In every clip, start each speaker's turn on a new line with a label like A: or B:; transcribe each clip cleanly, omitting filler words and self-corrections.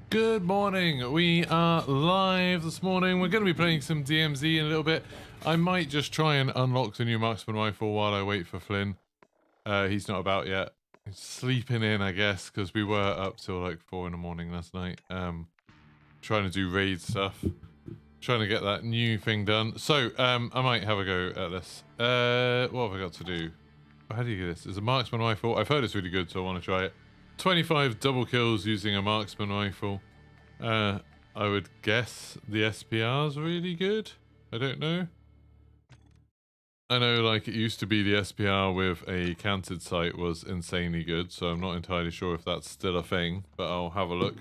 A: Good morning. We are live this morning. We're going to be playing some DMZ in a little bit. I might just try and unlock the new marksman rifle while I wait for Flynn. He's not about yet. He's sleeping in, I guess, because we were up till like 4 in the morning last night. Trying to do raid stuff. Trying to get that new thing done. So, I might have a go at this. What have I got to do? How do you get this? It's a marksman rifle. I've heard it's really good, so I want to try it. 25 double kills using a marksman rifle. I would guess the SPR's really good. I don't know. I know, like, it used to be the SPR with a canted sight was insanely good, so I'm not entirely sure if that's still a thing, but I'll have a look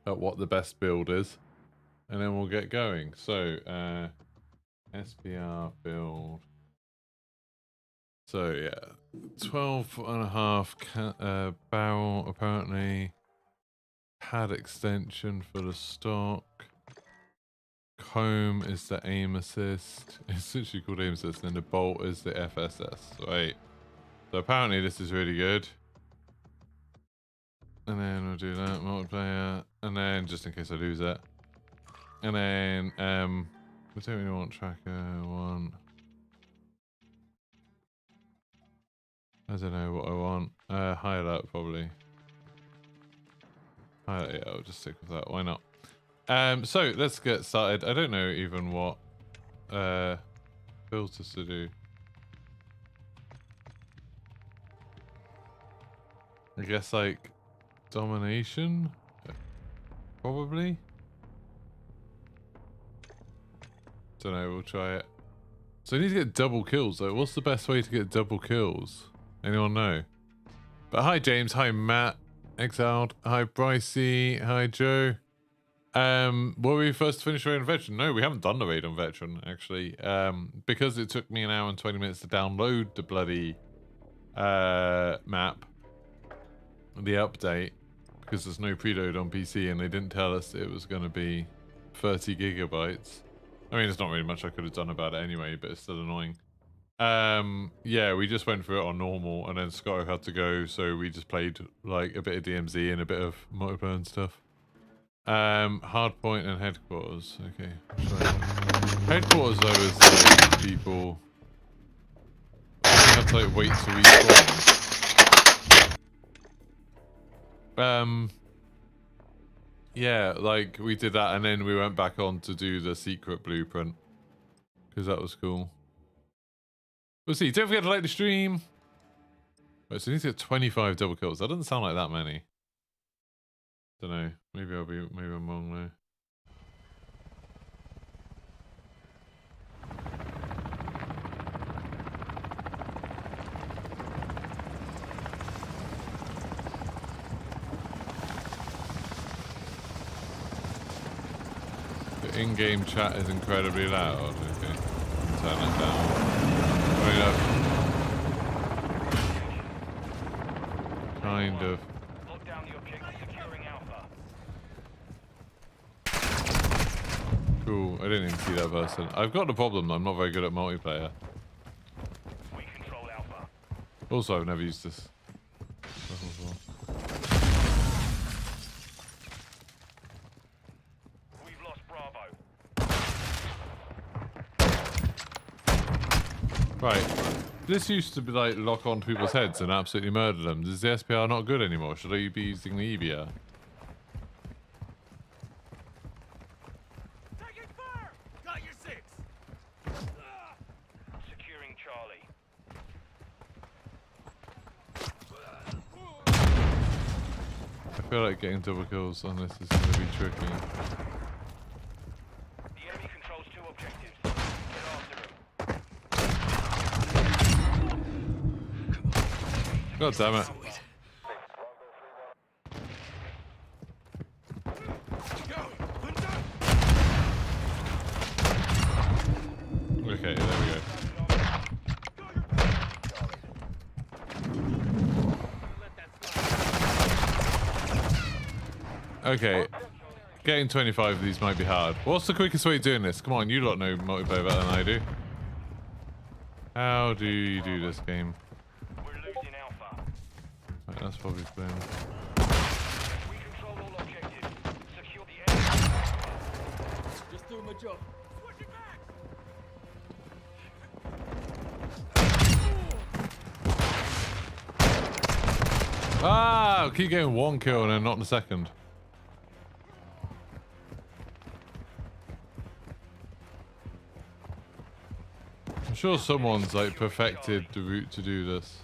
A: at what the best build is, and then we'll get going. So, SPR build. So, yeah, 12.5 barrel, apparently. Pad extension for the stock. Comb is the aim assist. It's literally called aim assist, and the bolt is the FSS. Right. So apparently this is really good. And then we'll do that multiplayer. And then just in case I lose it. And then I don't really want tracker one. I don't know what I want. Highlight probably. Yeah, I'll just stick with that. Why not? So let's get started. I don't know even what filters to do. I guess like domination, probably. Don't know. We'll try it. So I need to get double kills though. What's the best way to get double kills? Anyone know? But hi James. Hi Matt. Exiled. Hi Brycey. Hi Joe. Were we first to finish the raid on Veteran? No, we haven't done the raid on Veteran, actually. Because it took me an hour and 20 minutes to download the bloody map, the update, because there's no preload on PC, and they didn't tell us it was going to be 30 gigabytes. I mean, there's not really much I could have done about it anyway, but it's still annoying. Yeah, we just went through it on normal, and then Scotto had to go, so we just played like a bit of DMZ and a bit of multiplayer and stuff. Hardpoint and headquarters. Okay. Sorry. Headquarters though is like people have to like wait to respawn. Yeah, like we did that and then we went back on to do the secret blueprint because that was cool. We'll see. Don't forget to like the stream. Wait, so we need to get 25 double kills. That doesn't sound like that many. Don't know. Maybe I'm wrong there. The in-game chat is incredibly loud. Okay. Turn it down. Wait up. Kind of. Cool, I didn't even see that person. I've got the problem, I'm not very good at multiplayer. We control Alpha. Also, I've never used this. We've lost Bravo. Right, this used to be like lock onto people's heads and absolutely murder them. Is the SPR not good anymore? Should I be using the EBR? I feel like getting double kills on this is going to be tricky. The enemy controls 2 objectives. Get after him. God damn it. Okay, there we go. Okay, getting 25 of these might be hard. What's the quickest way of doing this? Come on, you lot know multiplayer better than I do. How do you do this game? We're losing Alpha. Right, that's probably playing.
B: Just doing my job. Switching back.
A: Ah, I'll keep getting one kill and then not the second. I'm sure someone's like perfected the route to do this.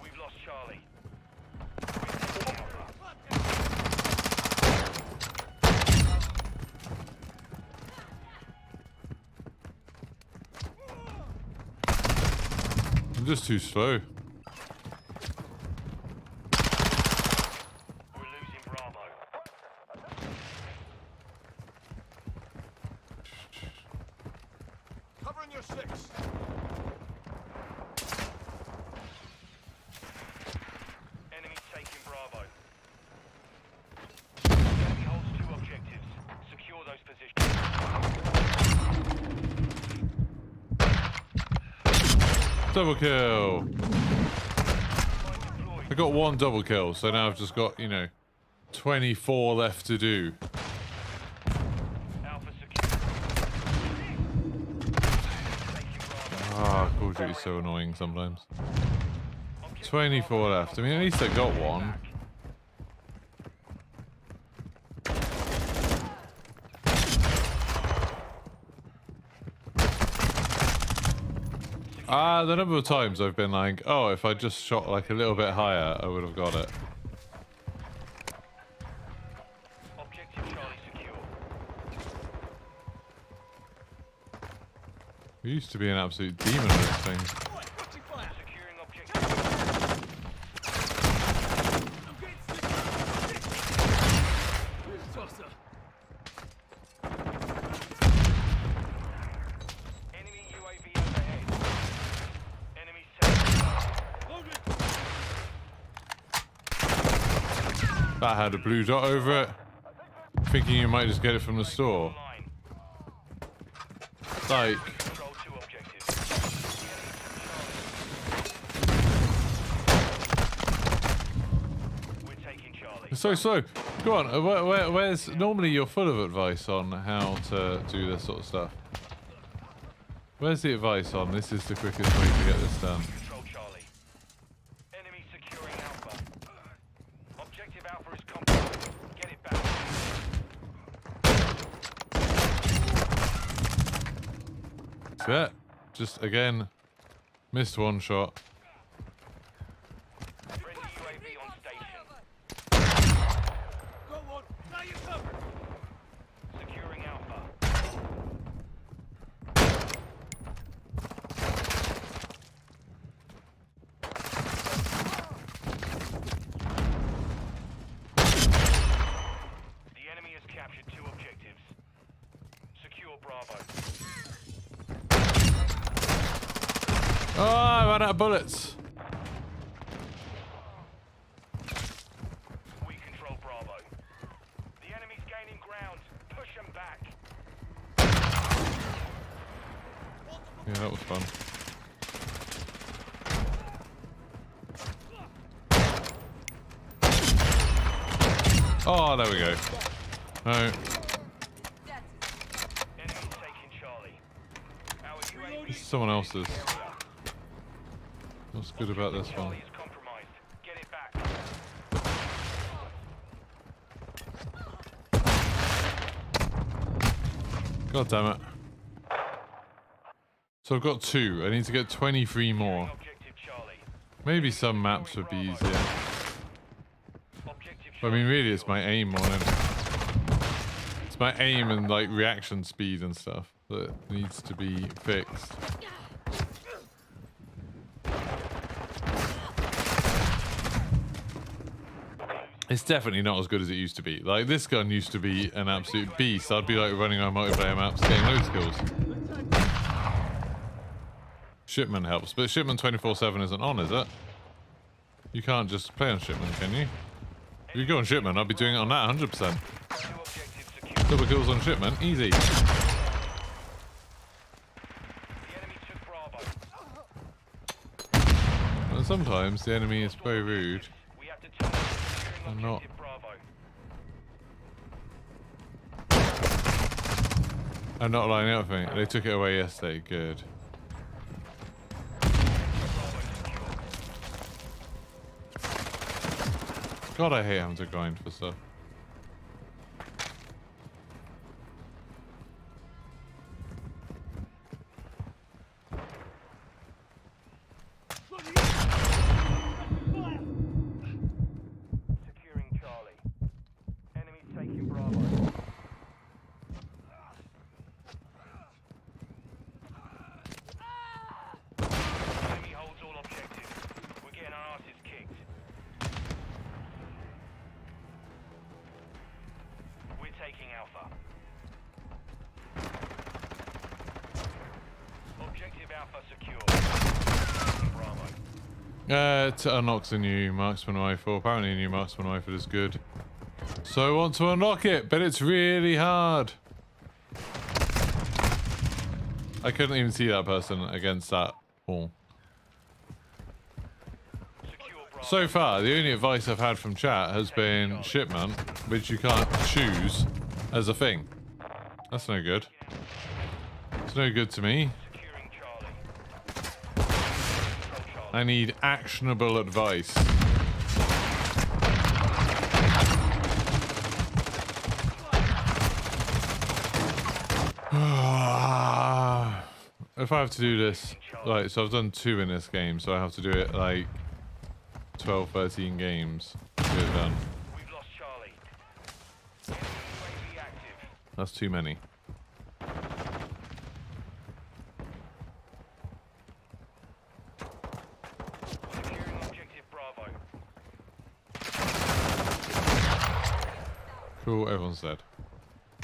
C: We've lost Charlie.
A: I'm just too slow.
C: We're losing Bravo.
B: Covering your six.
C: Enemy taking Bravo. Enemy holds 2 objectives. Secure those positions.
A: Double kill. I got 1 double kill, so now I've just got, you know, 24 left to do.
C: Alpha secure.
A: Ah, Call of Duty's so annoying sometimes. 24 left. I mean, at least I got 1. The number of times I've been like, oh, if I just shot like a little bit higher, I would have got it.
C: Objective Charlie secure.
A: We used to be an absolute demon at this thing.
C: Securing objective. Enemy UAV overhead. Enemy set.
A: That had a blue dot over it. Thinking you might just get it from the store.
C: Line.
A: Like,
C: Control 2 objectives. We're taking Charlie.
A: it's so slow. Go on, where's... Normally you're full of advice on how to do this sort of stuff. Where's the advice on this is the quickest way to get this done?
C: Control Charlie. Enemy securing Alpha. Objective Alpha is compromised. Get it back.
A: Yeah, just again, missed 1 shot.
C: Friendly UAV on station.
B: Go on. Now you're covered.
C: Securing Alpha. The enemy has captured 2 objectives. Secure Bravo.
A: Oh, I ran out of bullets.
C: We control Bravo. The enemy's gaining ground. Push them back.
A: Yeah, that was fun. Oh, there we go. No.
C: Enemy taking Charlie. Our UAV
A: This is someone else's.
C: area.
A: What's good about this one?
C: Charlie is compromised. Get it back.
A: God damn it. So I've got 2. I need to get 23 more.
C: Objective Charlie.
A: Maybe some maps would be easier.
C: Objective
A: But I mean, really, it's my aim more than anything. It's my aim and like reaction speed and stuff that needs to be fixed. It's definitely not as good as it used to be. Like, this gun used to be an absolute beast. I'd be like running on multiplayer maps, getting loads of kills. Shipman helps, but Shipman 24/7 isn't on, is it? You can't just play on Shipman, can you? If you go on Shipman, I'll be doing it on that 100%.
C: 2 objectives secure.
A: Double kills on Shipman, easy.
C: The enemy took Bravo.
A: And sometimes the enemy is very rude.
C: We have to turn securing
A: I'm not.
C: objective Bravo.
A: I'm not lining up for me. They took it away yesterday. Good. God, I hate having to grind for stuff.
C: Securing Charlie. Enemies taking Bravo. Enemy holds all objectives. We're getting our asses kicked. We're taking Alpha. Objective Alpha secure. Bravo.
A: To unlock the new marksman rifle. Apparently, a new marksman rifle is good. So I want to unlock it, but it's really hard. I couldn't even see that person against that wall.
C: Secure Bravo.
A: So far, the only advice I've had from chat has been shipment, which you can't choose as a thing. That's no good. It's no good to me.
C: Securing Charlie. Control Charlie.
A: I need actionable advice. If I have to do this, right, so I've done 2 in this game, so I have to do it like 12, 13 games to get it done.
C: We've lost Charlie. UAV active.
A: That's too many.
C: Securing objective Bravo.
A: Cool, everyone's dead.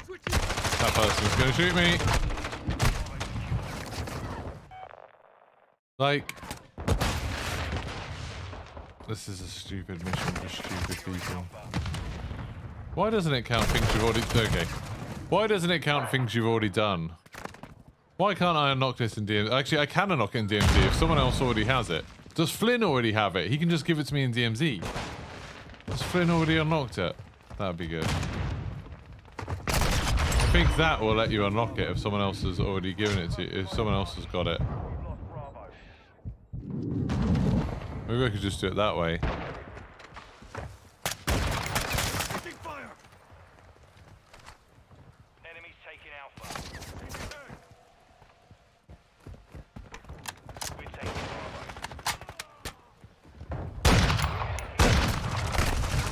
A: That person's gonna shoot me. Like, this is a stupid mission for stupid people. Why doesn't it count things you've already... Okay. Why doesn't it count things you've already done? Why can't I unlock this in DMZ? Actually, I can unlock it in DMZ if someone else already has it. Does Flynn already have it? He can just give it to me in DMZ. Has Flynn already unlocked it? That'd be good. I think that will let you unlock it if someone else has already given it to you. If someone else has got it.
C: We've lost Bravo.
A: Maybe I could just do it that way.
B: Taking fire.
C: Enemies taking Alpha. We're taking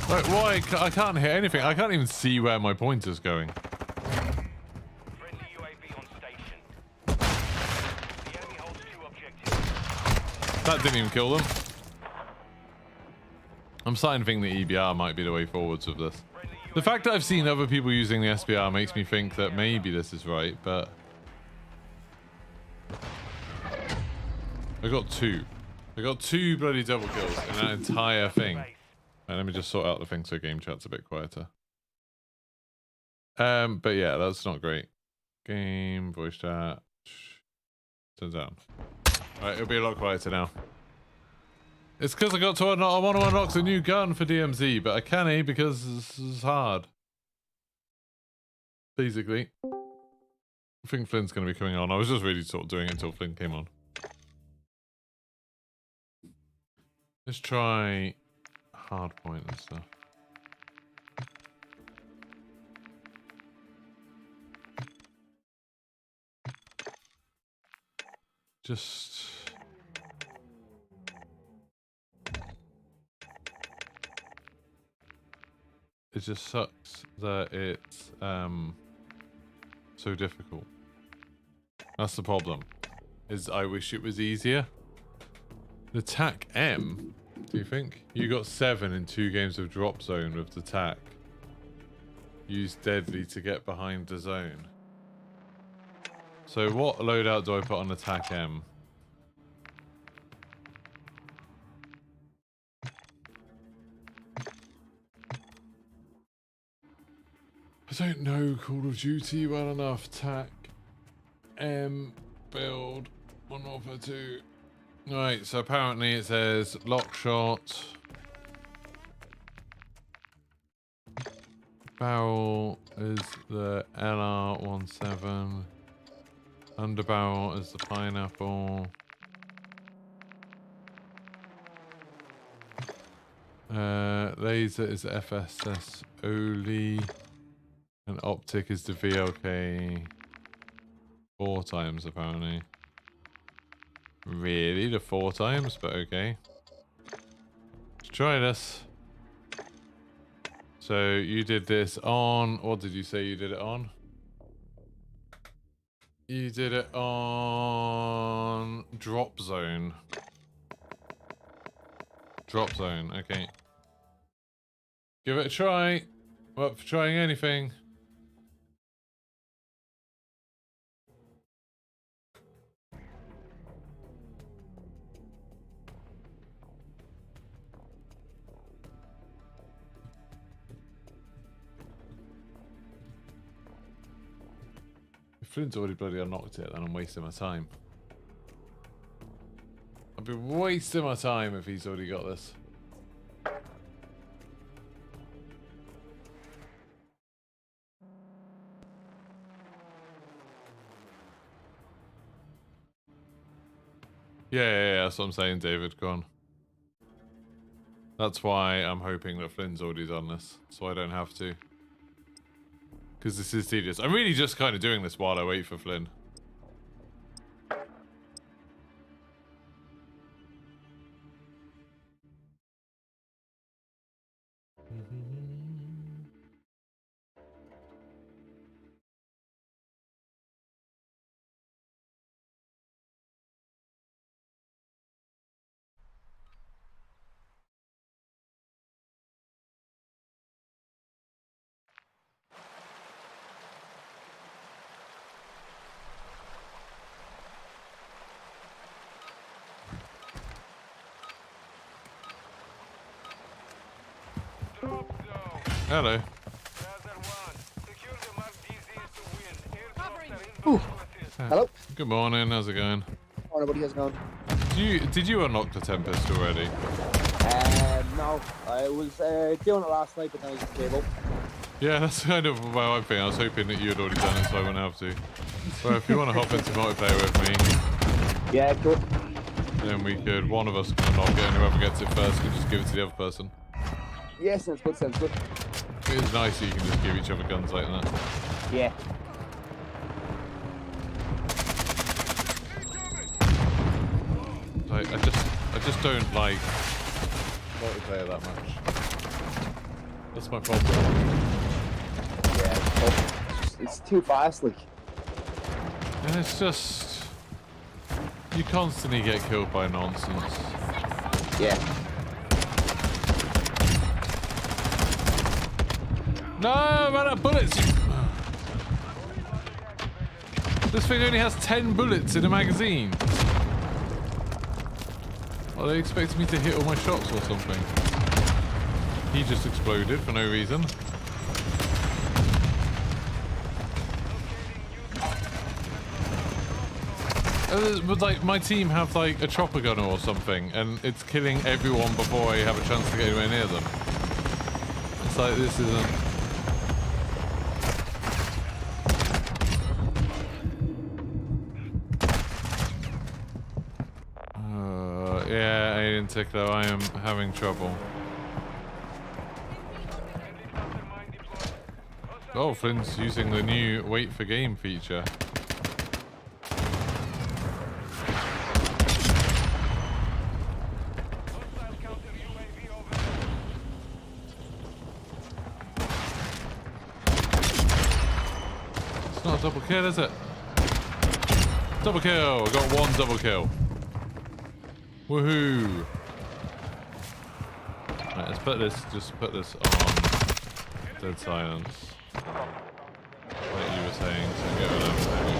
C: Bravo.
A: Like, why? I can't hit anything. I can't even see where my pointer's going.
C: Friendly UAV on station. The enemy holds 2 objectives.
A: That didn't even kill them. I'm starting to think the EBR might be the way forwards with this.
C: Friendly
A: The fact that I've seen other people using the SBR makes me think that maybe this is right, but... I got 2. I got 2 bloody double kills in that entire thing.
C: base.
A: Right, let me just sort out the thing so game chat's a bit quieter. But yeah, that's not great. Game, voice chat. Turn down. Alright, it'll be a lot quieter now. It's because I got to unlock, I want to unlock the new gun for DMZ, but I can't because this is hard. Basically. I think Flynn's going to be coming on. I was just really sort of doing it until Flynn came on. Let's try hard point and stuff. Just... It just sucks that it's so difficult. That's the problem. Is I wish it was easier. The TAC M, do you think? You got 7 in 2 games of drop zone with the TAC. Use deadly to get behind the zone. So what loadout do I put on the TAC M? I don't know Call of Duty well enough. TAC M build 1.2. Right, so apparently it says lock shot. Barrel is the LR17. Underbarrel is the pineapple. Laser is the FSS Oli. And optic is the VLK 4 times apparently. Really? The 4 times? But okay. Let's try this. So you did this on... What did you say you did it on? You did it on... Drop zone. Drop zone, okay. Give it a try. Up for trying anything. If Flint's already bloody unlocked it, then I'm wasting my time. I've been wasting my time if he's already got this. Yeah, that's what I'm saying, David. Go on. That's why I'm hoping that Flynn's already done this, so I don't have to. Because this is tedious. I'm really just kind of doing this while I wait for Flynn. Hello.
D: Hello.
A: Good morning. How's it going?
D: Morning, buddy. How's it going?
A: Did you unlock the Tempest already?
D: No. I was doing it last night, but then I just gave up.
A: Yeah, that's kind of my own thing. I was hoping that you had already done it, so I wouldn't have to. Well, if you want to hop into multiplayer with me,
D: Yeah, cool.
A: then we could. One of us can unlock it, and whoever gets it first can just give it to the other person.
D: Yeah, sounds good. Sounds good.
A: It is nice that you can just give each other guns like that.
D: Yeah.
A: Like, I just don't like multiplayer that much. That's my problem.
D: Yeah, it's tough. It's too fast, like.
A: And it's just you constantly get killed by nonsense.
D: Yeah.
A: No, I'm out of bullets. This thing only has 10 bullets in a magazine. Are they expecting me to hit all my shots or something? He just exploded for no reason. But like, my team have like a chopper gunner or something, and it's killing everyone before I have a chance to get anywhere near them. It's like, this isn't... yeah, Alien Tickler, I am having trouble. Oh, Flynn's using the new wait for game feature. It's not a double kill, is it? Double kill! I got one double kill. Woohoo! Right, let's put this, just put this on dead silence. Like you were saying, so get rid of everything.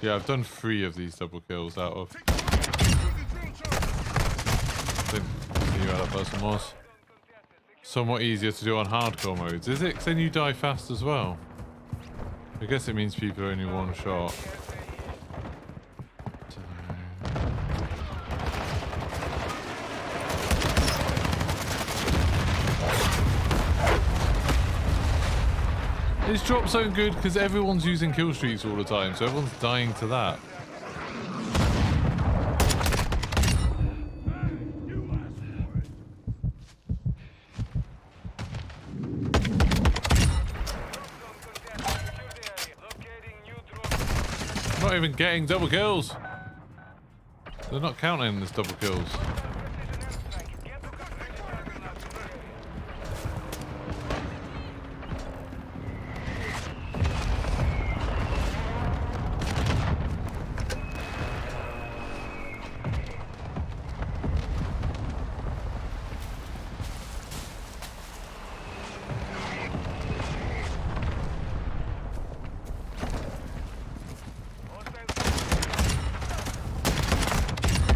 A: Yeah, I've done 3 of these double kills out of... I think you where that person was. Somewhat easier to do on hardcore modes. Is it? 'Cause then you die fast as well. I guess it means people are only one shot. Is drop zone good because everyone's using kill streaks all the time, so everyone's dying to that. Not even getting double kills. They're not counting as double kills.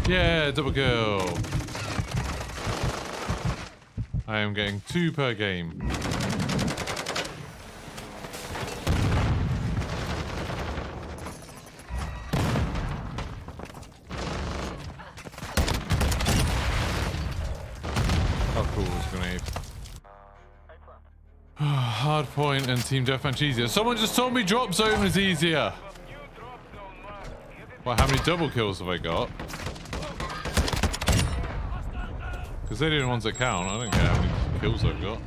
A: Yeah, double kill. I am getting 2 per game. How cool is grenade? Hard point and team deathmatch easier. Someone just told me drop zone is easier. Well, how many double kills have I got? Because they're the only ones that count. I don't care how many kills I've got.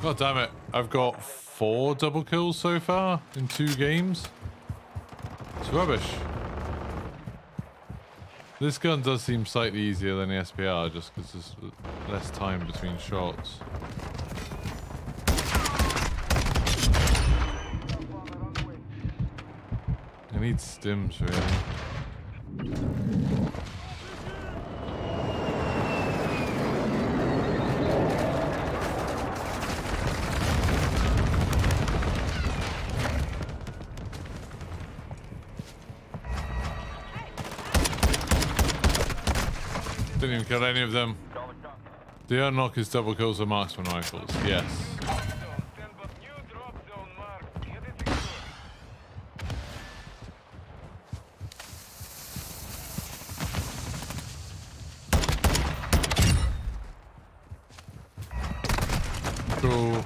A: God damn it. I've got 4 double kills so far in 2 games. It's rubbish. This gun does seem slightly easier than the SPR just because there's less time between shots. I need stims really. Didn't even kill any of them. The unlock is double kills with marksman rifles. Yes. Cool.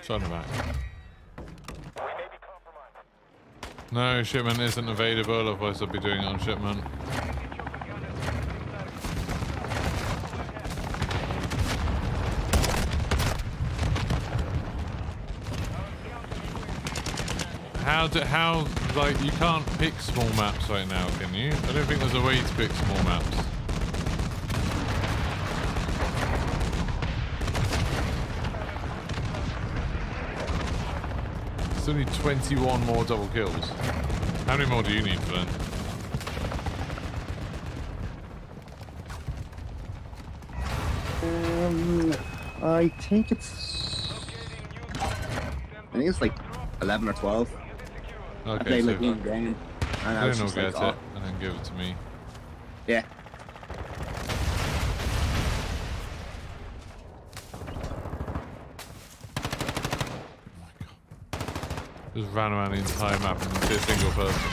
A: Shot him back. No, shipment isn't available, otherwise I'd be doing it on shipment. How, like, you can't pick small maps right now, can you? I don't think there's a way to pick small maps. Still need 21 more double kills. How many more do you need, Flynn?
E: I think it's like 11 or 12.
A: Okay,
E: I played
A: so
E: like one game, and I was
A: then
E: just
A: get
E: like,
A: it
E: oh,
A: and then give it to me.
E: yeah.
A: Just ran around the entire map and see a single person.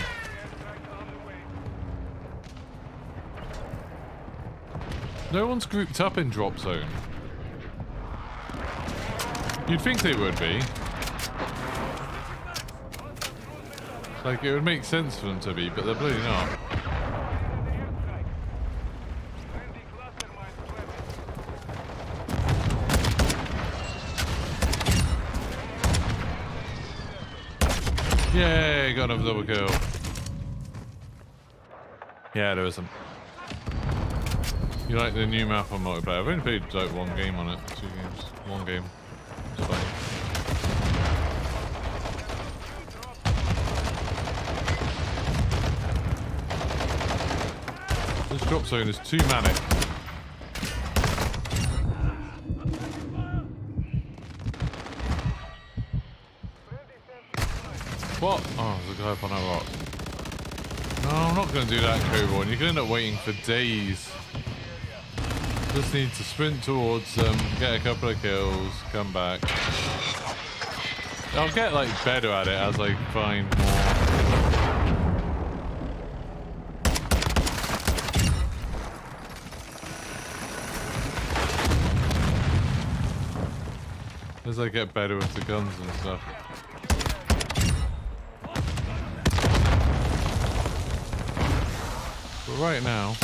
A: No one's grouped up in drop zone. You'd think they would be. Like, it would make sense for them to be, but they're bloody not. Yay, got another double kill. Yeah, there isn't. You like the new map on multiplayer? I've only played like 1 game on it. 2 games. 1 game. It's fine. This drop zone is too manic. What? Oh, there's a guy up on that rock. No, I'm not going to do that, Coborn. You're going to end up waiting for days. Just need to sprint towards them, get a couple of kills, come back. I'll get like better at it as I find more. As I get better with the guns and stuff. But right now,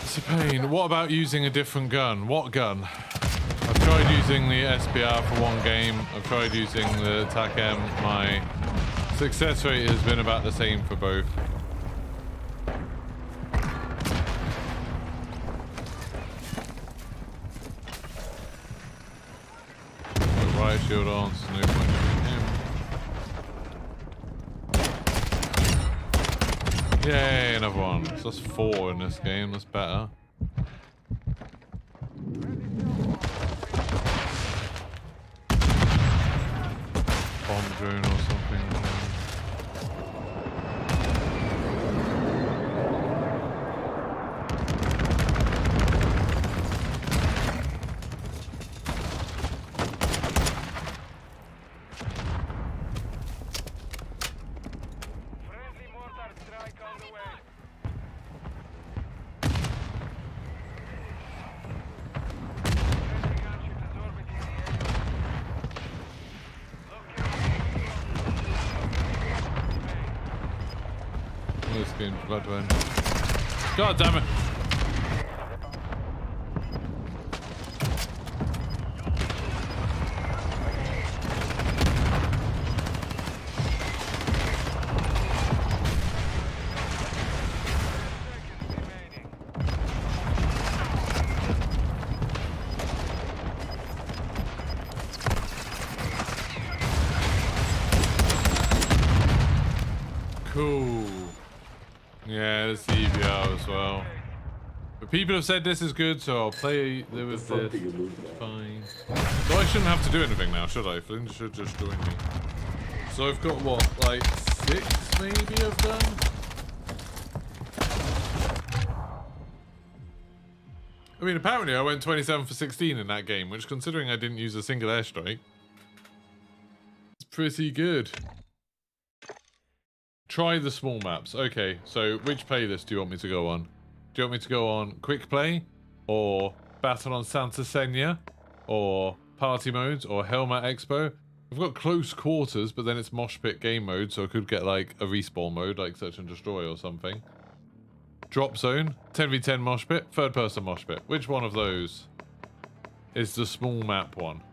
A: it's a pain. What about using a different gun? What gun? I've tried using the SPR for one game. I've tried using the TAC-M. My success rate has been about the same for both. Riot shield on, so no point in him. Yay, another one. So that's 4 in this game, that's better. Bomb drone or something.
C: Friendly mortar strike on the way. Friendly gunship is orbiting the area.
A: This game's bloodwind. God damn it! Cool. Yeah, there's the EVR as well. But people have said this is good, so I'll play with this. Fine. So I shouldn't have to do anything now, should I? Flynn should just join me. So I've got what, like 6 maybe of them? I mean, apparently I went 27 for 16 in that game, which considering I didn't use a single airstrike, it's pretty good. Try the small maps. Okay, so which playlist do you want me to go on? Do you want me to go on Quick Play? Or Battle on Santa Senya? Or Party Modes? Or Helmet Expo? I've got Close Quarters, but then it's Mosh Pit Game Mode, so I could get like a respawn mode, like Search and Destroy or something. Drop Zone, 10v10 Mosh Pit, Third Person Mosh Pit. Which one of those is the small map one?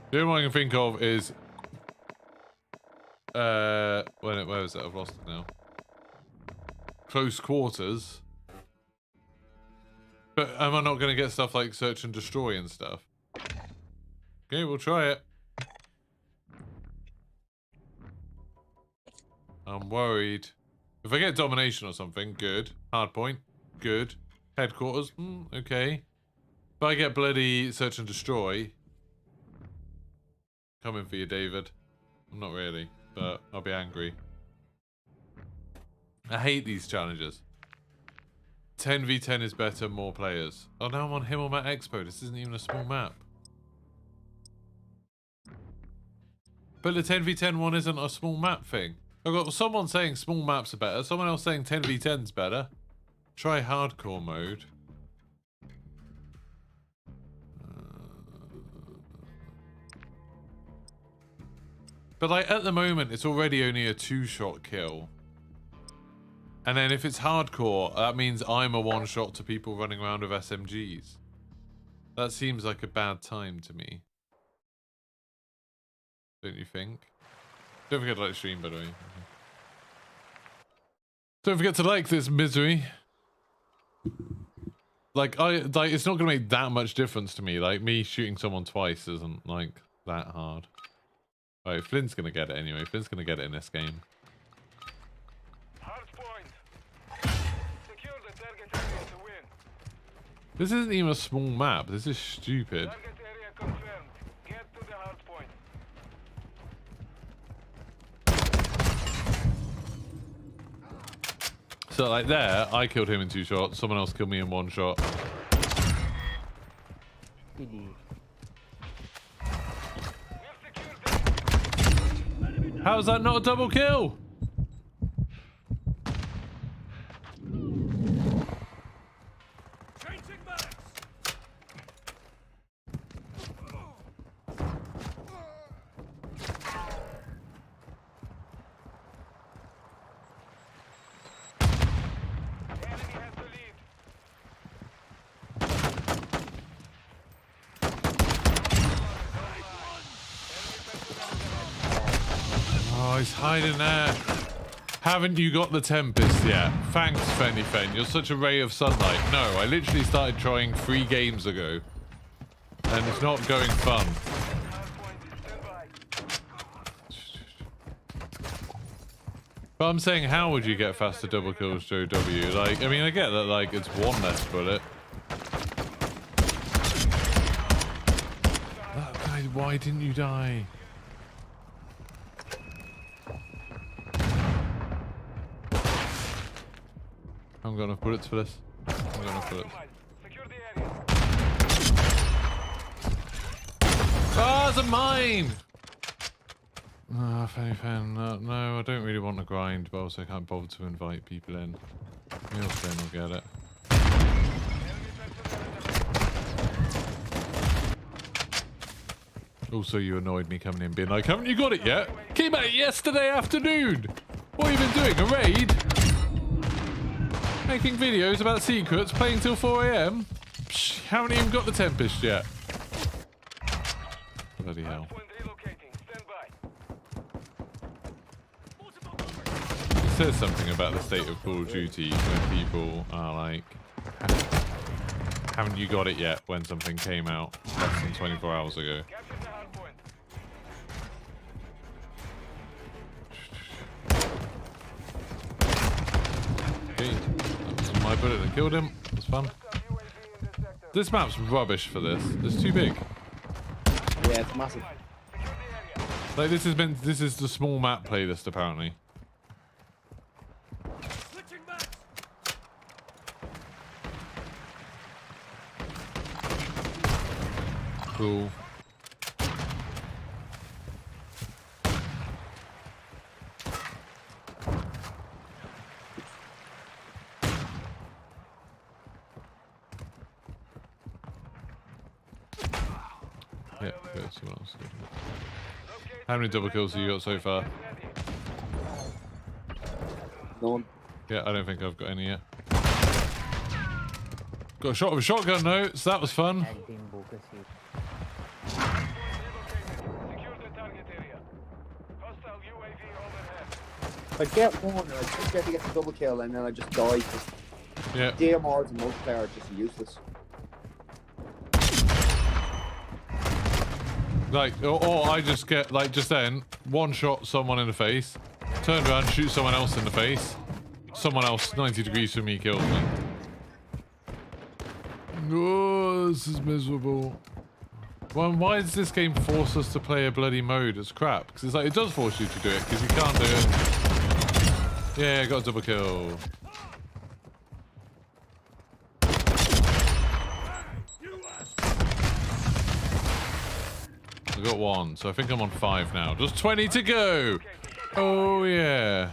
A: The only one I can think of is... where is it? I've lost it now. Close Quarters. But am I not going to get stuff like Search and Destroy and stuff? Okay, we'll try it. I'm worried. If I get Domination or something, good. Hardpoint, good. Headquarters, okay. If I get bloody Search and Destroy... Coming for you, David. I'm not really, but I'll be angry. I hate these challenges. 10v10 is better, more players. Oh, now I'm on Himmelmat Expo. This isn't even a small map. But the 10v10 one isn't a small map thing. I've got someone saying small maps are better, someone else saying 10v10's better. Try hardcore mode. But like at the moment, it's already only a 2-shot kill. And then if it's hardcore, that means I'm a 1-shot to people running around with SMGs. That seems like a bad time to me. Don't you think? Don't forget to like the stream, by the way. Don't forget to like this misery. Like, it's not gonna make that much difference to me. Like, me shooting someone twice isn't, like, that hard. Right, Flynn's gonna get it anyway. Flynn's gonna get it in this game.
C: Secure the target area to win.
A: This isn't even a small map. This is stupid.
C: Target area confirmed. Get to the hard point.
A: So like there, I killed him in 2 shots. Someone else killed me in 1 shot. How's that not a double kill?
B: Changing max.
A: Oh, he's hiding there. Haven't you got the Tempest yet? Thanks, Fenny Fen. You're such a ray of sunlight. No, I literally started trying 3 games ago. And it's not going fun. But I'm saying, how would you get faster double kills, Joe W? Like, I mean, I get that, like, it's 1 less bullet. Oh, guys, why didn't you die? I haven't got enough bullets for this. I haven't got enough bullets. Ah, it's a mine! Ah, Fanny Fan. No, I don't really want to grind, but also I can't bother to invite people in. Real Flynn will get it. Also, you annoyed me coming in being like, haven't you got it yet? Came out yesterday afternoon! What have you been doing? A raid? Making videos about secrets, playing till 4 AM? Psh, haven't even got the Tempest yet. Bloody hell. It says something about the state of Call of Duty when people are like, haven't you got it yet, when something came out less than 24 hours ago. Okay, that was my bullet that killed him. It was fun. This map's rubbish for this. It's too big.
E: Yeah, it's massive.
A: Like this is the small map playlist apparently.
B: Switching max.
A: Cool. Yeah, let's see what else. How many double kills have you got so far?
E: None.
A: Yeah, I don't think I've got any yet. Got a shot with a shotgun though, so that was fun.
E: I get one, I just get to get the double kill, and then I just die.
A: Yeah.
E: DMRs and multiplayer are just useless.
A: Like, or I just get, like, just then, one shot someone in the face, turn around, shoot someone else in the face, someone else 90 degrees from me kills me. Oh, this is miserable. Well, why does this game force us to play a bloody mode? It's crap. Because it's like, it does force you to do it, because you can't do it. Yeah, got a double kill. I got 1, so I think I'm on 5 now. Just 20 to go. Oh yeah.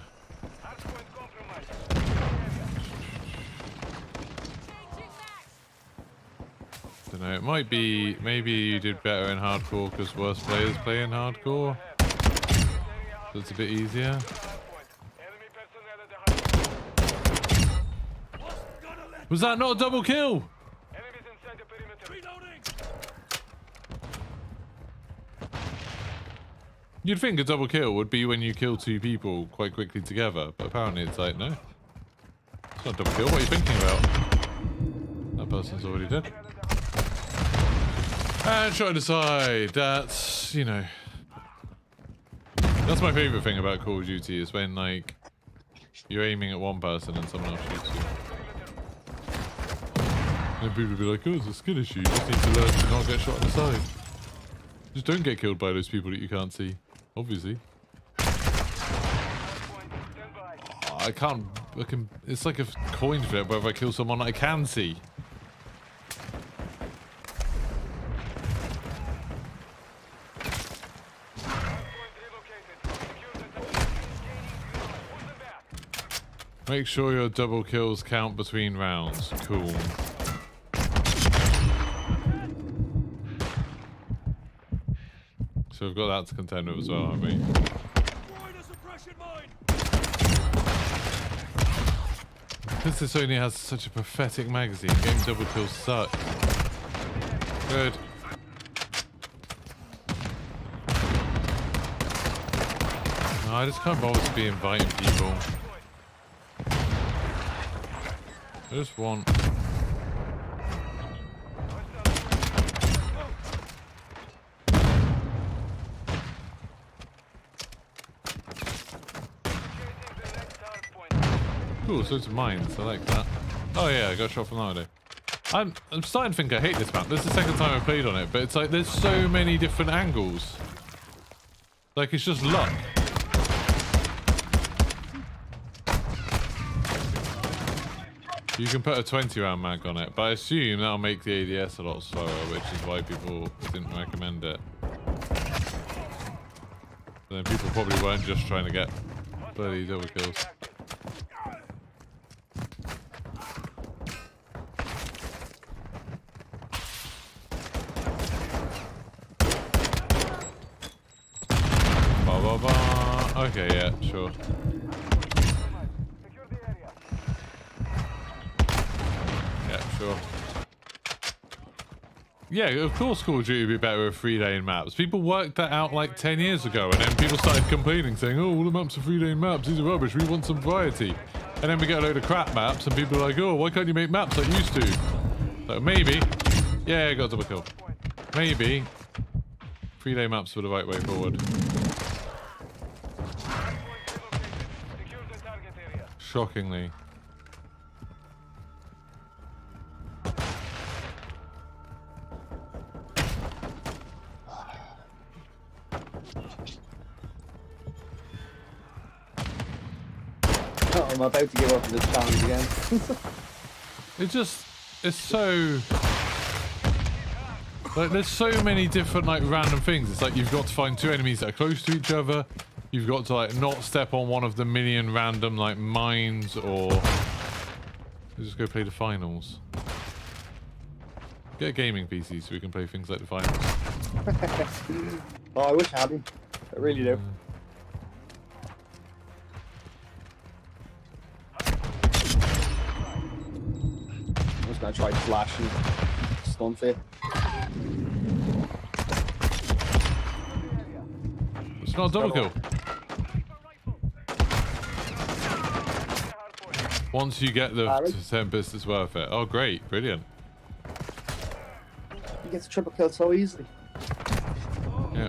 A: Don't know. It might be. Maybe you did better in hardcore because worse players play in hardcore. So it's a bit easier. Was that not a double kill? You'd think a double kill would be when you kill 2 people quite quickly together, but apparently it's like, no. It's not a double kill, what are you thinking about? That person's already dead. And shot in the side, that's, you know. That's my favourite thing about Call of Duty, is when, like, you're aiming at one person and someone else shoots you. And people will be like, oh, it's a skill issue, you just need to learn to not get shot in the side. Just don't get killed by those people that you can't see. Obviously. Oh, I can't it's like a coin flip whether I kill someone I can see. Make sure your double kills count between rounds. Cool. So we've got that to contend with as well, haven't we? Because this only has such a pathetic magazine, getting double kills sucks. Good. No, I just can't bother to be inviting people. I just want... Cool, so it's mines. I like that. Oh yeah, I got shot from that way. I'm starting to think I hate this map. This is the second time I played on it, but it's like there's so many different angles. Like it's just luck. You can put a 20 round mag on it, but I assume that'll make the ADS a lot slower, which is why people didn't recommend it. But then people probably weren't just trying to get bloody double kills. Okay, yeah, sure. Yeah, sure. Yeah, of course Call of Duty would be better with 3-lane maps. People worked that out like 10 years ago, and then people started complaining, saying, oh, all the maps are 3-lane maps, these are rubbish, we want some variety. And then we get a load of crap maps, and people are like, oh, why can't you make maps like you used to? So maybe, yeah, got a double kill. Maybe 3-lane maps were the right way forward. Shockingly.
E: Oh, I'm about to give up on this challenge again.
A: It's so... Like, there's so many different, like, random things. It's like you've got to find 2 enemies that are close to each other. You've got to, like, not step on one of the million random, like, mines, or... We'll just go play the finals. Get a gaming PC so we can play things like the finals.
E: Oh, I wish I had him. I really do. I'm just gonna try flash and stun for you.
A: It's not a double kill. Once you get the Tempest, it's worth it. Oh, great. Brilliant.
E: He gets a triple kill so easily.
A: Yeah.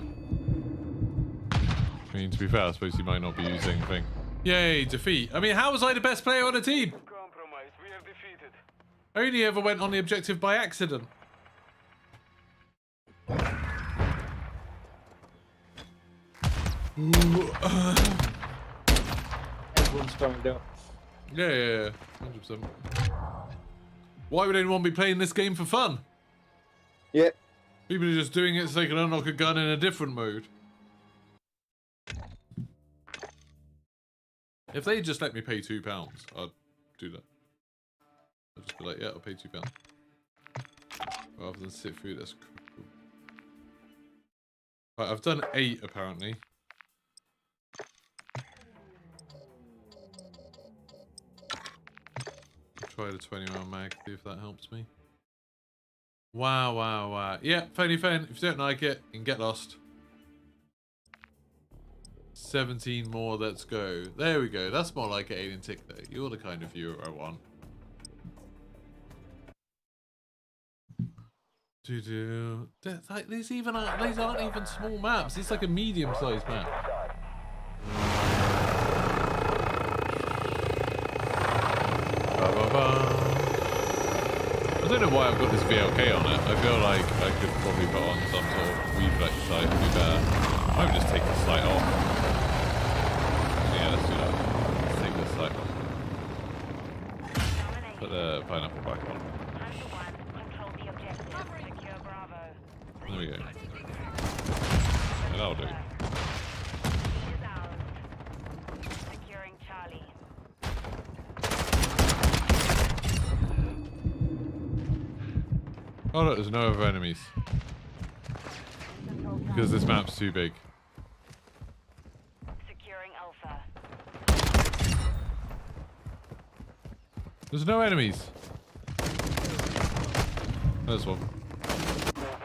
A: I mean, to be fair, I suppose he might not be using thing. Yay, defeat. I mean, how was I the best player on the team?
C: Compromise. We are defeated.
A: I only ever went on the objective by accident.
E: Everyone's trying to do it.
A: Yeah. 100%. Why would anyone be playing this game for fun?
E: Yeah.
A: People are just doing it so they can unlock a gun in a different mode. If they just let me pay £2, I'd do that. I'd just be like, yeah, I'll pay £2. Rather than sit through this. Right, I've done 8 apparently. Try the 20-round mag, see if that helps me. Wow. Yeah, Phony Fen, if you don't like it, you can get lost. 17 more, let's go. There we go, that's more like an Alien Tick though. You're the kind of viewer I want. Like, these aren't even small maps. It's like a medium-sized map. I don't know why I've got this VLK on it. I feel like I could probably put on some sort of reflex sight to be better. I might just take the sight off. Yeah, let's do that. Let's take the sight off. that pineapple back on.
C: Hunter 1, control the objective. Secure Bravo.
A: There we go. Yeah, that'll do.
C: Lead is ours. Securing Charlie.
A: Oh look, there's no other enemies. Because this map's too big.
C: Securing Alpha.
A: There's no enemies. There's one.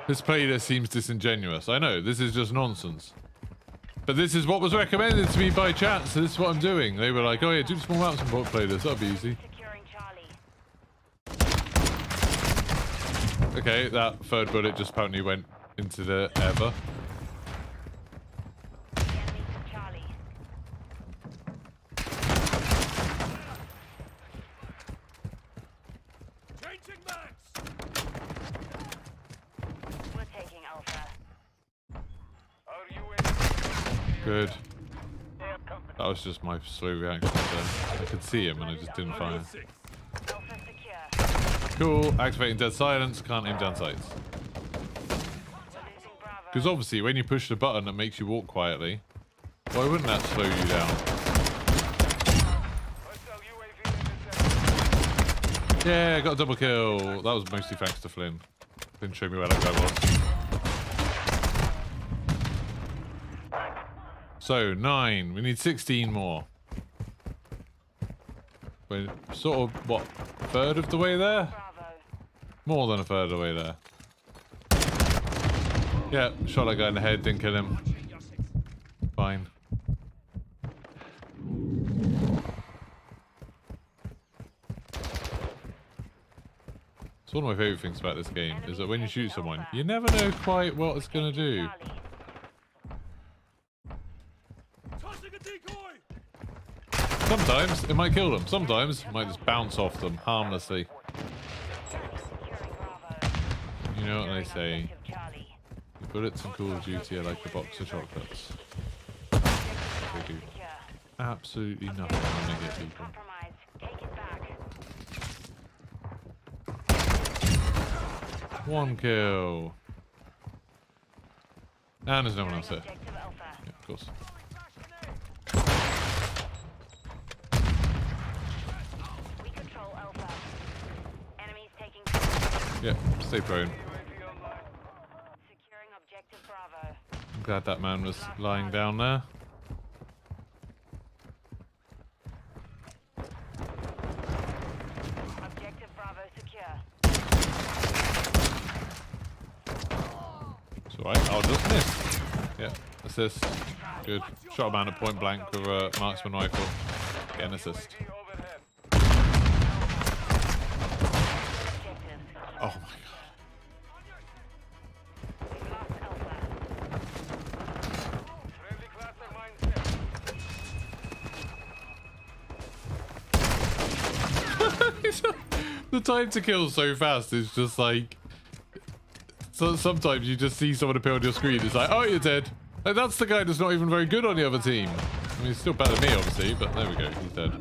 A: This playlist seems disingenuous. I know, this is just nonsense. But this is what was recommended to me by chat, so this is what I'm doing. They were like, oh yeah, do the small maps and bot playlist, that'll be easy.
C: Securing Charlie.
A: Okay, that third bullet just apparently went into the ever.
C: Enemy to Charlie.
B: Changing mags!
C: We're taking Alpha.
B: Are you in?
A: Good. That was just my slow reaction there. I could see him and I just didn't fire.
B: Six.
C: Alpha secure.
A: Cool, activating dead silence, can't aim down sights.
C: We're losing Bravo.
A: Because obviously when you push the button that makes you walk quietly, why wouldn't that slow you down?
B: Hostile UAV in the
A: Yeah, got a double kill. That was mostly thanks to Flynn. Didn't show me where that guy was. So, 9. We need 16 more. We're sort of, what, a third of the way there?
C: Bravo.
A: More than a third of the way there. Yeah, shot that guy in the head, didn't kill him. Fine. It's one of my favourite things about this game, is that when you shoot someone, you never know quite what it's going to do.
C: Charlie.
B: Tossing a decoy!
A: Sometimes it might kill them, sometimes it might just bounce off them harmlessly.
C: Securing Bravo.
A: You know what they
C: Securing
A: say,
C: objective Charlie.
A: bullets in Call of Duty are like a box of chocolates. They do
C: Secure.
A: absolutely nothing when they get people.
C: Compromise. Take it back.
A: One kill. And there's no one else there.
C: Objective Alpha.
A: Yeah, of course.
C: We control Alpha. Enemies taking.
A: Yeah, stay prone.
B: UAV online.
C: Securing objective Bravo.
A: I'm glad that man was lying down there.
C: Objective Bravo secure.
A: It's alright, I'll just miss. Yeah, assist. Good. Shot a man at point blank with a marksman rifle. Get an assist.
B: UAV overhead.
C: Objectives.
A: Oh my god.
C: We've lost Alpha.
B: Friendly cluster mine set.
A: The time to kill so fast is just like... So sometimes you just see someone appear on your screen, it's like, oh, you're dead. Like, that's the guy that's not even very good on the other team. I mean, he's still better than me, obviously, but there we go, he's dead.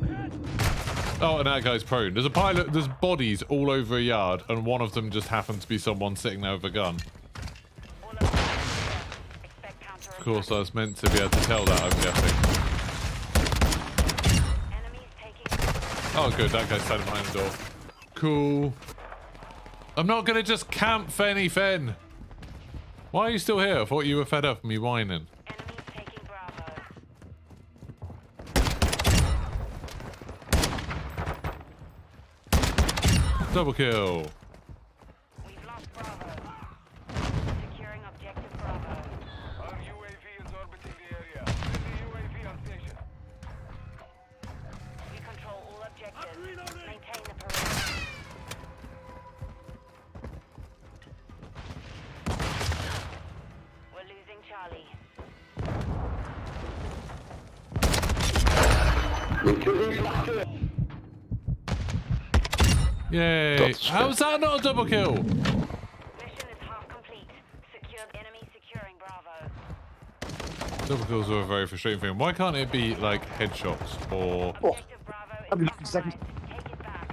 A: Oh, and that guy's prone. There's a pilot, there's bodies all over a yard, and one of them just happened to be someone sitting there with a gun.
C: All of them secure. Expect counter.
A: Of course, I was meant to be able to tell that, I'm guessing.
C: Enemies taking.
A: Oh, good, that guy's standing behind the door. Cool. I'm not gonna just camp Fenny Fen. Why are you still here? I thought you were fed up of me whining.
C: Enemies taking Bravo.
A: Double kill.
C: We've lost Bravo. Securing objective Bravo.
B: Our UAV is orbiting the area. Friendly UAV on station.
C: We control all objectives.
B: I'm reloading.
C: Maintain the perimeter. We're losing Charlie.
A: Yay. How's that not a double kill?
C: Mission is half complete. Secured. Enemy securing Bravo.
A: Double kills are a very frustrating thing. Why can't it be like headshots or...
C: Objective Bravo
E: I'm
C: is
E: looking second.
C: compromised. Take it back.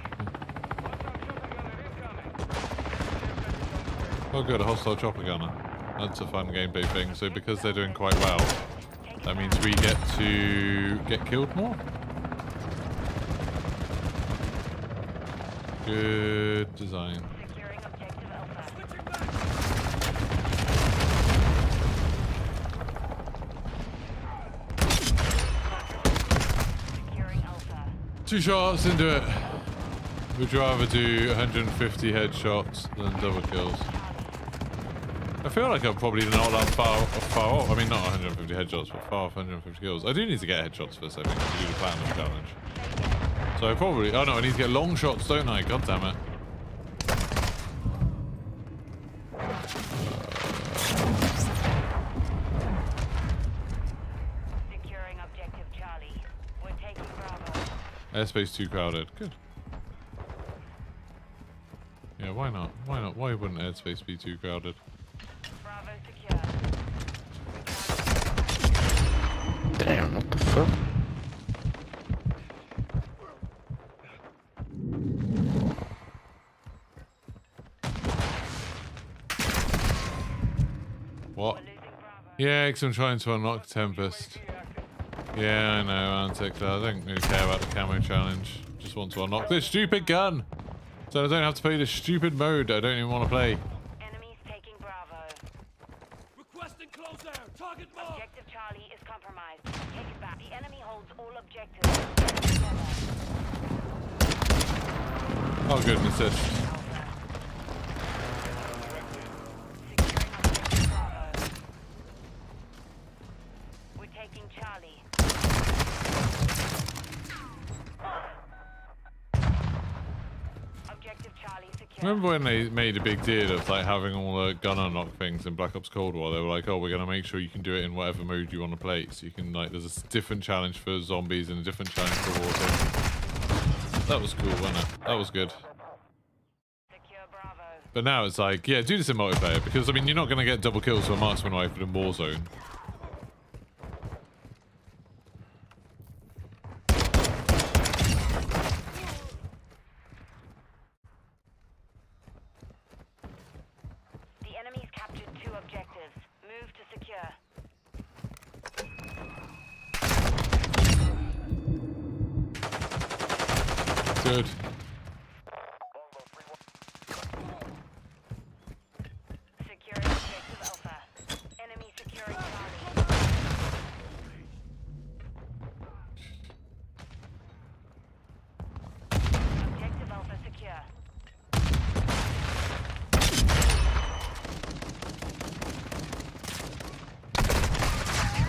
A: Oh good, a hostile chopper gunner. That's a fun gameplay thing. So because they're doing quite well, that means we get to get killed more. Good design.
C: Securing objective Alpha. Securing Alpha.
A: 2 shots into it. Would you rather do 150 headshots than double kills? I feel like I'm probably not that far off. I mean, not 150 headshots, but far off 150 kills. I do need to get headshots first, I think, to do the platinum challenge. So I probably... Oh no, I need to get long shots, don't I? God damn it.
C: Securing objective Charlie. We're taking Bravo.
A: Airspace too crowded. Good. Yeah, why not? Why not? Why wouldn't airspace be too crowded?
C: Bravo secure.
F: Damn, what the fuck?
A: What?
C: We're losing Bravo.
A: Yeah, because I'm trying to unlock Tempest. Yeah, I know, Antic. I don't really care about the camo challenge. Just want to unlock this stupid gun! So I don't have to play this stupid mode I don't even want to play.
C: Enemies taking Bravo.
B: Requesting close air. Target mark.
C: Objective Charlie is compromised. Take it back. The enemy holds all objectives. Get together.
A: Oh, good, an assist.
C: Alpha. Securing objective Bravo. We're taking Charlie. Objective Charlie secure.
A: Remember when they made a big deal of like having all the gun unlock things in Black Ops Cold War? They were like, oh, we're going to make sure you can do it in whatever mode you want to play. So you can, like, there's a different challenge for zombies and a different challenge for water. That was cool, wasn't it? That was good.
C: Secure Bravo.
A: But now it's like, yeah, do this in multiplayer because, I mean, you're not going to get double kills with a marksman rifle in Warzone.
C: The enemy's captured 2 objectives. Move to secure.
A: Good.
C: Securing objective Alpha. Enemy securing Charlie. Objective Alpha secure.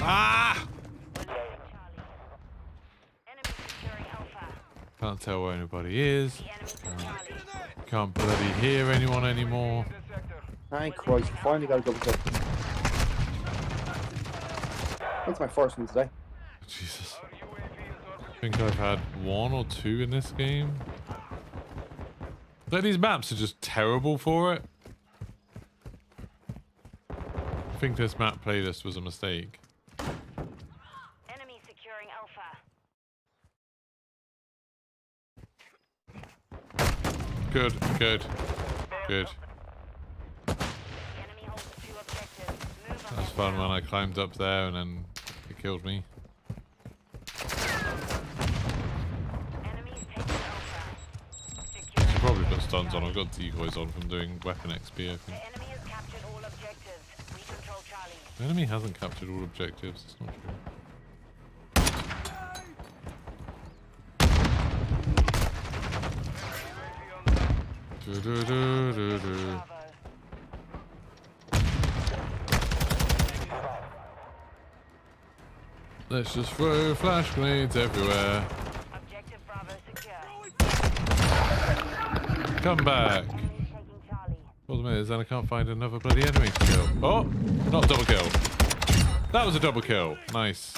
A: Ah!
C: We're losing Charlie. Enemy securing Alpha.
A: Can't tell where anybody is.
C: The enemy took Charlie.
A: Can't bloody hear anyone anymore.
B: In this sector.
E: Thank Christ, finally got a double kill. That's my first one today.
A: Jesus.
B: Our UAV is orbiting.
A: I think I've had 1 or 2 in this game. Like, these maps are just terrible for it. I think this map playlist was a mistake.
C: Enemy securing Alpha.
A: Good, good, good.
C: The enemy holds 2 objectives. Move on.
A: That was fun when I climbed up there and then it killed me.
C: Enemies taking Alpha.
A: I
C: Securing.
A: should probably put stuns on. I've got decoys on from doing weapon XP, I
C: The
A: think.
C: enemy has captured all objectives. We control Charlie.
A: The enemy hasn't captured all objectives. It's not true. Do, do, do, do, do.
C: Bravo.
A: Let's just throw flash grenades everywhere.
C: Objective Bravo secure.
A: Come back.
C: Enemies taking Charlie.
A: Problem is, then I can't find another bloody enemy to kill. Oh, not double kill. That was a double kill. Nice.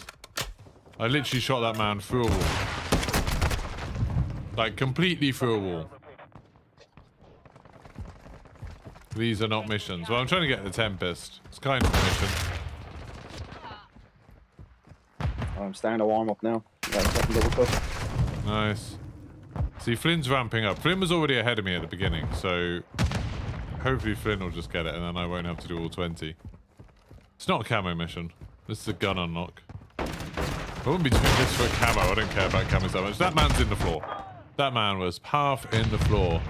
A: I literally shot that man through a wall. Like, completely through a wall. These are not missions. Well, I'm trying to get the Tempest. It's kind of a mission.
E: I'm starting to warm up now. Got a second double kill.
A: Nice. See, Flynn's ramping up. Flynn was already ahead of me at the beginning, so hopefully Flynn will just get it and then I won't have to do all 20. It's not a camo mission. This is a gun unlock. I wouldn't be doing this for a camo. I don't care about camos that much. That man's in the floor. That man was half in the floor.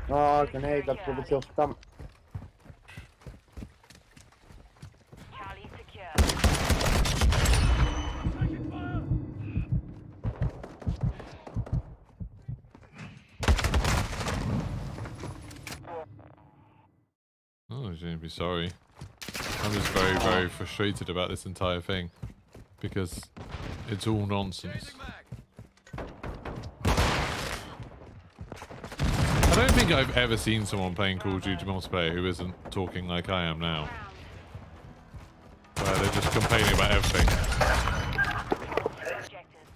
E: Oh, grenade, that's double kill. Damn.
G: Charlie secure.
A: Oh, you shouldn't be sorry. I'm just very, very frustrated about this entire thing. Because it's all nonsense. I don't think I've ever seen someone playing Call of Duty multiplayer who isn't talking like I am now. Where they're just complaining about everything.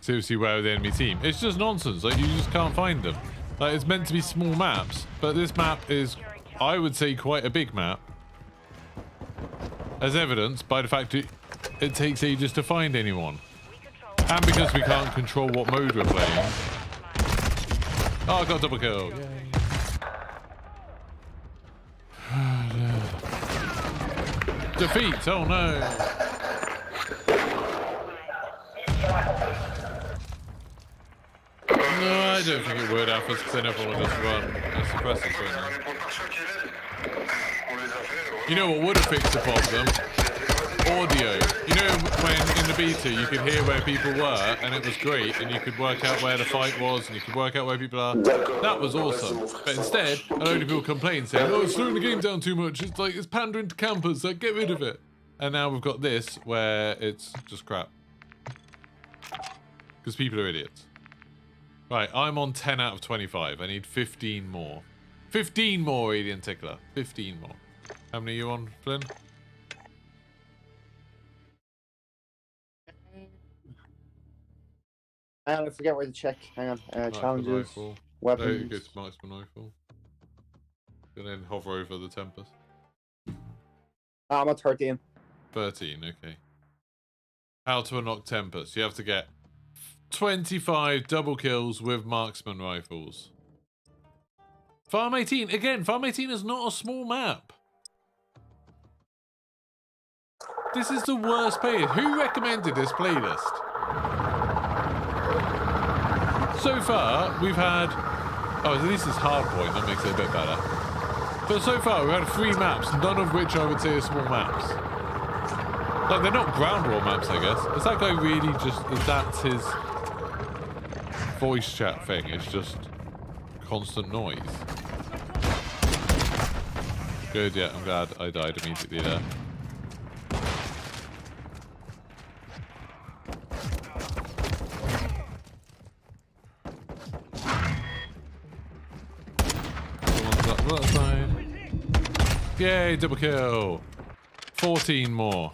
A: Seriously, where are the enemy team? It's just nonsense. Like, you just can't find them. Like, it's meant to be small maps, but this map is, I would say, quite a big map. As evidenced by the fact it takes ages to find anyone. And because we can't control what mode we're playing. Oh, I got a double kill. Yay. Defeat! Oh no! No, I don't think it would, Alpha, because then everyone will just run a suppressor right now. You know what would have fixed the problem? Audio. You know when in the beta you could hear where people were and it was great and you could work out where the fight was and you could work out where people are? That was awesome. But instead, a load of people complain saying, oh, it's slowing the game down too much. It's like, it's pandering to campers, like, get rid of it. And now we've got this where it's just crap. Because people are idiots. Right, I'm on 10 out of 25. I need 15 more. 15 more, Alien Tickler. 15 more. How many are you on, Flynn?
E: I forget where to check. Hang on. Challenges,
A: Rifle.
E: weapons.
A: There you go, marksman rifle. And then hover over the Tempest.
E: I'm at 13.
A: 13, okay. How to unlock Tempest. You have to get 25 double kills with marksman rifles. Farm 18. Again, Farm 18 is not a small map. This is the worst playlist. Who recommended this playlist? So far, we've had... Oh, at least it's Hardpoint. That makes it a bit better. But so far, we've had 3 maps, none of which I would say are small maps. Like, they're not ground war maps, I guess. Is that guy really just... Is that his voice chat thing? It's just constant noise. Good, yeah, I'm glad I died immediately there. Yay, double kill. 14 more.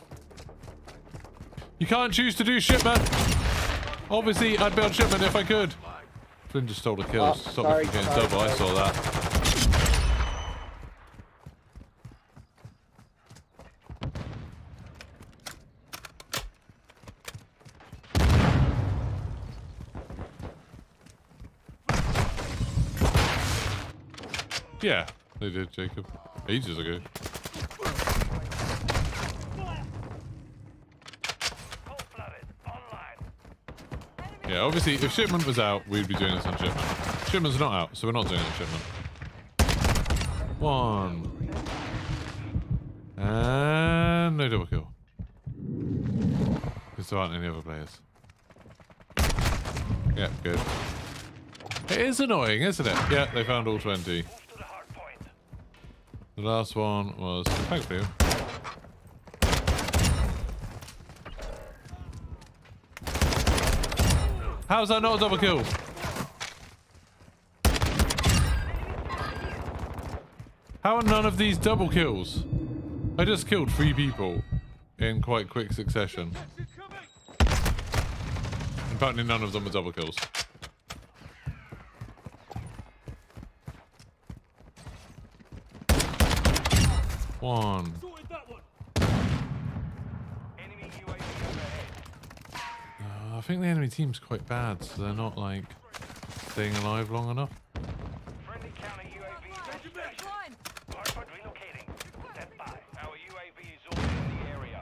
A: You can't choose to do shipment. Obviously, I'd be on shipment if I could. Flynn just stole a kill. Stop me from getting double. I saw that. Yeah, they did, Jacob. Ages ago. Yeah, obviously, if shipment was out, we'd be doing this on shipment. Shipment's not out, so we're not doing it on shipment. 1. And no double kill. Because there aren't any other players. Yeah, good. It is annoying, isn't it? Yeah, they found all 20. The last one was... Thanks, you. How's that not a double kill? How are none of these double kills? I just killed 3 people in quite quick succession. Apparently none of them are double kills. One. I think the enemy team's quite bad, so they're not like... staying alive long enough.
C: Friendly counter UAV is on station. Hardpoint relocating. Stand by. Our UAV is already in the area.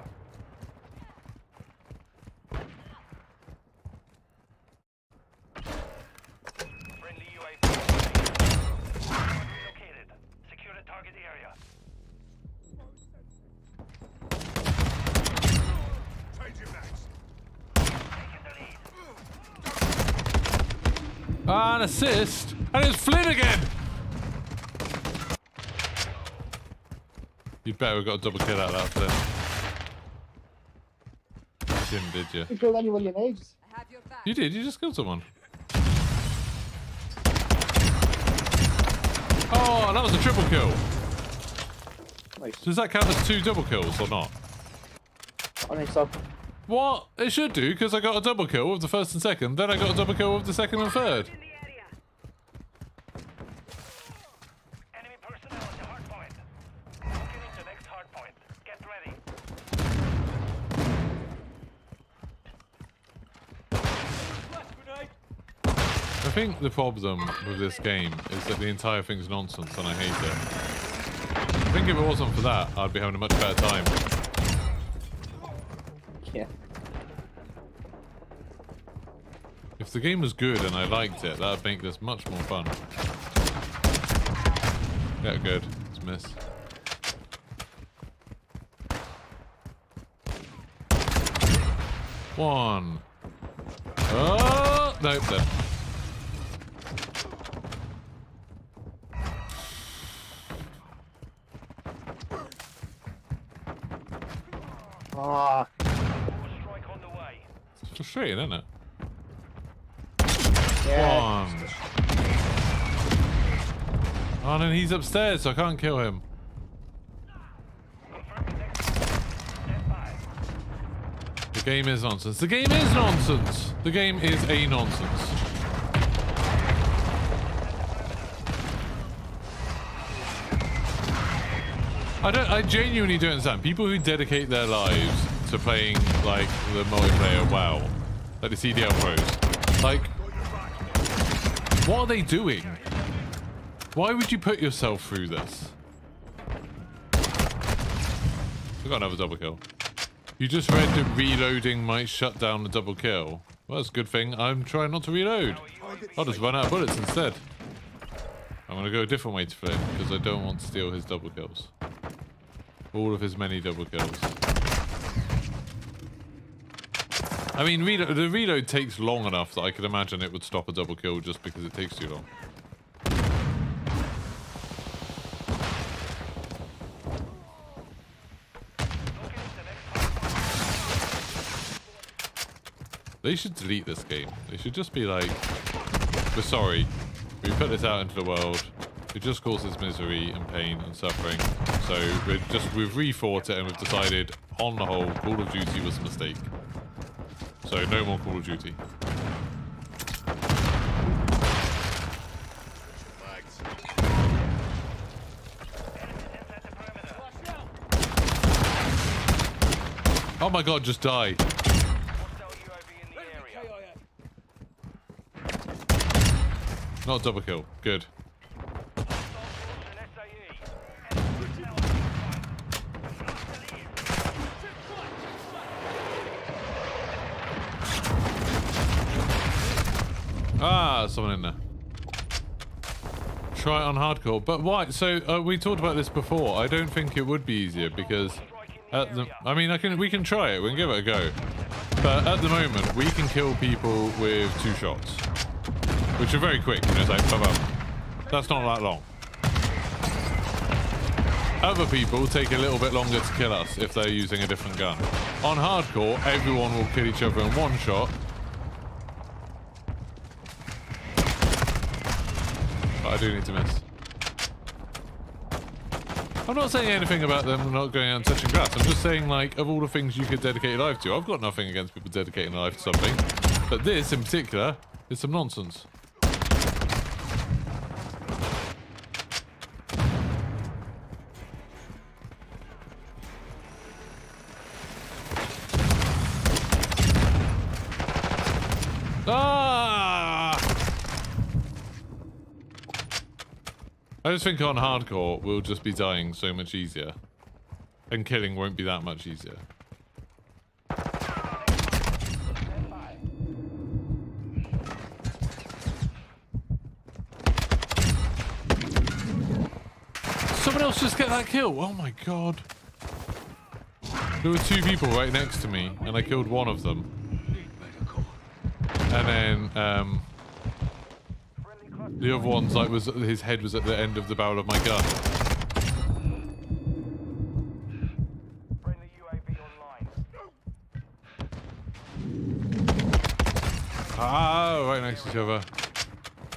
C: Friendly UAV on station. Hardpoint relocated. Secure the target area. Taking the lead.
A: Ah, an assist! And it's Flynn again! You better have got a double kill out of that, Flynn. You didn't, did you?
E: You killed anybody in ages.
A: You did, you just killed someone. Oh, that was a triple kill.
E: Nice.
A: Does that count as 2 double kills or not?
E: I think so.
A: What? It should do, because I got a double kill with the first and second, then I got a double kill with the second and third.
C: Enemy personnel at the hard point. Looking into next hard point. Get ready.
A: I think the problem with this game is that the entire thing's nonsense and I hate it. I think if it wasn't for that, I'd be having a much better time.
E: Yeah.
A: If the game was good and I liked it, that would make this much more fun. Yeah, good. It's a miss. One. Oh, nope, dead.
E: Ah,
C: Strike on the way.
A: It's frustrating, isn't it?
E: yeah.
A: One. Oh, and then he's upstairs, so I can't kill him.
C: Confirming next. Stand by.
A: The game is nonsense. The game is nonsense. The game is a nonsense. I genuinely don't understand. People who dedicate their lives to playing, like, the multiplayer WoW, like the CDL pros, like, what are they doing? Why would you put yourself through this? I got another double kill. You just read that reloading might shut down the double kill. Well, that's a good thing. I'm trying not to reload. I'll just run out of bullets instead. I'm going to go a different way to Flynn, because I don't want to steal his double kills. All of his many double kills. I mean, the reload takes long enough that I could imagine it would stop a double kill just because it takes too long. They should delete this game. They should just be like, we're sorry. We put this out into the world. It just causes misery and pain and suffering. So we've rethought it and we've decided, on the whole, Call of Duty was a mistake. So no more Call of Duty. Oh my god, just die.
C: Hostile UAV in the area.
A: Not a double kill. Good. Ah, someone in there. Try it on hardcore. But why? So we talked about this before. I don't think it would be easier because I mean, we can try it. We can give it a go. But at the moment, we can kill people with 2 shots, which are very quick. You know, it's like, bam. That's not that long. Other people take a little bit longer to kill us if they're using a different gun. On hardcore, everyone will kill each other in 1 shot. But I do need to miss. I'm not saying anything about them not going out and touching grass. I'm just saying, like, of all the things you could dedicate your life to, I've got nothing against people dedicating their life to something. But this, in particular, is some nonsense. Ah! I just think on hardcore, we'll just be dying so much easier. And killing won't be that much easier. Someone else just get that kill. Oh my god. There were 2 people right next to me, and I killed one of them. And then, the other one's like his head was at the end of the barrel of my gun.
C: Friendly UAV online.
A: Ah, right next to each other.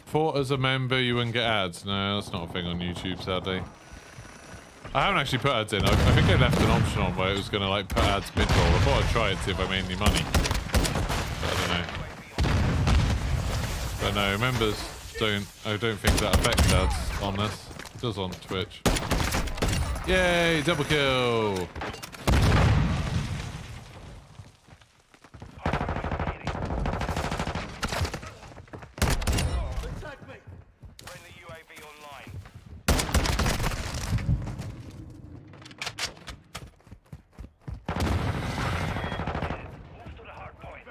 A: Thought as a member you wouldn't get ads. No, that's not a thing on YouTube, sadly. I haven't actually put ads in. I think I left an option on where it was going to like put ads mid-roll. I thought I'd try it, see if I made any money. But I don't know. But no, members don't. I don't think that affects ads on this. It does on Twitch. Yay! Double kill!
C: Friendly UAV online. Move to the hard point.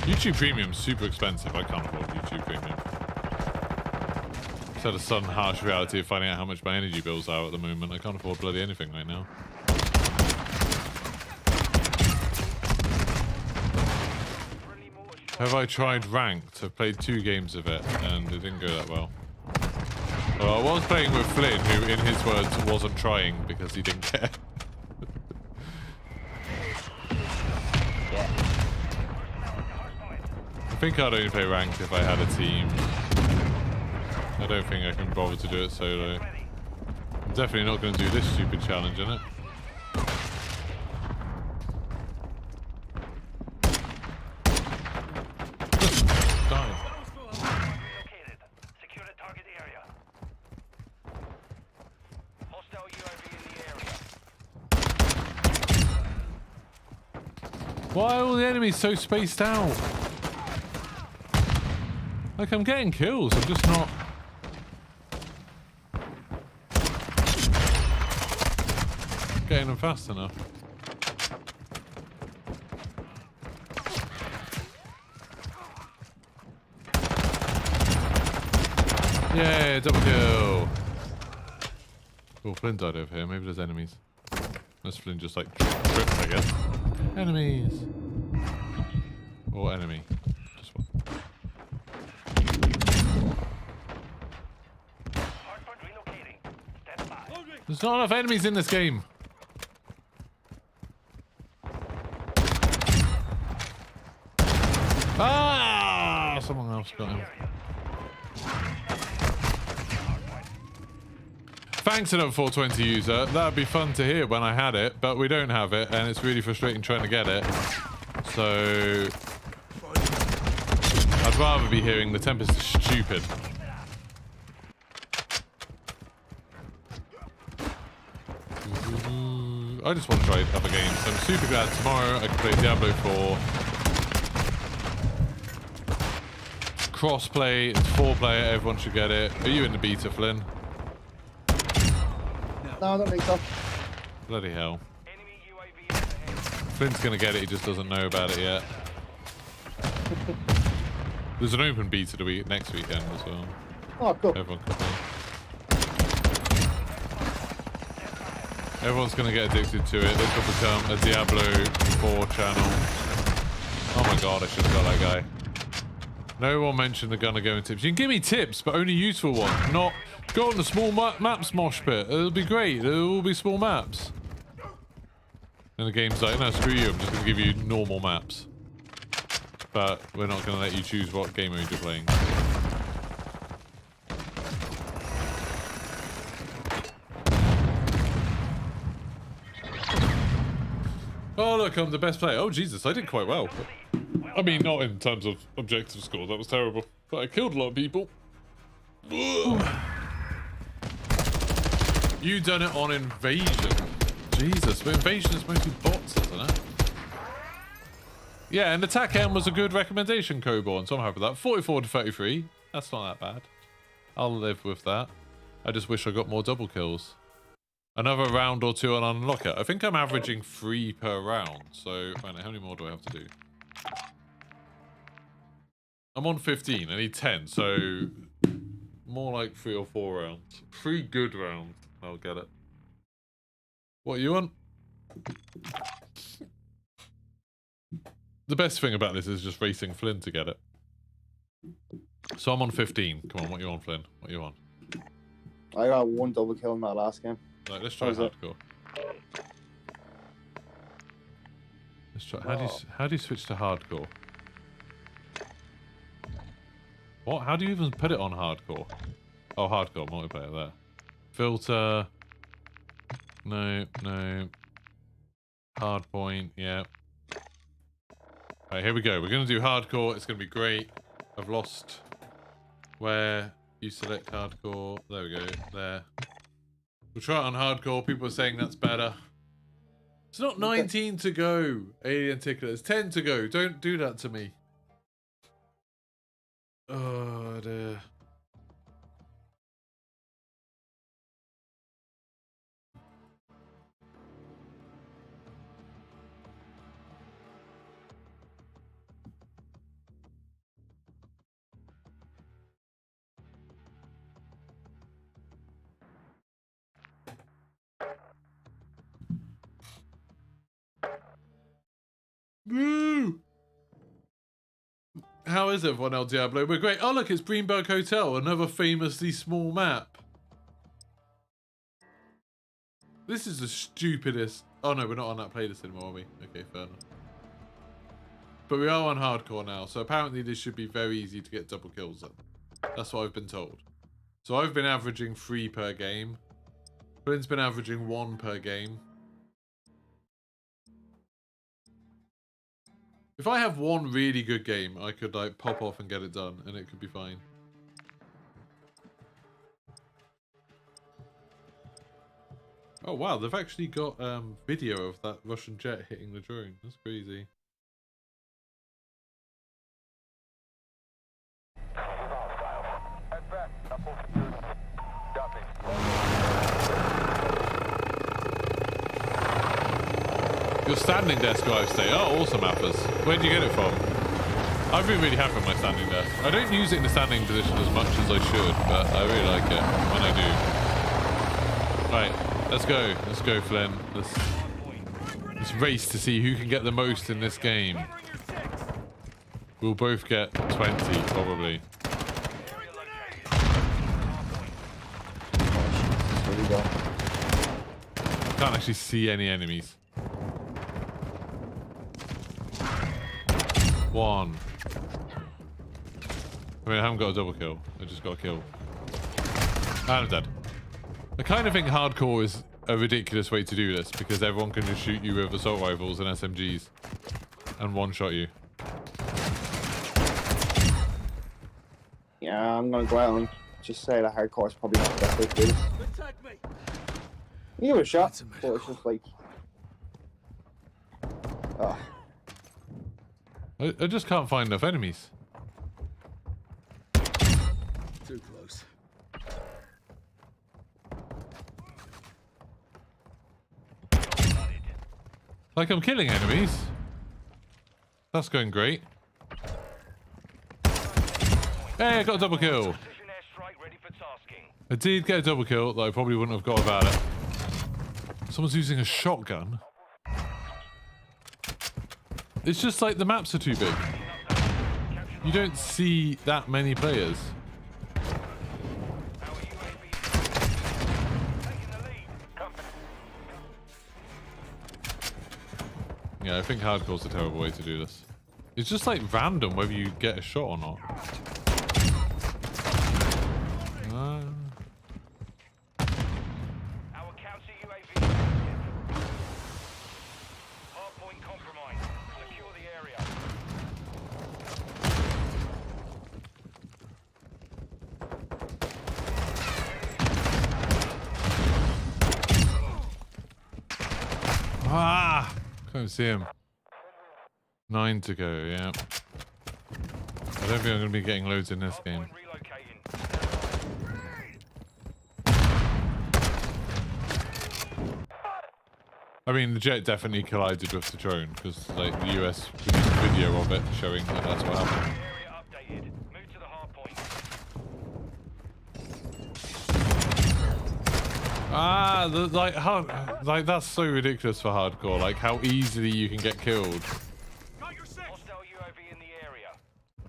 A: YouTube Premium's super expensive. I can't afford YouTube Premium. It's had a sudden harsh reality of finding out how much my energy bills are at the moment. I can't afford bloody anything right now. Have I tried ranked? I've played 2 games of it and it didn't go that well. Well, I was playing with Flynn, who in his words wasn't trying because he didn't care. I think I'd only play ranked if I had a team. I don't think I can bother to do it solo. I'm definitely not going to do this stupid challenge, innit? Die.
C: Relocated. Secure the target area. Hostile UAV in the area.
A: Why are all the enemies so spaced out? Like, I'm getting kills, I'm just not... getting them fast enough. Yeah, double kill! Oh, Flynn died over here. Maybe there's enemies. Unless Flynn just, like, tripped, I guess. Enemies! Or enemy. Just one.
C: Hardpoint relocating. Stand by.
A: There's not enough enemies in this game. Ah! Someone else got him. Thanks, another 420 user. That'd be fun to hear when I had it, but we don't have it, and it's really frustrating trying to get it. So I'd rather be hearing the Tempest is stupid. I just want to try other games. I'm super glad tomorrow I can play Diablo 4. Crossplay, it's 4-player, everyone should get it. Are you in the beta, Flynn?
E: No, I don't think so.
A: Bloody hell.
C: Enemy UAV is ahead.
A: Flynn's gonna get it, he just doesn't know about it yet. There's an open beta the week next weekend as well.
E: Oh, cool.
A: Everyone can play. Everyone's gonna get addicted to it. This will become a Diablo 4 channel. Oh my god, I should have got that guy. No one mentioned the gunner going tips. You can give me tips, but only useful ones. Not go on the small maps mosh pit. It'll be great. It'll all be small maps. And the game's like, no, screw you. I'm just gonna give you normal maps. But we're not gonna let you choose what game mode you're playing. Oh look, I'm the best player. Oh Jesus, I did quite well. I mean, not in terms of objective scores, that was terrible. But I killed a lot of people. You done it on invasion. Jesus, but Invasion is mostly bots, isn't it? Yeah, and Attack M was a good recommendation, Coborn, so I'm happy with that. 44 to 33. That's not that bad. I'll live with that. I just wish I got more double kills. Another round or two on Unlock It. I think I'm averaging 3 per round. So, how many more do I have to do? I'm on 15. I need 10. So, more like 3 or 4 rounds. 3 good rounds. I'll get it. What you want? The best thing about this is just racing Flynn to get it. So I'm on 15. Come on, what you on, Flynn? What you on?
E: I got 1 double kill in that last game.
A: Right, let's try hardcore. Let's try. How do you switch to hardcore? What? How do you even put it on hardcore? Oh, hardcore multiplayer there. Filter. No, no. Hardpoint. Yeah. Alright, here we go. We're gonna do hardcore. It's gonna be great. I've lost where you select hardcore. There we go. There. We'll try it on hardcore. People are saying that's better. It's not 19 to go, Alien Tickler. It's 10 to go. Don't do that to me. Oh, dear. Woo! How is everyone, El Diablo? We're great. Oh, look, it's Greenberg Hotel, another famously small map. This is the stupidest... Oh, no, we're not on that playlist anymore, are we? Okay, fair enough. But we are on hardcore now, so apparently this should be very easy to get double kills at. That's what I've been told. So I've been averaging 3 per game. Flynn's been averaging 1 per game. If I have one really good game, I could like pop off and get it done, and it could be fine. Oh wow, they've actually got video of that Russian jet hitting the drone. That's crazy. Your standing desk arrives today. Oh, awesome, Appers. Where'd you get it from? I've been really happy with my standing desk. I don't use it in the standing position as much as I should, but I really like it when I do. Right, let's go. Let's go, Flynn. Let's race to see who can get the most in this game. We'll both get 20, probably. Can't actually see any enemies. 1. I mean, I haven't got a double kill. I just got a kill. And I'm dead. I kind of think hardcore is a ridiculous way to do this because everyone can just shoot you with assault rifles and SMGs and one-shot you.
E: Yeah, I'm gonna go out and just say that hardcore is probably not the best way to do this. You give it a shot, but it's just like... Oh.
A: I just can't find enough enemies.
H: Too close.
A: Like I'm killing enemies. That's going great. Hey, I got a double kill. I did get a double kill that I probably wouldn't have got without it. Someone's using a shotgun. It's just like the maps are too big. You don't see that many players. Yeah, I think hardcore's a terrible way to do this. It's just like random whether you get a shot or not. don't see him. 9 to go, yeah. I don't think I'm going to be getting loads in this game. I mean, the jet definitely collided with the drone because, like, the US released a video of it showing that that's what happened. Ah, like that's so ridiculous for hardcore. Like how easily you can get killed.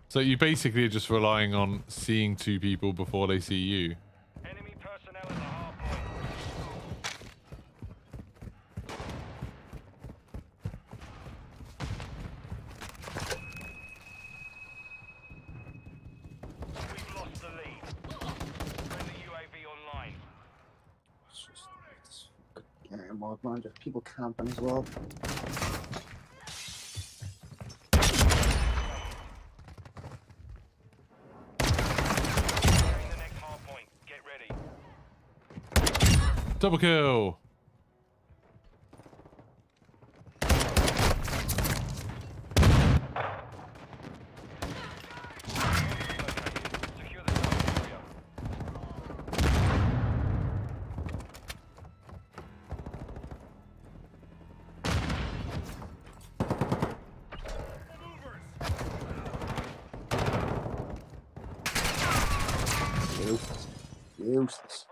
A: So you basically are just relying on seeing 2 people before they see you.
C: Enemy personnel at the hard point. We've lost the lead. Friendly UAV online.
E: It's just game mode, man. Just people camping as well.
A: Double kill.
E: Useless.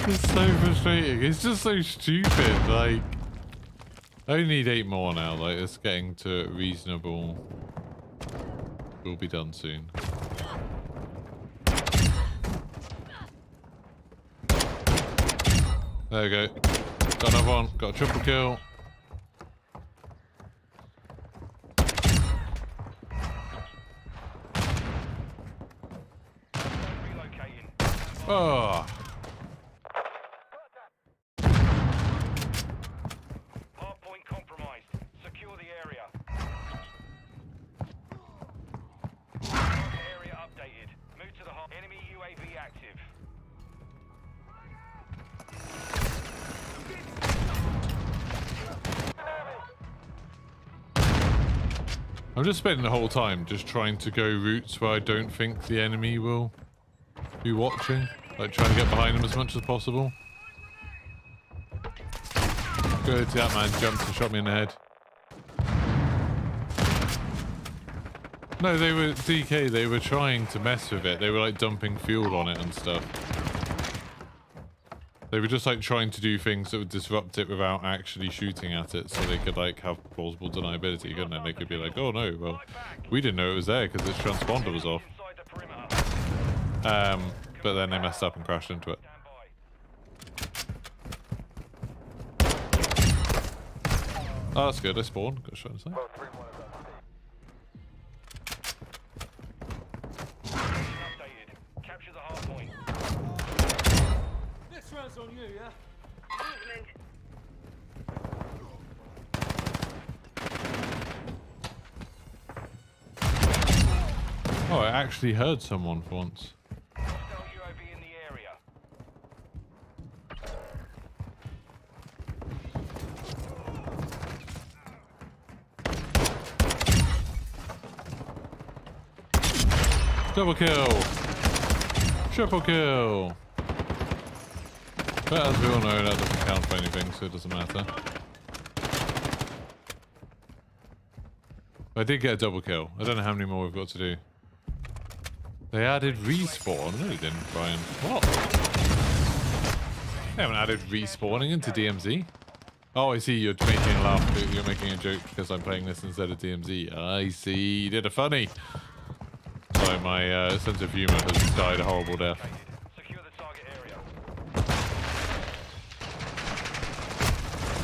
A: It's so frustrating. It's just so stupid. Like, I only need 8 more now. Like, it's getting to reasonable. We'll be done soon. There we go. Got another one. Got a triple kill. Oh.
C: Hardpoint compromised. Secure the area. Area updated. Move to the hard. Enemy UAV active.
A: I'm just spending the whole time just trying to go routes where I don't think the enemy will be watching. Like trying to get behind them as much as possible. Good, that man jumped and shot me in the head. No, they were DK, they were trying to mess with it. They were like dumping fuel on it and stuff. They were just like trying to do things that would disrupt it without actually shooting at it, so they could like have plausible deniability, couldn't they? They could be like, oh no, well, we didn't know it was there because its transponder was off. But then they messed up and crashed into it. Oh, that's good. I spawned. Got shot inside.
C: Capture the hard point.
H: This round's on you, yeah?
A: Oh, I actually heard someone for once.
C: Hostile UAV in the area.
A: Double kill! Triple kill! But as we all know, that doesn't count for anything, so it doesn't matter. I did get a double kill. I don't know how many more we've got to do. They added respawn. No, they didn't, Brian. What? They haven't added respawning into DMZ. Oh, I see. You're making a laugh. You're making a joke because I'm playing this instead of DMZ. I see. You did a funny. So my sense of humor has died a horrible death.
C: Secure the target area.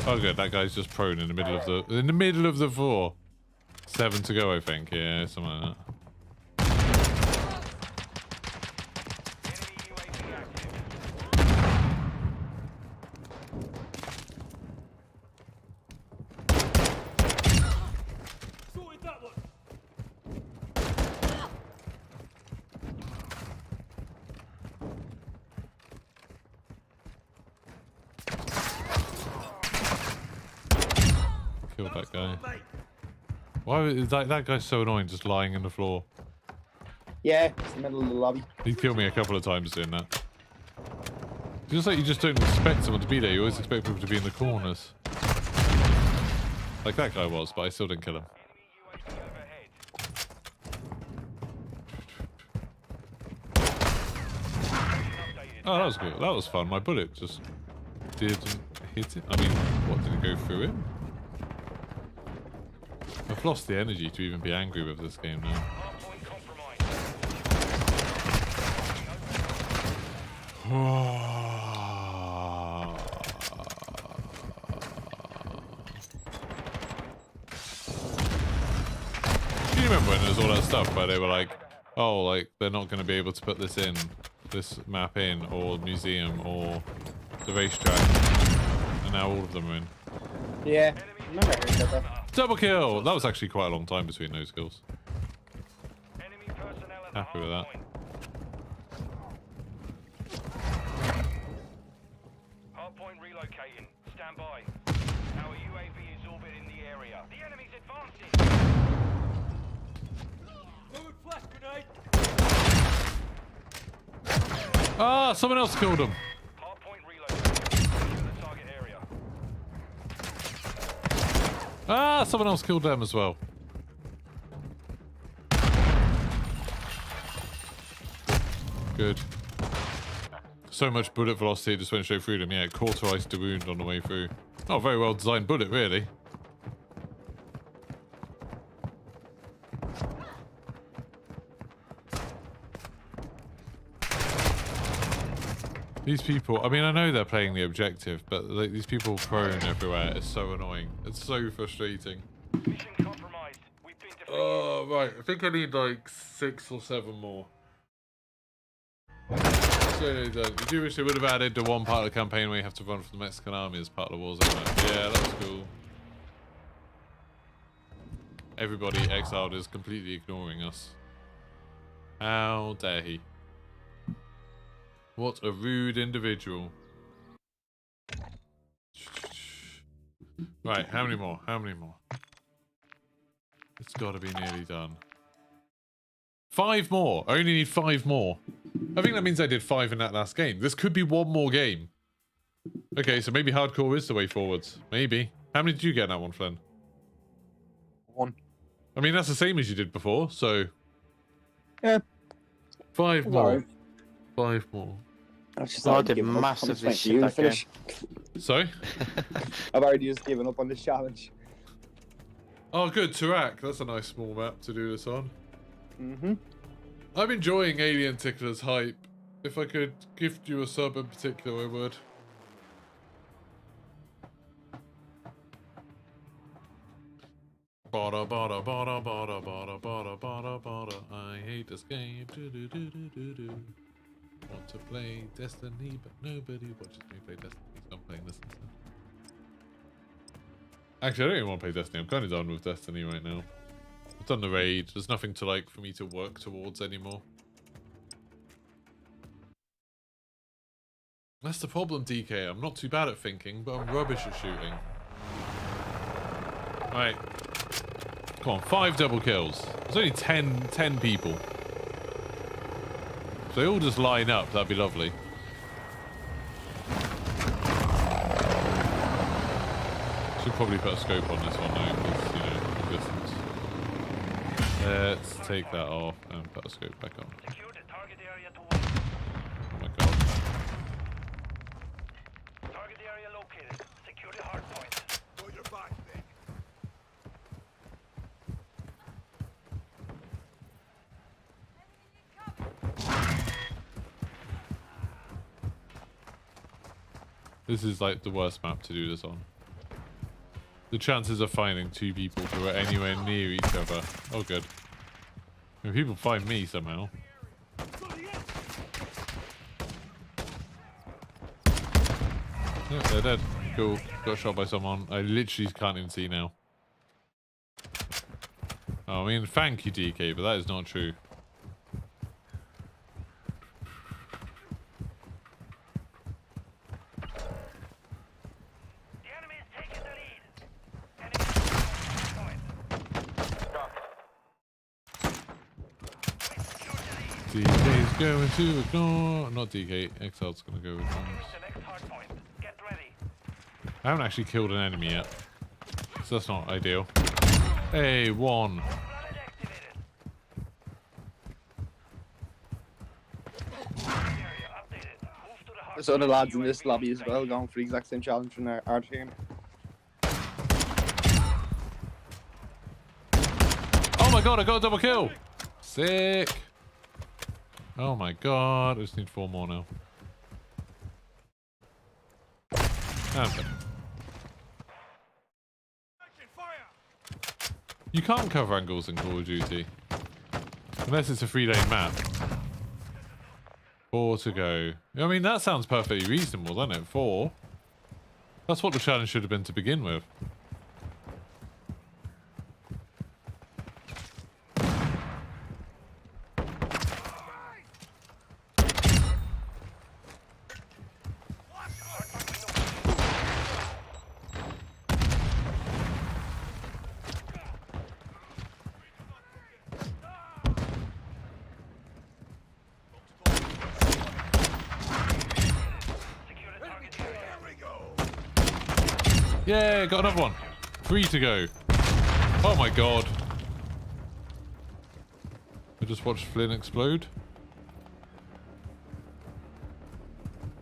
A: Oh, good. That guy's just prone in the middle of the floor. 7 to go, I think. Yeah, something like that. Killed that guy. Why is that guy's so annoying just lying in the floor?
E: Yeah, it's the middle of the lobby.
A: He killed me a couple of times doing that. It's just like you just don't expect someone to be there. You always expect people to be in the corners. Like that guy was, but I still didn't kill him. Oh, that was good. That was fun. My bullet just didn't hit it. I mean, what, did it go through it? I've lost the energy to even be angry with this game now. Do you remember when there was all that stuff where they were like, oh, like, they're not going to be able to put this map in, or museum, or the racetrack, and now all of them are in.
E: Yeah, remember hearing about that.
A: Double kill! That was actually quite a long time between those kills. Happy with that.
C: Hardpoint relocating. Stand by. Our UAV is orbiting the area. The enemy's advancing.
B: Moving flash grenade.
A: Ah, someone else killed him.
C: Hardpoint relocating. Secure the target area.
A: Ah, someone else killed them as well. Good. So much bullet velocity, it just went straight through them. Yeah, it cauterized the wound on the way through. Not a very well designed bullet, really. These people, I mean, I know they're playing the objective, but like, these people prone everywhere. It's so annoying. It's so frustrating.
C: Mission compromised. We've been defeated.
A: Oh, right. I think I need like 6 or 7 more. So done. I do wish they would have added the one part of the campaign where you have to run from the Mexican army as part of the Warzone map. Yeah, that was cool. Everybody exiled is completely ignoring us. How dare he? What a rude individual. Right, how many more? How many more? It's got to be nearly done. 5 more. I only need 5 more. I think that means I did 5 in that last game. This could be 1 more game. Okay, so maybe hardcore is the way forwards. Maybe. How many did you get in that one, Flynn?
E: 1.
A: I mean, that's the same as you did before, so...
E: Yeah.
A: 5 more.
E: Alright.
A: 5 more.
F: I did massively shit that game.
A: Sorry?
E: I've already just given up on this challenge.
A: Oh, good. Tarak. That's a nice small map to do this on.
E: Mm-hmm.
A: I'm enjoying Alien Tickler's hype. If I could gift you a sub in particular, I would. Bada bada bada bada bada bada bada bada. I hate this game. Do do do do do do. Want to play Destiny, but nobody watches me play Destiny. So I'm playing this instead. Actually, I don't even want to play Destiny. I'm kind of done with Destiny right now. I've done the raid. There's nothing to like for me to work towards anymore. That's the problem, DK. I'm not too bad at thinking, but I'm rubbish at shooting. Right. Come on, 5 double kills. There's only 10 people. If they all just line up, that'd be lovely. Should probably put a scope on this one though, because, you know, distance. Let's take that off and put a scope back on.
C: Secure the target area to 1.
A: Oh my god.
C: Target area located. Secure the hard point.
B: Hold your back, Nick.
A: This is like the worst map to do this on. The chances of finding 2 people who are anywhere near each other. Oh good. I mean, people find me somehow. Oh, they're dead. Cool. Got shot by someone. I literally can't even see now. Oh, I mean, thank you, DK, but that is not true.
C: The enemy is taking the lead. Enemy
A: DK's going to ignore. Not DK. Exile's going to go with bombs.
C: The next hard point. Get ready.
A: I haven't actually killed an enemy yet, so that's not ideal. Hey, one.
C: Planet activated. Area updated. Move to the hard
E: There's other lads in this lobby as well going for the exact same challenge from our team.
A: Oh my god, I got a double kill! Sick! Oh my god, I just need 4 more now. Okay. You can't cover angles in Call of Duty. Unless it's a 3-lane map. 4 to go. I mean, that sounds perfectly reasonable, doesn't it? 4. That's what the challenge should have been to begin with. Yeah, got another one. 3 to go. Oh my god. I just watched Flynn explode.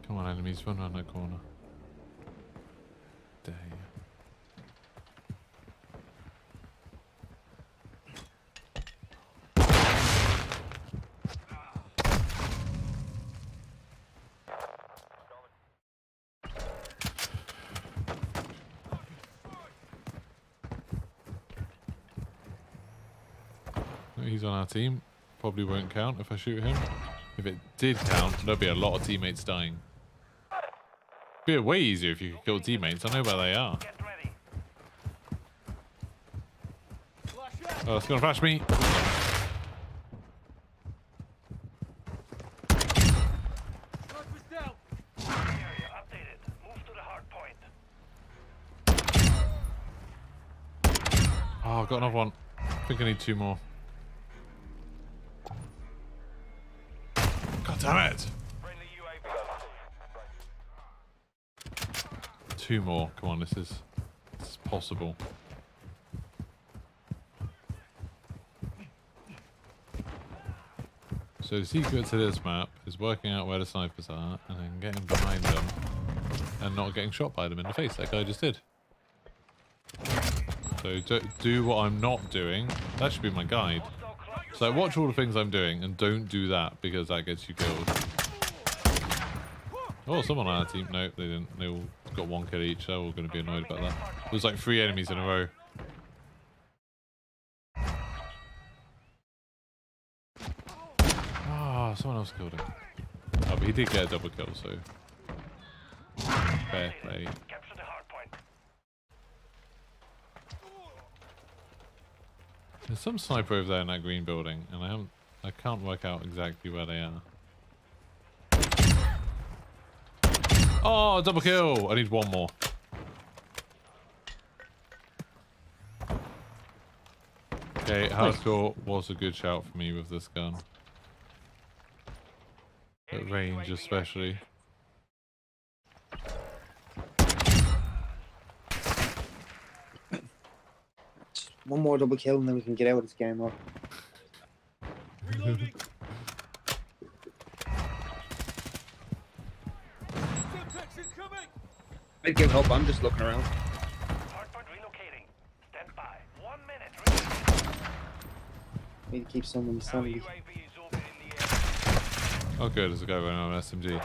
A: Come on, enemies, run around that corner. Dare you. He's on our team. Probably won't count if I shoot him. If it did count, there'd be a lot of teammates dying. It'd be way easier if you could kill teammates. I know where they are.
C: Get ready.
A: Oh, it's gonna flash me.
C: Area updated. Move to the hard point.
A: Oh, I've got another one. I think I need 2 more. God damn it!
C: Friendly UAV.
A: 2 more. Come on, this is possible. So the secret to this map is working out where the snipers are and then getting behind them and not getting shot by them in the face like I just did. So do what I'm not doing. That should be my guide. So watch all the things I'm doing and don't do that because that gets you killed. Oh, someone on our team. No, they didn't. They all got 1 kill each. They're all going to be annoyed about that. There's like 3 enemies in a row. Ah, someone else killed him. Oh, but he did get a double kill, so fair play.
C: Capture the hard point.
A: There's some sniper over there in that green building, and I can't work out exactly where they are. Oh, double kill! I need 1 more. Okay, hardcore was a good shout for me with this gun. At range especially.
E: Just 1 more double kill and then we can get out of this game, though. I give up, I'm just looking around.
C: Hardpoint relocating. Stand by. 1 minute.
E: Need to keep someone
C: Our
E: sanity.
C: UAV is over in the air.
A: Oh good, there's a guy running on an SMG.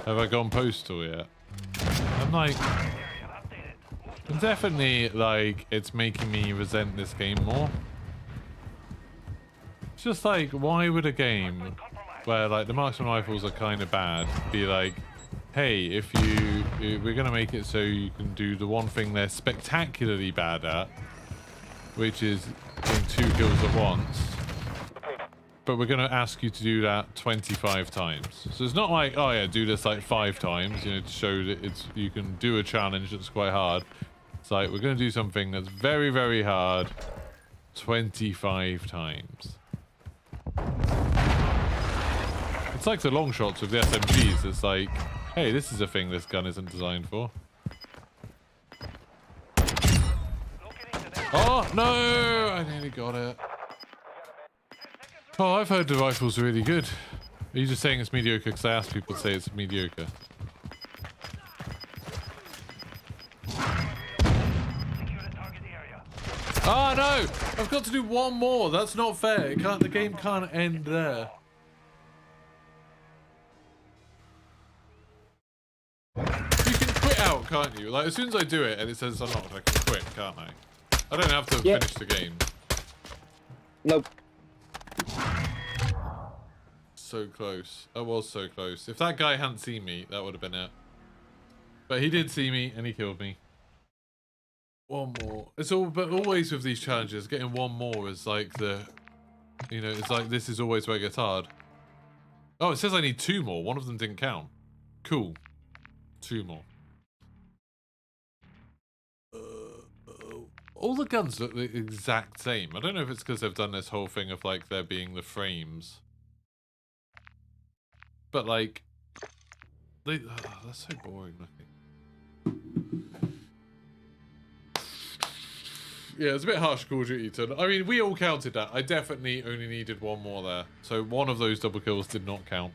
A: Have I gone postal yet? I'm like...
C: Area updated. Move to
A: Definitely, like, it's making me resent this game more. It's just like, why would a game where, like, the marksman rifles are kind of bad be like, hey, we're going to make it so you can do the one thing they're spectacularly bad at, which is getting 2 kills at once, but we're going to ask you to do that 25 times. So it's not like, oh yeah, do this like 5 times, you know, to show that you can do a challenge that's quite hard. It's like, we're going to do something that's very, very hard 25 times. It's like the long shots with the SMGs. It's like, hey, this is a thing this gun isn't designed for. Oh, no! I nearly got it. Oh, I've heard the rifle's really good. Are you just saying it's mediocre because I asked people to say it's mediocre? Oh no! I've got to do one more. That's not fair. It can't. The game can't end there. You can quit out, can't you? Like as soon as I do it and it says unlocked, I can quit, can't I? I don't have to finish the game.
E: Nope.
A: So close. I was so close. If that guy hadn't seen me, that would have been it. But he did see me and he killed me. One more. It's all, but always with these challenges, getting one more is like the, you know, it's like this is always where it gets hard. Oh, it says I need 2 more. One of them didn't count. Cool. 2 more. All the guns look the exact same. I don't know if it's because they've done this whole thing of like there being the frames. But like, they're so boring looking. Yeah, it's a bit harsh Call of Duty to... I mean, we all counted that. I definitely only needed 1 more there. So one of those double kills did not count.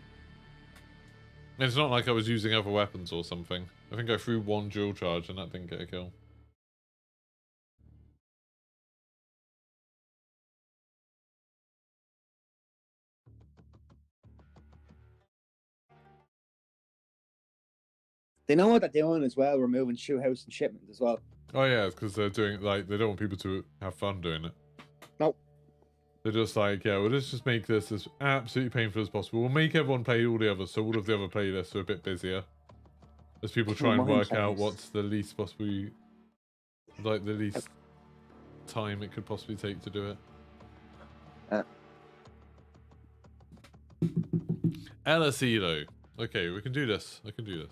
A: And it's not like I was using other weapons or something. I think I threw 1 dual charge and that didn't get a kill.
E: They know what they're doing as well, removing shoe house and shipment as well.
A: Oh yeah, it's because they're doing, like, they don't want people to have fun doing it.
E: Nope.
A: They're just like, yeah, well, let's just make this as absolutely painful as possible. We'll make everyone play all the others, so all of the other playlists are a bit busier. As people try and work out what's the least possible, like, the least time it could possibly take to do it. LSE, though. Okay, we can do this. I can do this.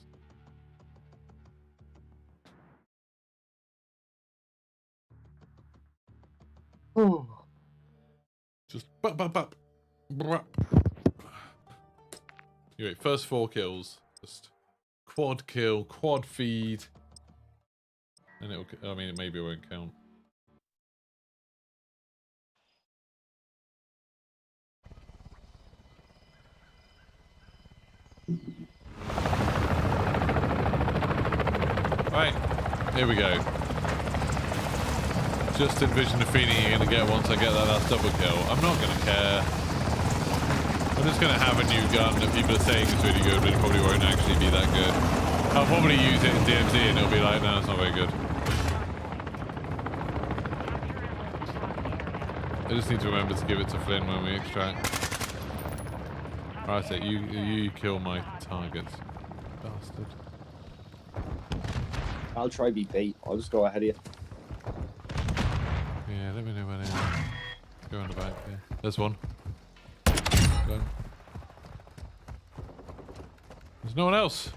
A: Just bop. Anyway, first 4 kills. Just quad kill, quad feed. And it'll, I mean, maybe it won't count. Right, here we go. Just envision the feeling you're going to get once I get that last double kill. I'm not going to care. I'm just going to have a new gun that people are saying is really good, but it probably won't actually be that good. I'll probably use it in DMZ and it'll be like, no, it's not very good. I just need to remember to give it to Flynn when we extract. Right, so you kill my targets. Bastard.
E: I'll try BP. I'll just go ahead of you.
A: Yeah, let me know when they are. Go on the back here. There's one. Go. There's no one else.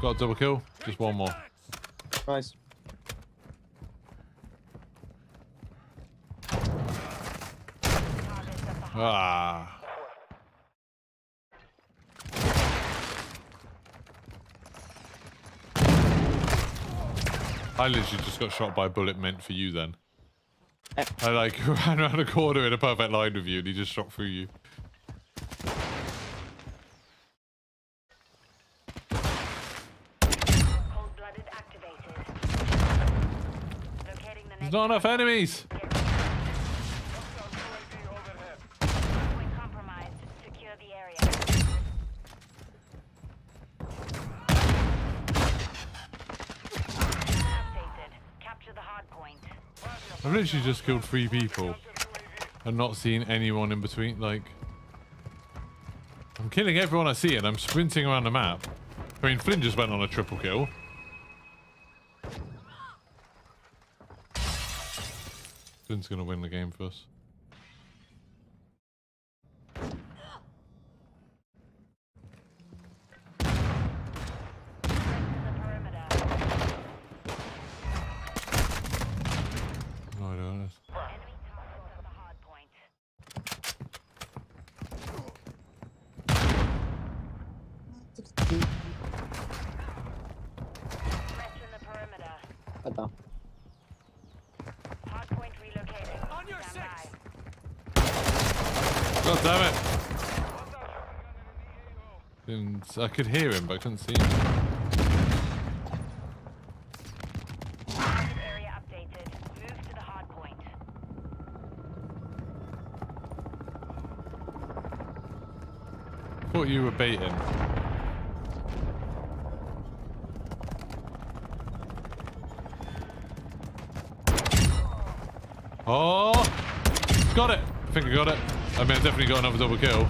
A: Got a double kill. Just 1 more.
E: Nice.
A: Ah. I literally just got shot by a bullet meant for you then. I like ran around a corner in a perfect line with you and he just shot through you.
G: Cold-blooded activated. Locating the
A: There's not enough enemies!
G: Point compromised. Secure the area. Capture the hard point.
A: I've literally just killed 3 people and not seen anyone in between. Like, I'm killing everyone I see and I'm sprinting around the map. I mean, Flynn just went on a triple kill. Flynn's gonna win the game for us. No, I don't.
G: Enemy
D: I don't.
G: Hardpoint relocated.
C: On your
G: Stand
C: six.
A: God damn it!
B: Hostile shotgun gunner in the AO.
A: I could hear him, but I couldn't see him.
G: by. Area updated. Move to the hardpoint.
A: Thought you were baiting. Oh! Got it! I think I got it. I mean, I definitely got another double kill.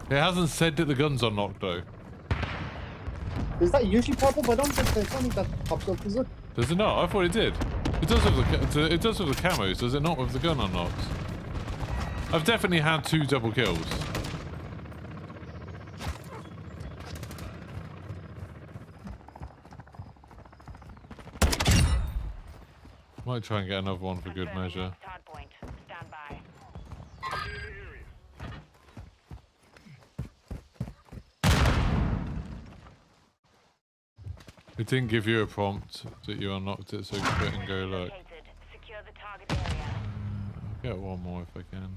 A: It hasn't said that the gun's unlocked, though.
D: Does that usually pop up? I don't think that pops up, does it?
A: Does it not? I thought it did. It does with it does with the camos, does it not with the gun unlocked? I've definitely had 2 double kills. Might try and get another one for good
G: Confirming
A: measure.
G: next hardpoint. Stand by.
A: It didn't give you a prompt that you unlocked it, so you quit and go look.
G: Located. Secure the target area.
A: I'll get one more if I can.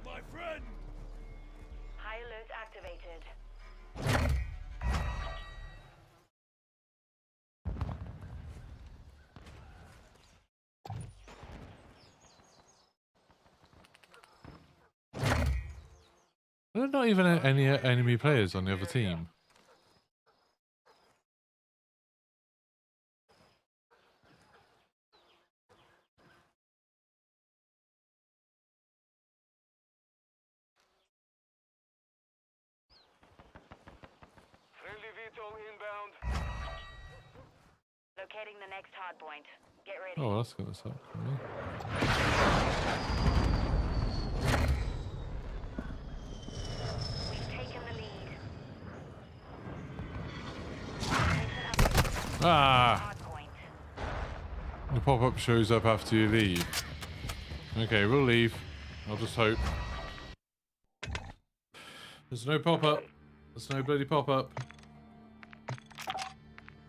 C: My friend.
G: High alert activated.
A: There are not even any enemy players on the other team.
B: Friendly VTOL inbound.
G: Locating the next hardpoint. Get ready.
A: Oh, that's gonna suck for me.
G: We've taken the lead.
A: Ah!
G: Hardpoint.
A: The pop-up shows up after you leave. Okay, we'll leave. I'll just hope. There's no pop-up. There's no bloody pop-up.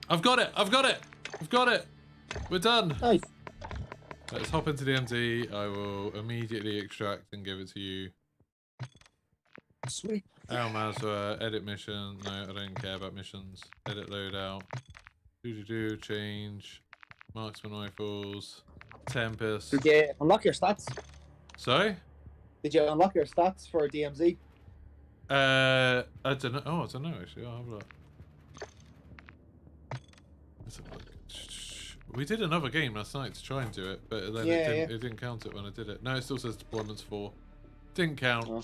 A: I've got it! I've got it! I've got it! We're done!
D: Nice.
A: Let's hop into the MD. I will immediately extract and give it to you.
D: Sweet.
A: Al Mazra, edit mission. No, I don't care about missions. Edit loadout. Change. Marksman rifles. Tempest.
D: Did you unlock your stats?
A: Sorry?
D: Did you unlock your stats for DMZ?
A: I don't know. Oh, I don't know actually. I'll have a look. Let's have a look. We did another game last night to try and do it, but then it didn't count it when I did it. No, it still says deployments 4. Didn't count.
D: Oh.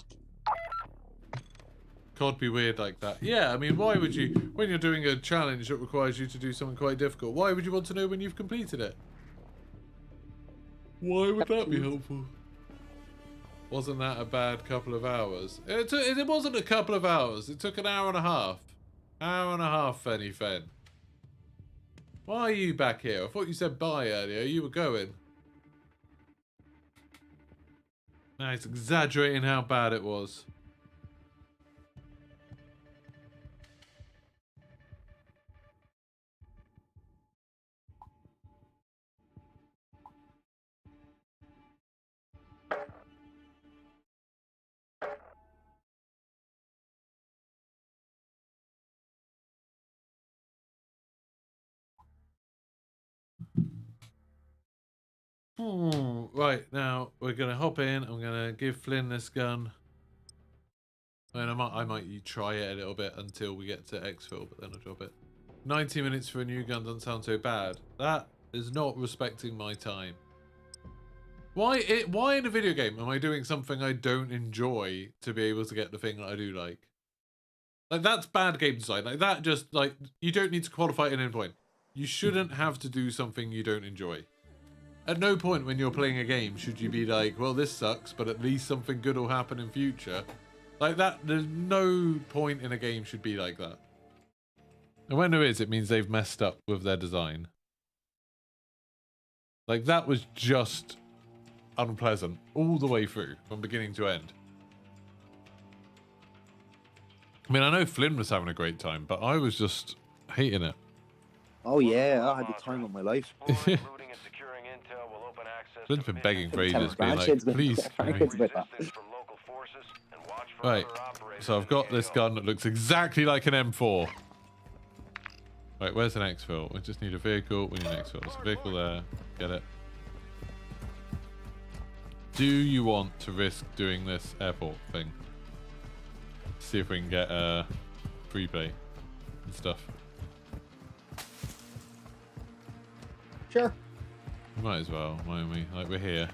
A: COD be weird like that. Yeah, I mean, why would you, when you're doing a challenge that requires you to do something quite difficult, why would you want to know when you've completed it? Why would that be helpful? Wasn't that a bad couple of hours? It wasn't a couple of hours. It took an hour and a half. Hour and a half, Fenny Fen. Why are you back here? I thought you said bye earlier. You were going. Now he's exaggerating how bad it was. Right, now we're gonna hop in. I'm gonna give Flynn this gun. And I might try it a little bit until we get to exfil, but then I'll drop it. 90 minutes for a new gun doesn't sound so bad. That is not respecting my time. Why in a video game am I doing something I don't enjoy to be able to get the thing that I do like? Like, that's bad game design. Like, that just, like, you don't need to qualify an endpoint. You shouldn't have to do something you don't enjoy. At no point when you're playing a game should you be like, well, this sucks, but at least something good will happen in future. Like that, there's no point in a game should be like that. And when there is, it means they've messed up with their design. Like, that was just unpleasant all the way through, from beginning to end. I mean, I know Flynn was having a great time, but I was just hating it.
E: Oh yeah, I had the time of my life.
B: Exploring, looting, and securing intel will open access
A: Flynn's
B: to
A: been begging for
E: Tell
A: ages,
E: his
A: being like,
E: grandkids,
A: please, give me.
E: grandkids about that.
B: resistance from local forces and watch for
A: Right,
B: other operators
A: so I've
B: in the
A: got this
B: AO.
A: gun that looks exactly like an M4. Right, where's an exfil? We just need a vehicle. We need an exfil. There's a vehicle there. Get it. Do you want to risk doing this airport thing? See if we can get free play and stuff.
E: Sure.
A: Might as well, mightn't we? Like, we're here.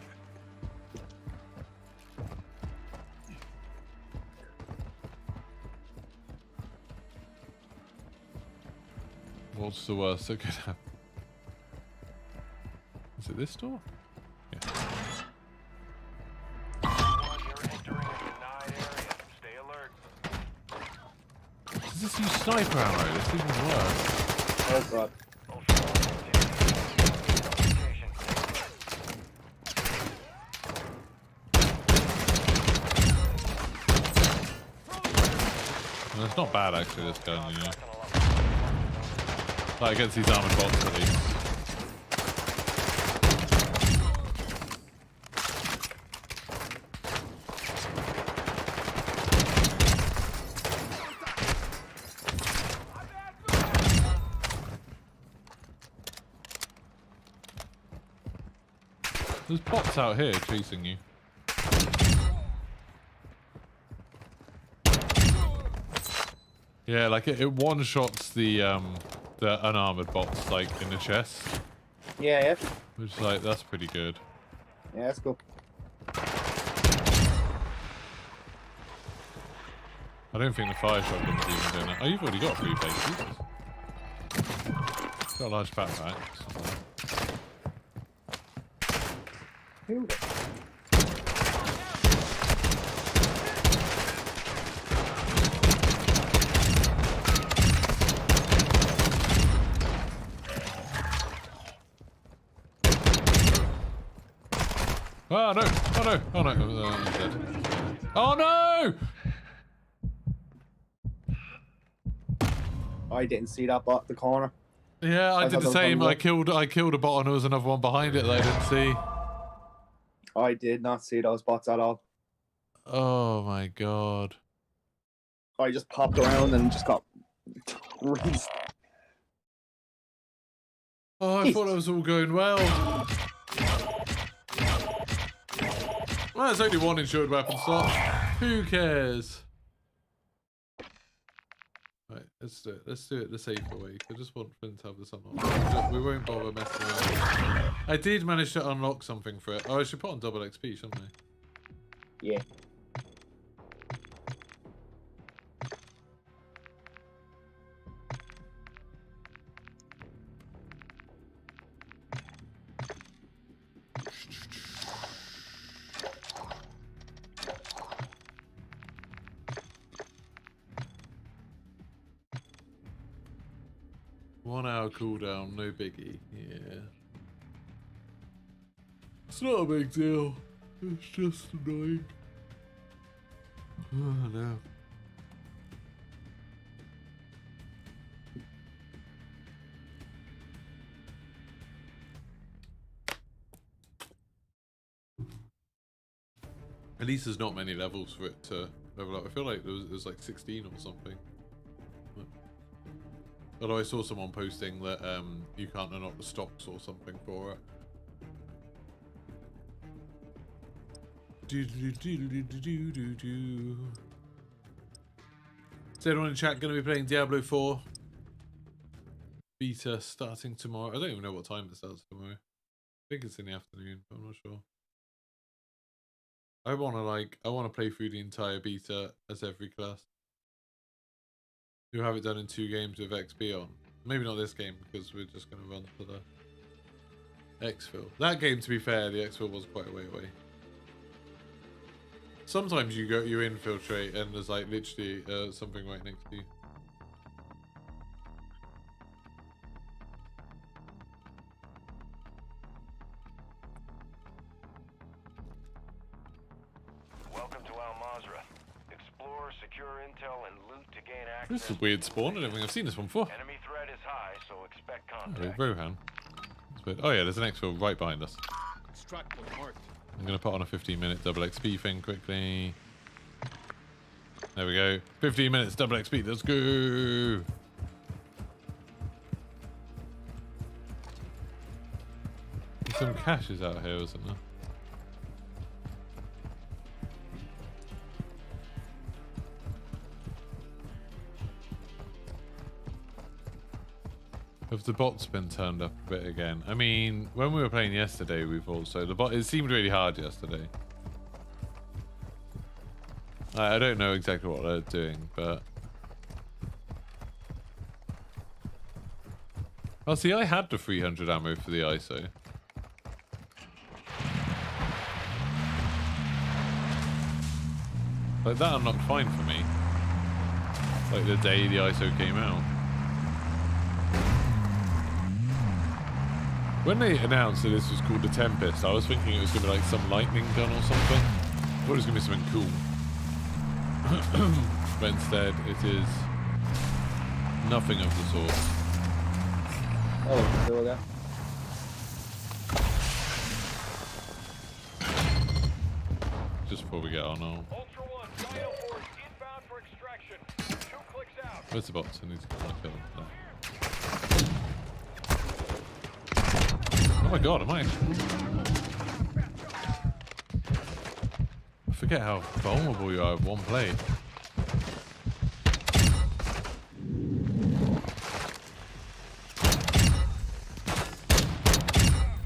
A: What's the worst that could happen? Is it this door? Yeah.
B: You're entering a denied area. Stay alert.
A: Does this use sniper ammo? That's even worse.
E: Oh god.
A: Well, it's not bad actually, this gun, you know. Like against these armored bots at least. There's bots out here chasing you. Yeah, like it one-shots the unarmored bots like in the chest.
E: Yeah, yeah.
A: Which is like, that's pretty good.
E: Yeah, that's cool.
A: I don't think the fire shotgun's even doing that. Oh, you've already got 3 places. Got a large backpack.
E: Ooh.
A: Oh no! Oh no! Oh no! I'm dead. Oh no!
E: I didn't see that bot at the corner.
A: Yeah, I did
E: thought
A: the
E: that was
A: same.
E: one
A: I killed a bot and there was another one behind it that I didn't see.
E: I did not see those bots at all.
A: Oh my god.
E: I just popped around and just got reased.
A: Oh, I thought it was all going well. Well, there's only one insured weapon slot. Who cares? Right, let's do it. Let's do it the safer way. I just want Flynn to have this unlocked. We won't bother messing around. I did manage to unlock something for it. Oh, I should put on double XP, shouldn't I?
E: Yeah.
A: One hour cooldown, no biggie. Yeah. It's not a big deal. It's just annoying. Oh no. At least there's not many levels for it to level up. I feel like there was like 16 or something. Although I saw someone posting that you can't unlock the stocks or something for it. Is everyone in chat going to be playing Diablo 4 beta starting tomorrow? I don't even know what time it starts tomorrow. I think it's in the afternoon, but I'm not sure. I want to play through the entire beta as every class. You'll have it done in 2 games with XP on. Maybe not this game, because we're just going to run to the exfil. That game, to be fair, the exfil was quite a way away. Sometimes you infiltrate and there's like literally something right next to you.
B: Welcome to Al Mazrah. Explore,
C: secure intel and loot to gain
A: This
C: access.
A: is a weird spawn. I don't think I've seen this one before.
C: Enemy threat is high, so expect
A: Oh,
C: contact.
A: Rohan. That's weird. Oh yeah, there's an exfil right behind us.
H: Extract point marked.
A: I'm going to put on a 15-minute double XP thing quickly. There we go. 15 minutes double XP. Let's go. There's some caches out here, isn't there? Have the bots been turned up a bit again? I mean, when we were playing yesterday, we've also... It seemed really hard yesterday. I don't know exactly what they're doing, but... Oh, see, I had the 300 ammo for the ISO. Like, that unlocked fine for me. Like, the day the ISO came out. When they announced that this was called the Tempest, I was thinking it was going to be like some lightning gun or something. I thought it was going to be something cool. But instead, it is nothing of the sort.
D: Oh, there we go.
A: Just before we get on,
B: Ultra One, Dino Force inbound for extraction. 2 clicks out.
A: where's the bots? I need to kill them. There. Oh my god, am I? I forget how vulnerable you are with one plate.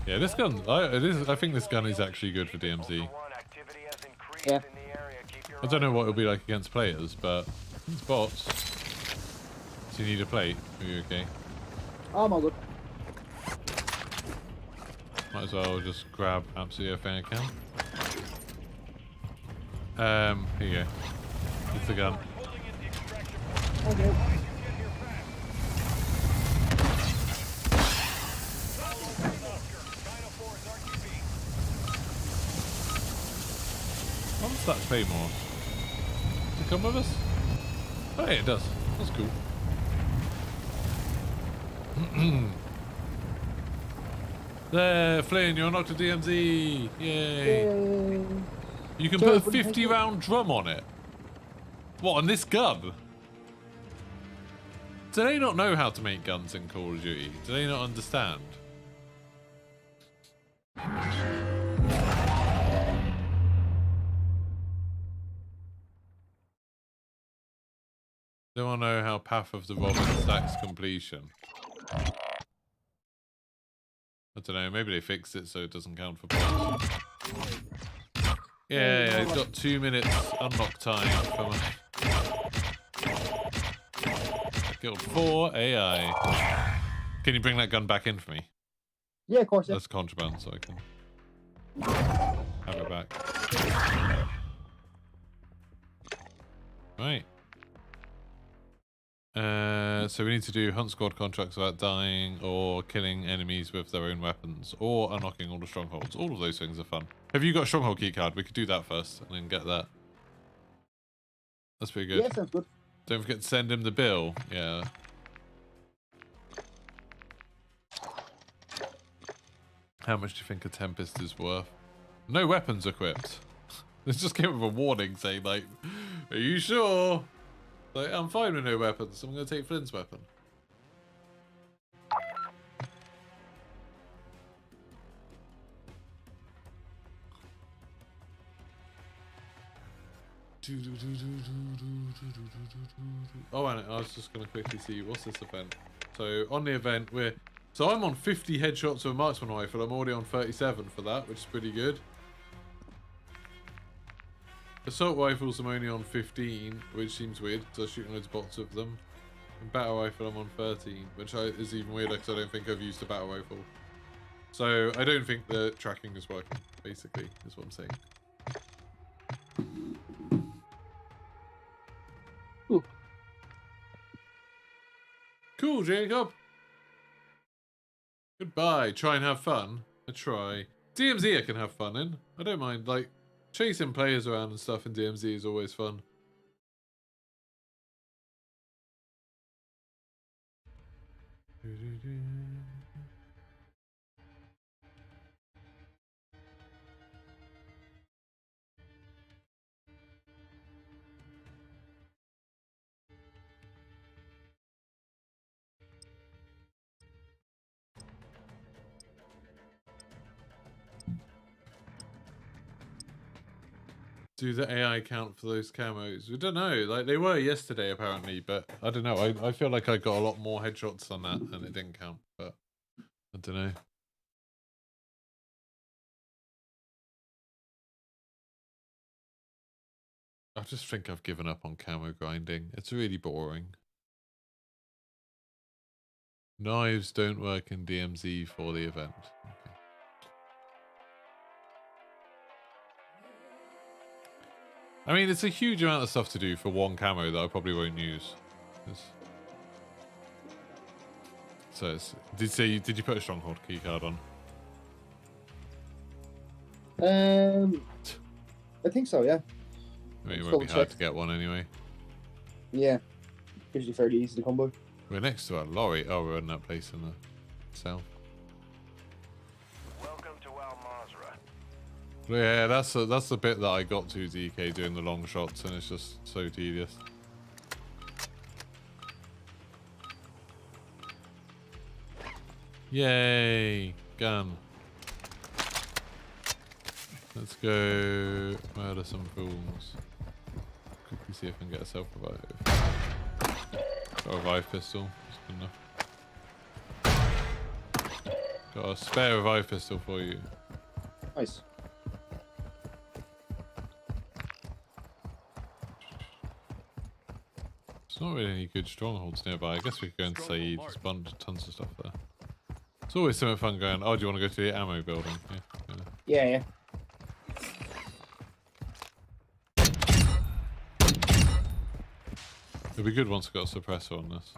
A: Yeah, this gun, I think this gun is actually good for DMZ.
C: Activity has increased
D: Yeah.
C: in the area. Keep your
A: I don't know what it'll be like against players, but it's bots. Do you need a plate? Are you okay?
D: Oh, I'm all good.
A: Might as well just grab absolutely everything I can. Here you go. It's the gun.
B: Holding in the extraction point.
D: Okay.
B: Why did you get here fast? Dino Force RTB.
A: What's that Claymore? Does it come with us? Oh yeah, it does. That's cool. There, Flynn, you're not a DMZ. Yay.
D: Yay.
A: You can
D: Sorry,
A: put a
D: what did I
A: 50-round drum on it. What, on this gun? Do they not know how to make guns in Call of Duty? Do they not understand? They want to know how Path of the Robin stacks completion. I don't know, maybe they fixed it so it doesn't count for points. Yeah, it's got 2 minutes unlock time for my... Killed 4 AI. Can you bring that gun back in for me?
D: Yeah, of course. Yeah.
A: That's contraband, so I can have it back. Right. So we need to do hunt squad contracts without dying, or killing enemies with their own weapons, or unlocking all the strongholds. All of those things are fun. Have you got a stronghold keycard? We could do that first and then get that. That's pretty good.
D: Yeah, sounds good.
A: Don't forget to send him the bill. Yeah. How much do you think a Tempest is worth? No weapons equipped. They just came with a warning saying, like, are you sure? Like, I'm fine with no weapons. I'm going to take Flynn's weapon. Oh, and I was just going to quickly see, what's this event? So, on the event, So I'm on 50 headshots with a marksman rifle. I'm already on 37 for that, which is pretty good. Assault rifles I'm only on 15, which seems weird, because I'm shooting loads of bots of them. And battle rifle I'm on 13, which is even weirder because I don't think I've used a battle rifle. So I don't think the tracking is working, basically, is what I'm saying.
D: Ooh.
A: Cool, Jacob. Goodbye. Try and have fun. I try. DMZ I can have fun in. I don't mind, like, chasing players around and stuff in DMZ is always fun. Do the AI count for those camos? We don't know. Like they were yesterday apparently, but I don't know. I feel like I got a lot more headshots on that and it didn't count, but I don't know. I just think I've given up on camo grinding. It's really boring. Knives don't work in DMZ for the event. Okay. I mean, it's a huge amount of stuff to do for one camo that I probably won't use. So did you put a stronghold keycard on?
E: I think so, yeah.
A: I mean, it won't be hard to get one anyway.
E: Yeah. Usually fairly easy to come by.
A: We're next to a lorry. Oh, we're in that place in the south.
C: Welcome to Al Mazrah.
A: Yeah, that's the bit that I got to, DK, doing the long shots, and it's just so tedious. Yay! Gun. Let's go murder some fools. Quickly see if I can get a self-revive. Got a revive pistol. That's good enough. Got a spare revive pistol for you.
E: Nice.
A: There's not really any good strongholds nearby. I guess we could go and Saeed. There's tons of stuff there. It's always something fun going, oh, do you want to go to the ammo building?
E: Yeah.
A: It'd be good once we got a suppressor on this.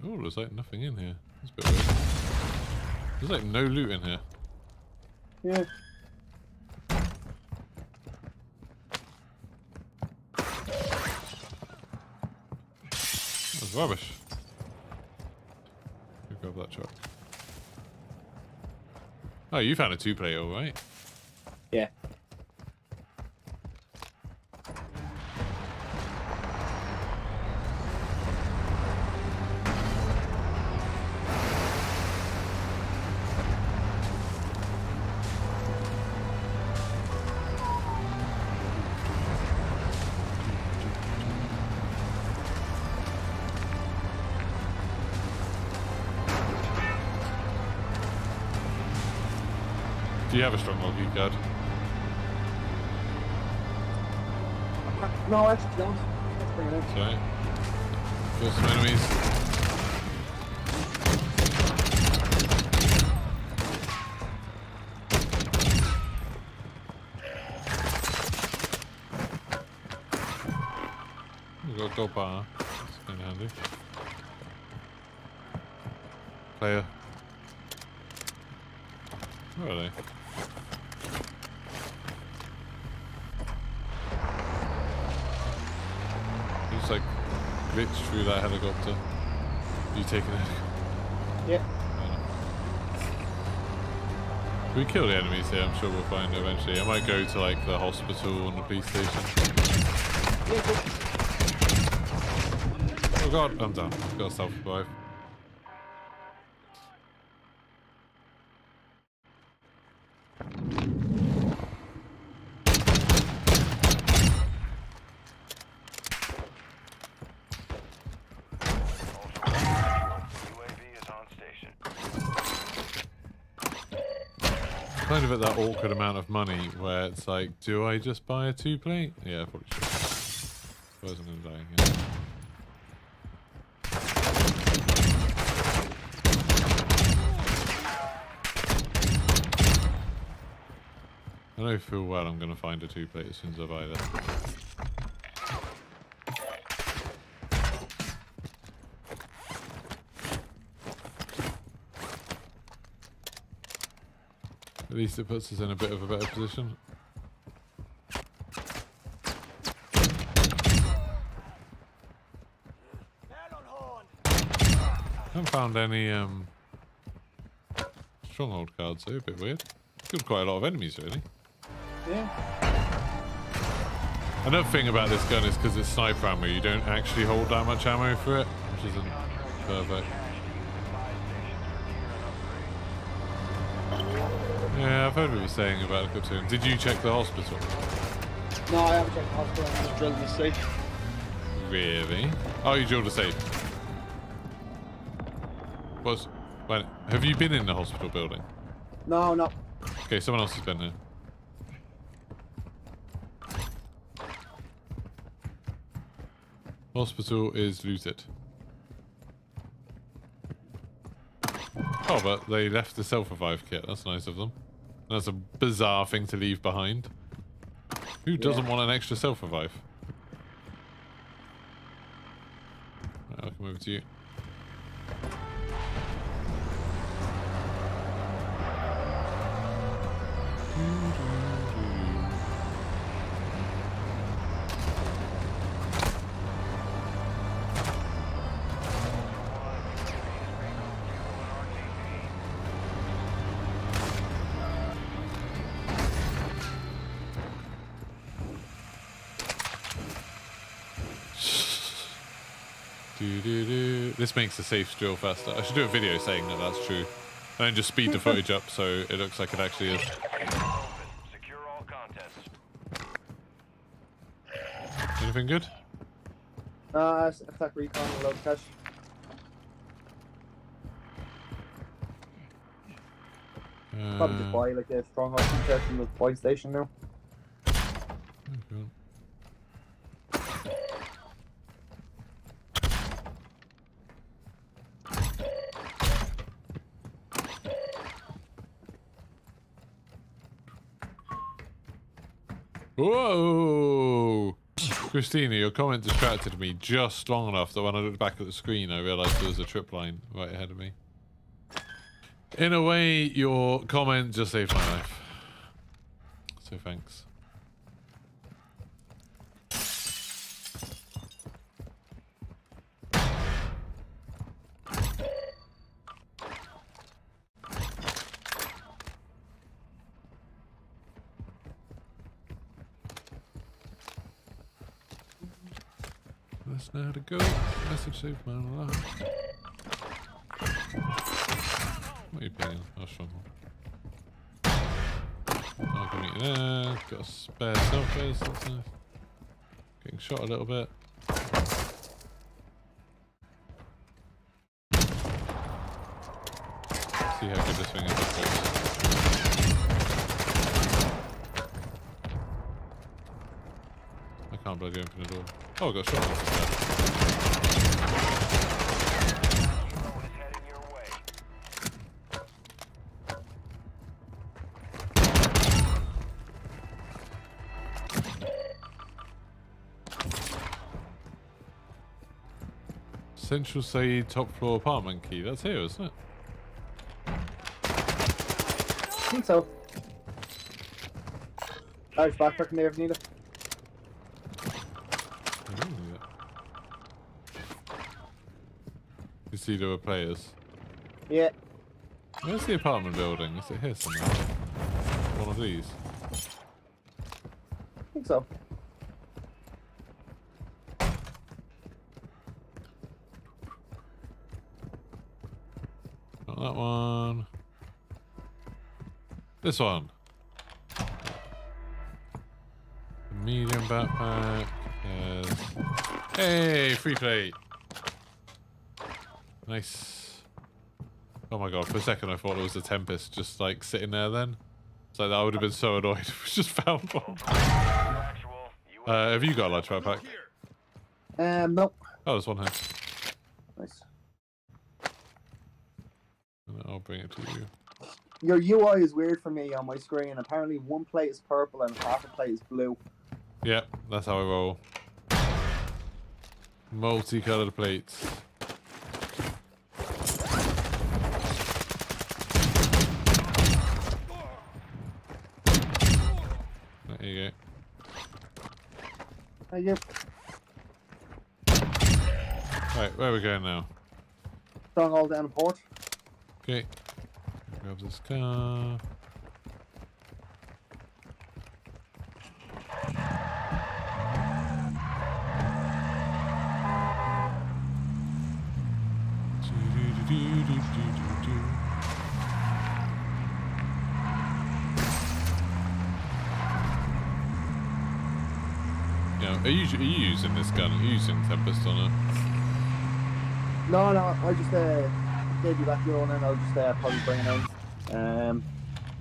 A: Oh, there's like nothing in here. That's a bit weird. There's like no loot in here.
E: Yeah.
A: That's rubbish. Go grab that truck. Oh, you found a 2-player, all right?
E: Yeah.
A: Do you have a stronghold key card?
E: No, I actually don't. Let's bring it in.
A: Sorry. Got some enemies. We've got a gold bar. That's kind of handy. Player. Where are they? You just like glitch through that helicopter. You taking it?
E: Yeah.
A: We kill the enemies here, I'm sure we'll find it eventually. I might go to like the hospital and the police station. Oh god, I'm done. I've got to self-revive. Kind of at that awkward amount of money where it's like, do I just buy a 2-plate? Yeah, I probably should. Otherwise I'm gonna die again. I know full well I'm gonna find a 2-plate as soon as I buy this. At least it puts us in a bit of a better position. Haven't found any stronghold cards though, a bit weird. Killed quite a lot of enemies really.
E: Yeah.
A: Another thing about this gun is because it's sniper ammo, you don't actually hold that much ammo for it, which isn't perfect. Yeah, I've heard what you were saying about the cartoon. Did you check the hospital?
E: No, I haven't checked the hospital. I'm just drilling the safe.
A: Really? Oh, you drilled a safe. Wait, have you been in the hospital building?
E: No, no.
A: Okay, someone else has been there. Hospital is looted. Oh, but they left the self-revive kit. That's nice of them. That's a bizarre thing to leave behind. Who doesn't want an extra self-revive? Right, I'll come over to you. This makes the safe drill faster. I should do a video saying that that's true. And then just speed the footage up so it looks like it actually is.
C: Secure all contents.
A: Anything good?
E: Attack recon and load cash. Probably just buy like a stronghold t-shirt from the buy station now.
A: Okay. Whoa! Christina, your comment distracted me just long enough that when I looked back at the screen I realised there was a trip line right ahead of me. In a way, your comment just saved my life. So thanks. That's now to go. Message saved my life. What are you pinging? Oh, stronghold. I'll go meet you there. Got a spare self-res. That's nice. Getting shot a little bit. See how good this thing is up close. I can't bloody open the door. Oh, I got shot.
C: Drone is heading your way.
A: Central Said top floor apartment key. That's here, isn't it?
E: I think so. Large backpack in there if you need it.
A: I don't need it. You see there were players.
E: Yeah.
A: Where's the apartment building? Is it here somewhere? One of these.
E: I think so.
A: Not that one. This one. The medium backpack. Yes. Hey, free plate. Nice. Oh my god, for a second I thought it was a Tempest just like sitting there then. So I would have been so annoyed if we just found one. Have you got a large backpack?
E: Nope.
A: Oh, there's one here.
E: Nice.
A: And I'll bring it to you.
E: Your UI is weird for me on my screen. Apparently one plate is purple and half a plate is blue.
A: Yep, that's how I roll. Multicolored plates.
E: Thank you.
A: Right, where are we going now?
E: Stronghold down in port.
A: Okay. Grab this car. Yeah, are you using this gun? Are you using Tempest on it?
E: No, I just gave you back your own and I'll just probably bring it in.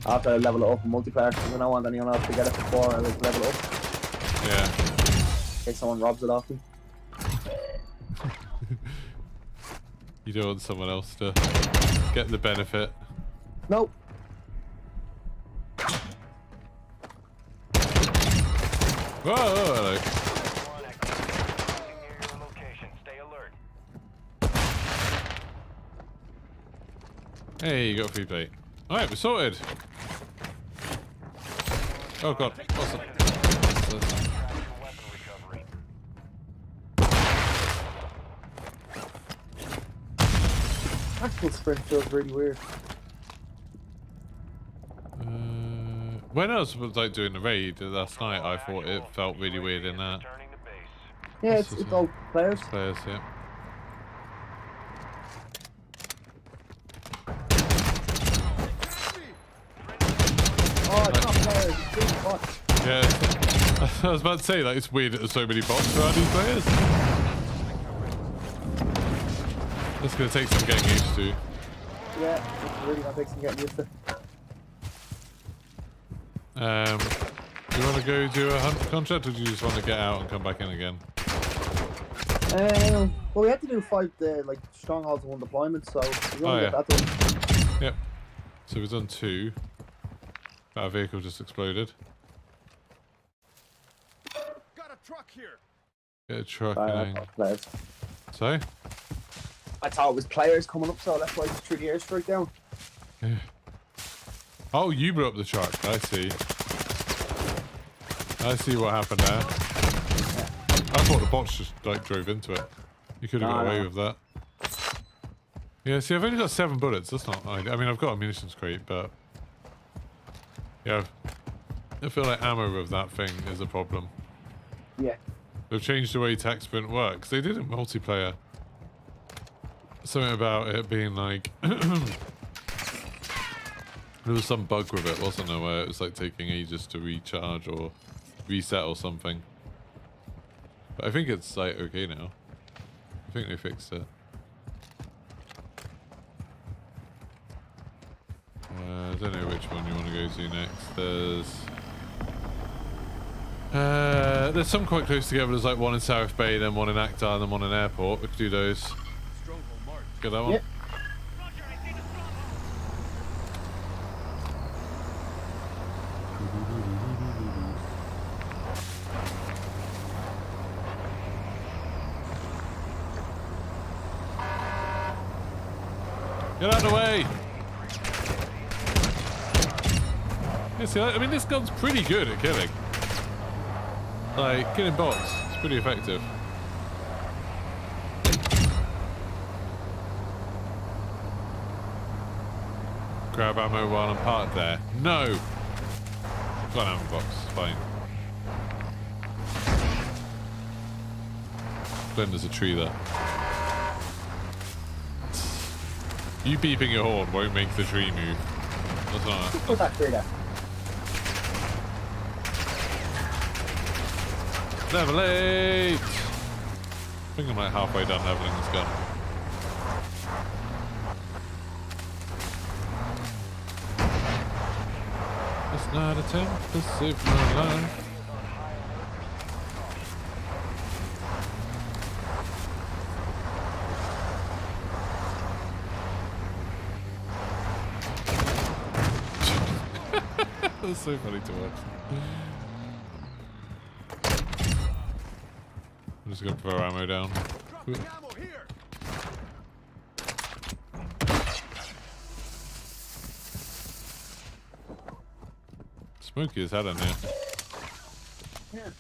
E: After I level it up in multiplayer, because I don't want anyone else to get it before I level it up.
A: Yeah.
E: In case someone robs it off me.
A: You don't want someone else to get the benefit.
E: Nope.
A: Whoa, hello. Hey, you got a free plate. Alright, we're sorted. Oh god, what's that?
E: Actual sprint feels really weird.
A: When I was like doing the raid last night, I thought it felt really weird in that.
E: Yeah, it's all players.
A: Players, yeah.
E: Oh, it's not players, it's really bots.
A: Yeah, I was about to say, like, it's weird that there's so many bots around these players. That's going to take some getting used to.
E: Yeah, it's really gonna take some getting used to.
A: Do you want to go do a hunt contract, or do you just want to get out and come back in again?
E: Well, we had to do 5 like strongholds in one deployment, so we only get that done.
A: Yep. So we've done 2. That vehicle just exploded.
H: Got a truck here.
A: Get a truck in.
E: Players.
A: So?
E: I thought it was players coming up, so that's why I threw the airstrike down.
A: Yeah. Oh, you blew up the truck. I see. I see what happened there. I thought the bots just like drove into it. You could have got away with that. Yeah, see, I've only got 7 bullets. That's not. I mean, I've got a munitions crate, but yeah, I feel like ammo with that thing is a problem.
E: Yeah.
A: They've changed the way tac sprint works. They did it multiplayer. Something about it being like there was some bug with it, wasn't there, where it was like taking ages to recharge or reset or something. But I think it's like okay now. I think they fixed it. I don't know which one you want to go to next. There's some quite close together. There's like one in South Bay, then one in Actar, and then one in Airport. We could do those. Get that one.
E: Yep.
A: Get out of the way! Yeah, see, I mean, this gun's pretty good at killing. Like, killing bots, it's pretty effective. Grab ammo while I'm parked there. No! Got an ammo box, fine. Then there's a tree there. You beeping your horn won't make the tree move. That's not.
E: Put that tree there.
A: Level 8! I think I'm like halfway done leveling this gun. It's not a attempt to save my life. That's so funny to watch. I'm just gonna throw ammo down. Smoky as hell in here.
E: Yeah.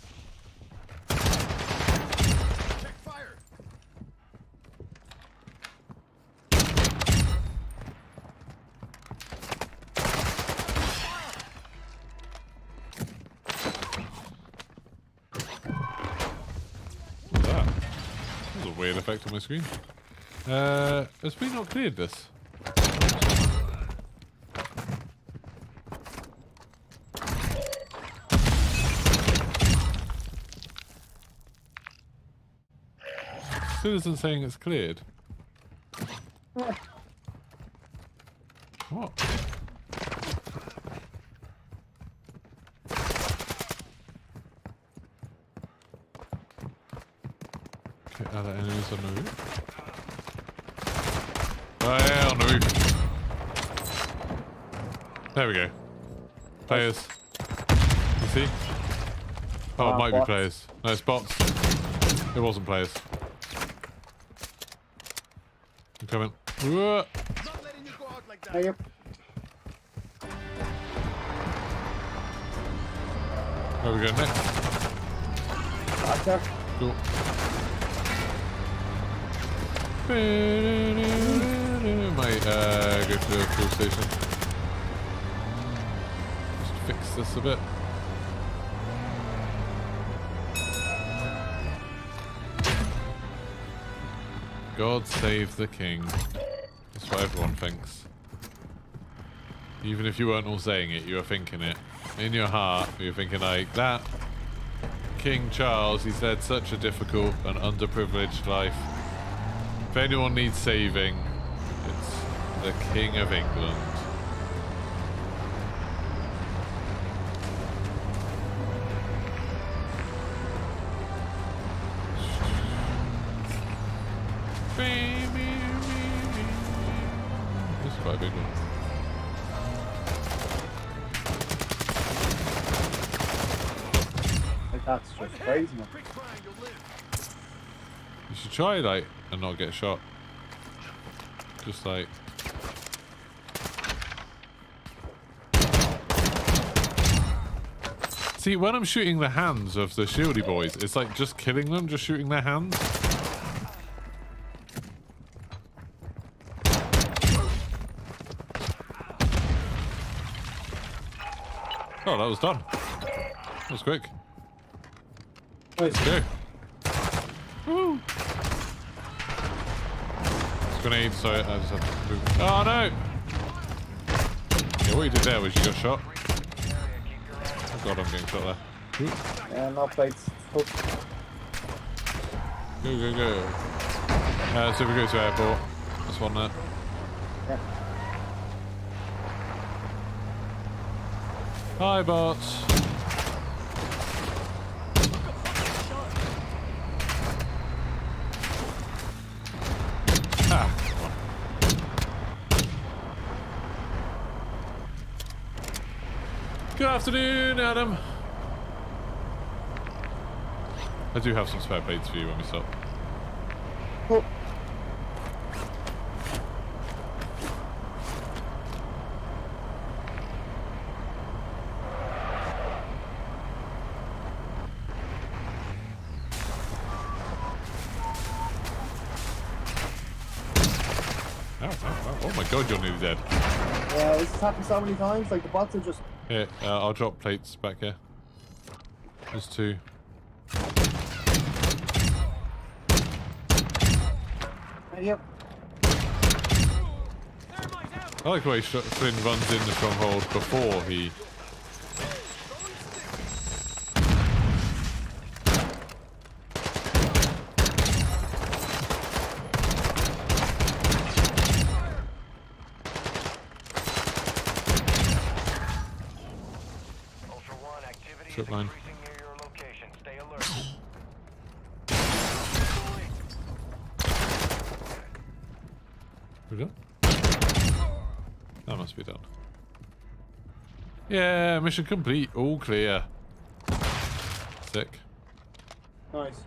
A: weird effect on my screen. Has we not cleared this? Still isn't saying it's cleared. What? Okay, are there enemies on the roof? Oh yeah, on the roof. There we go. Players. You see? Oh, it might be
E: bots.
A: players. No, it's bots. It wasn't players. I'm coming. Whoa.
H: Not letting you go out like that.
E: Hey, yep.
A: Where are we going next?
E: Back there.
A: Cool. Might go to the fuel station. Just fix this a bit. God save the king. That's what everyone thinks. Even if you weren't all saying it, you were thinking it. In your heart, you were thinking like, that King Charles, he's led such a difficult and underprivileged life. If anyone needs saving, it's the King of England. This is quite a big one.
E: Like, that's just crazy, man.
H: Quick fire, you'll live.
A: You should try like and not get shot. Just like see, when I'm shooting the hands of the shieldy boys, it's like just killing them, just shooting their hands. Oh, that was done. That was quick.
E: Nice.
A: Let's go. Woo! Grenade, sorry, I just have to move. Oh no! Yeah, what you did there was you got shot. Oh god, I'm getting shot there. Ooh.
E: Yeah, no plates. Oh.
A: Go, go, go. So we go to airport. That's one there.
E: Yeah.
A: Hi, bots. Ah, come on. Good afternoon, Adam. I do have some spare plates for you when we stop.
E: Oh.
A: Oh my god, you're nearly dead.
E: Yeah, this has happened so many times. Like, the bots are just...
A: Here, I'll drop plates back here. There's two.
E: Yep.
A: I like the way Flynn runs in the stronghold before he...
C: Ultra One, activity is
A: Trip line.
C: increasing near your location. Stay alert.
A: We done? That must be done. Yeah, mission complete. All clear. Sick.
E: Nice.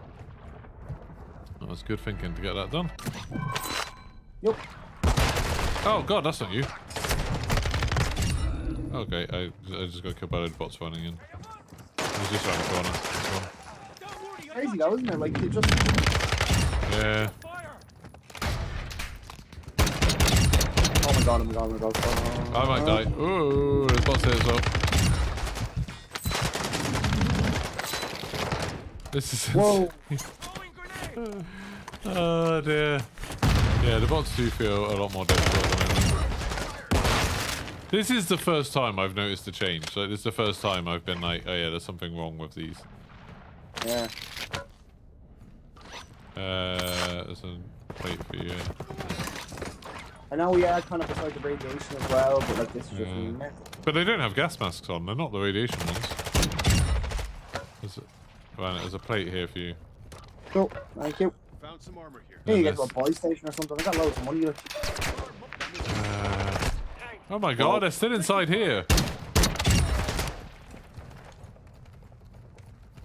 A: That was good thinking to get that done.
E: Yep.
A: Oh god, that's not you. Okay, I just got killed by the bots running in. He's just around the corner. This one.
E: Crazy though, isn't it? Like, you just...
A: Yeah.
E: Oh my god, oh my god, oh my god. Oh,
A: I might die. Ooh, there's bots here as well. This is...
E: Whoa.
A: Oh dear. Yeah, the bots do feel a lot more difficult at the moment. This is the first time I've noticed a change. Like, this is the first time I've been like, oh yeah, there's something wrong with these.
E: Yeah.
A: There's a plate for you.
E: I know we are kind of beside the radiation as well, but like this is just
A: Yeah. But they don't have gas masks on. They're not the radiation ones. There's a plate here for you.
E: Cool, thank you.
H: Found some armor here.
E: Here you get to a buy station or something. I got loads of money. Like.
A: Oh my god, they're still inside here.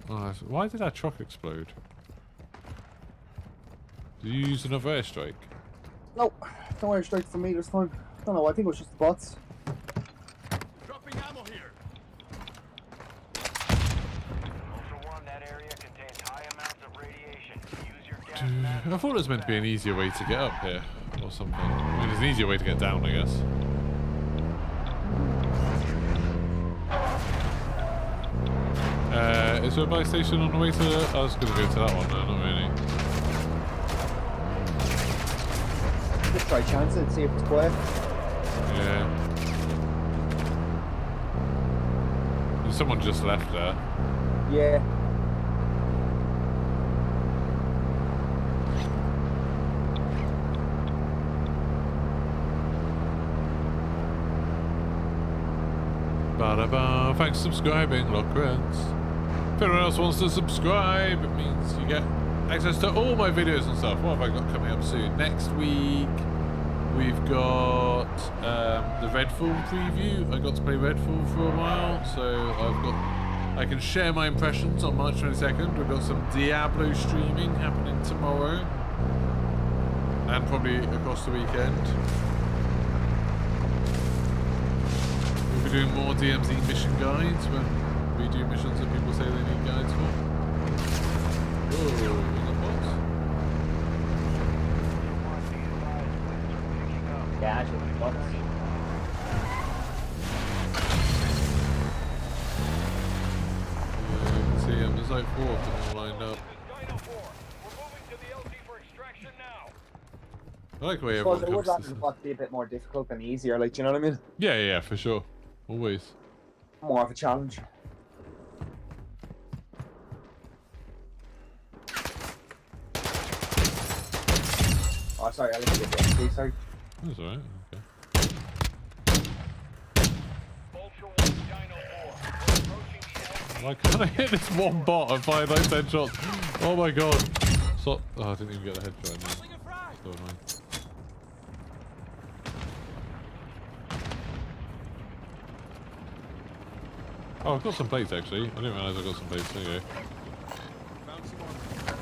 A: Oh, why did that truck explode? Did you use another airstrike?
E: No, don't worry, straight for me this time. Don't know, I think it was just the bots.
H: Dropping ammo here.
C: Ultra One, that area contains high amounts of radiation. Use your gas
A: I
C: mask.
A: thought there was meant to be an easier way to get up here. Or something. I mean, there's an easier way to get down, I guess. Is there a buy station on the way to the... I was going to go to that one, no, not really.
E: Just try chance it, see if it's quiet.
A: Yeah. Someone just left there.
E: Yeah.
A: Ba-da-ba. Thanks for subscribing, Lockreds. If anyone else wants to subscribe, it means you get access to all my videos and stuff. What have I got coming up soon? Next week, we've got the Redfall preview. I got to play Redfall for a while, so I can share my impressions on March 22nd. We've got some Diablo streaming happening tomorrow, and probably across the weekend. We'll be doing more DMZ mission guides when we do missions that people say they need guides for. Whoa, was that bots?
E: Yeah, actually, bots.
A: Yeah, you can see them. There's like 4 of them all lined up.
C: Dino 4, we're moving to the LZ for extraction now.
A: I like the way
E: I suppose
A: everyone
E: it would
A: comes to
E: rather the bots be a bit more difficult than easier, like, do you know what I mean?
A: Yeah, yeah, for sure. Always.
E: More of a challenge. Oh, sorry, I didn't get the XP, sorry.
A: That's alright, okay.
C: Ultra One, Dino 4, we're approaching the LZ.
A: Why can't I hit this one bot and fire like 10 shots? Oh my god. So, oh, I didn't even get the headshot in there. So annoying. Oh, I've got some plates actually. I didn't realise I got some plates. There you go.
H: Found some armor.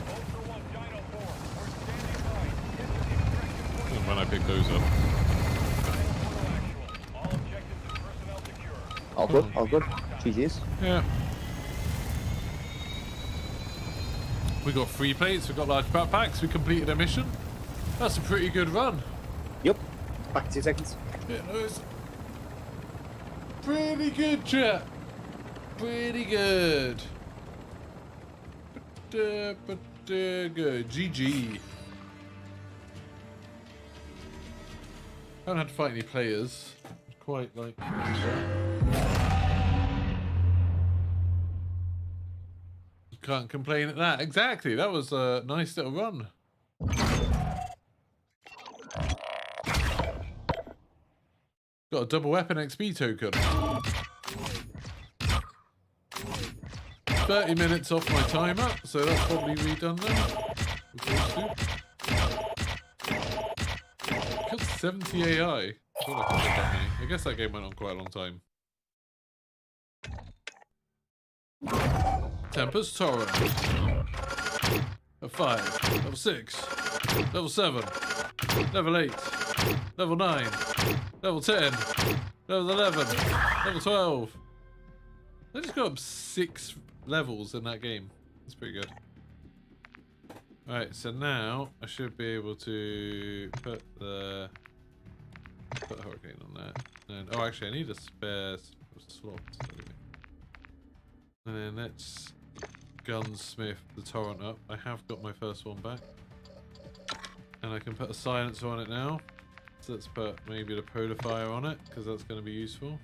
C: Ultra One, Dino 4, we're standing by. Get to the extraction point.
A: And when I pick those up.
C: All objectives and personnel secure.
E: All good, all good. GG's.
A: Yeah. We got 3 plates, we got large backpacks, we completed a mission. That's a pretty good run.
E: Yep. Back in 2 seconds.
A: Yeah, that was pretty good, chat. Pretty good. But good. GG. Haven't had to fight any players. Quite like. Can't complain at that. Exactly. That was a nice little run. Got a double weapon XP token. 30 minutes off my timer, so that's probably redone now. Got 70 AI. I guess that game went on quite a long time. Tempest Torrent. Level 5. Level 6. Level 7. Level 8. Level 9. Level 10. Level 11. Level 12. I just got up 6 levels in that game. That's pretty good. Alright, so now I should be able to put the hurricane on that. And oh, actually, I need a spare slot. And then let's gunsmith the torrent up. I have got my first one back. And I can put a silencer on it now. So let's put maybe the polar fire on it, because that's going to be useful.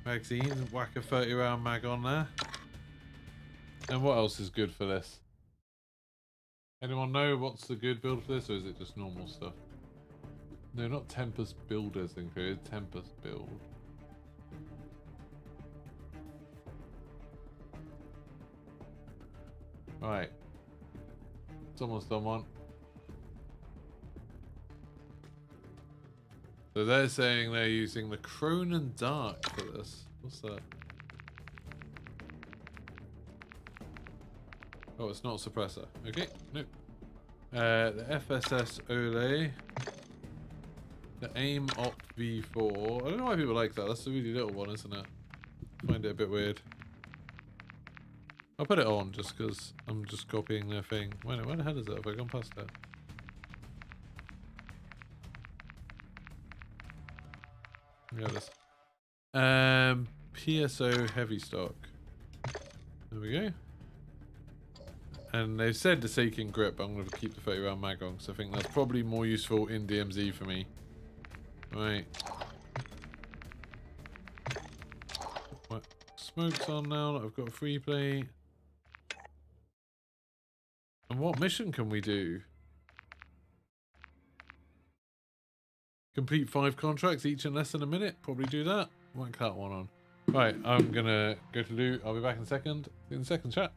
A: Magazines, whack a 30 round mag on there. And what else is good for this? Anyone know what's the good build for this, or is it just normal stuff? No, not Tempest Builders included, Tempest Build. Right. Someone's done one. So they're saying they're using the Cronin Dark for this. What's that? Oh, it's not a suppressor. Okay, nope. The FSS Ole. The AIM Op V4. I don't know why people like that. That's a really little one, isn't it? I find it a bit weird. I'll put it on just because I'm just copying their thing. Wait, where the hell is it? Have I gone past that? Yeah, this. PSO heavy stock. There we go. And they've said the Seiken grip. I'm going to keep the 30 round mag on because I think that's probably more useful in DMZ for me. Right. What? Smoke's on now. I've got a free plate. And what mission can we do? Complete 5 contracts, each in less than a minute. Probably do that. Whack that one on. Right, I'm gonna go to loot. I'll be back in a second. In the second chat.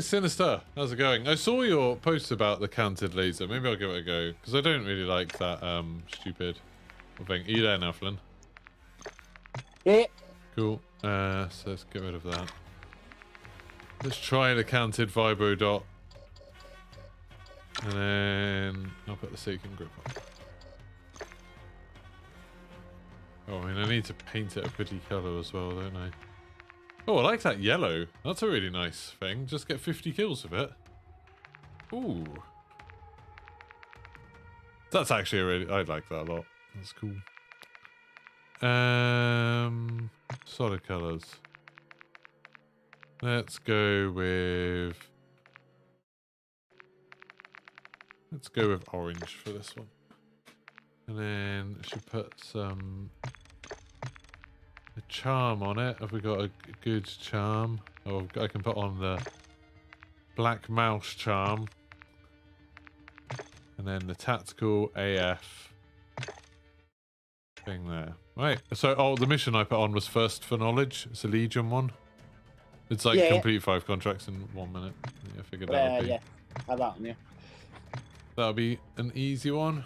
A: Sinister, how's it going? I saw your post about the canted laser. Maybe I'll give it a go because I don't really like that stupid thing. Are you there now, Flynn?
D: Yeah.
A: Cool. So let's get rid of that. Let's try the canted vibro dot, and then I'll put the Seiken grip on. Oh, I mean, I need to paint it a pretty colour as well, don't I? Oh, I like that yellow. That's a really nice thing. Just get 50 kills with it. Ooh. That's actually a really... I like that a lot. That's cool. Solid colours. Let's go with... Let's go with orange for this one. And then I should put some... a charm on it. Have we got a good charm? Oh, I can put on the black mouse charm. And then the tactical AF thing there. Right. So, oh, the mission I put on was First for Knowledge. It's a Legion one. It's like
E: Yeah.
A: complete 5 contracts in 1 minute. Yeah, I figured that would be.
E: Yeah, have that one, yeah.
A: That'll be an easy one.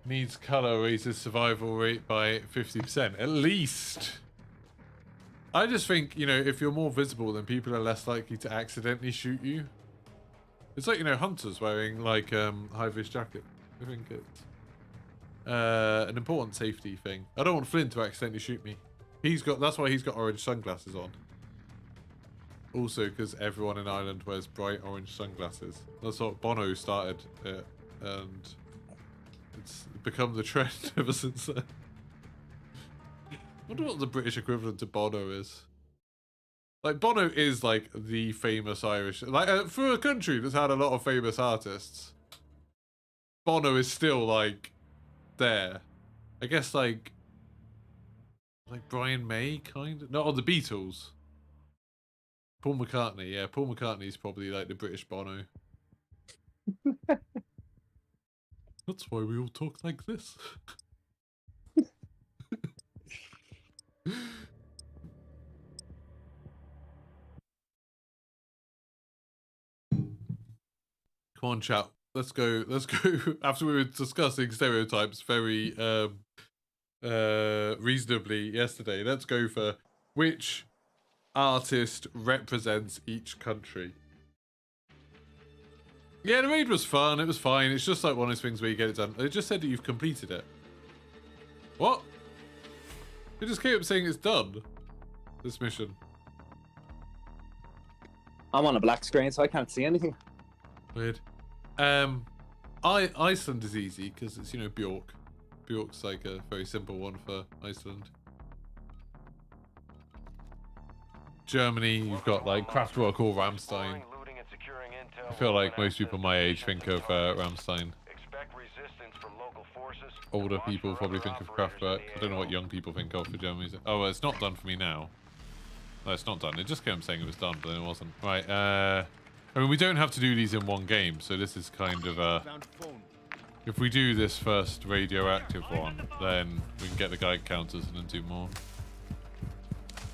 A: Needs colour, raises survival rate by 50%. At least. I just think, you know, if you're more visible, then people are less likely to accidentally shoot you. It's like, you know, hunters wearing, like, high-vis jacket. I think it's an important safety thing. I don't want Flynn to accidentally shoot me. That's why he's got orange sunglasses on. Also, because everyone in Ireland wears bright orange sunglasses. That's what Bono started it, and it's become the trend ever since then. I wonder what the British equivalent to Bono is. Like, Bono is, like, the famous Irish... Like, for a country that's had a lot of famous artists, Bono is still, like, there. I guess, like Brian May, kind of? No, or the Beatles. Paul McCartney, yeah. Paul McCartney's probably, like, the British Bono. That's why we all talk like this. Come on, chat. Let's go. After we were discussing stereotypes very reasonably yesterday, let's go for which artist represents each country. Yeah, the raid was fun. It was fine. It's just like one of those things where you get it done. It just said that you've completed it. What? It just came up saying it's done. This mission.
E: I'm on a black screen, so I can't see anything.
A: Weird. Iceland is easy because it's, you know, Bjork. Bjork's like a very simple one for Iceland. Germany, you've got like Kraftwerk or Rammstein. I feel like most people my age think of Rammstein. Older people probably think of Kraftwerk. I don't know what young people think of for German music. Oh, well, it's not done for me now. No, it's not done. It just kept saying it was done, but then it wasn't. Right, I mean, we don't have to do these in one game, so this is kind of if we do this first radioactive one, then we can get the Geiger counters and then do more.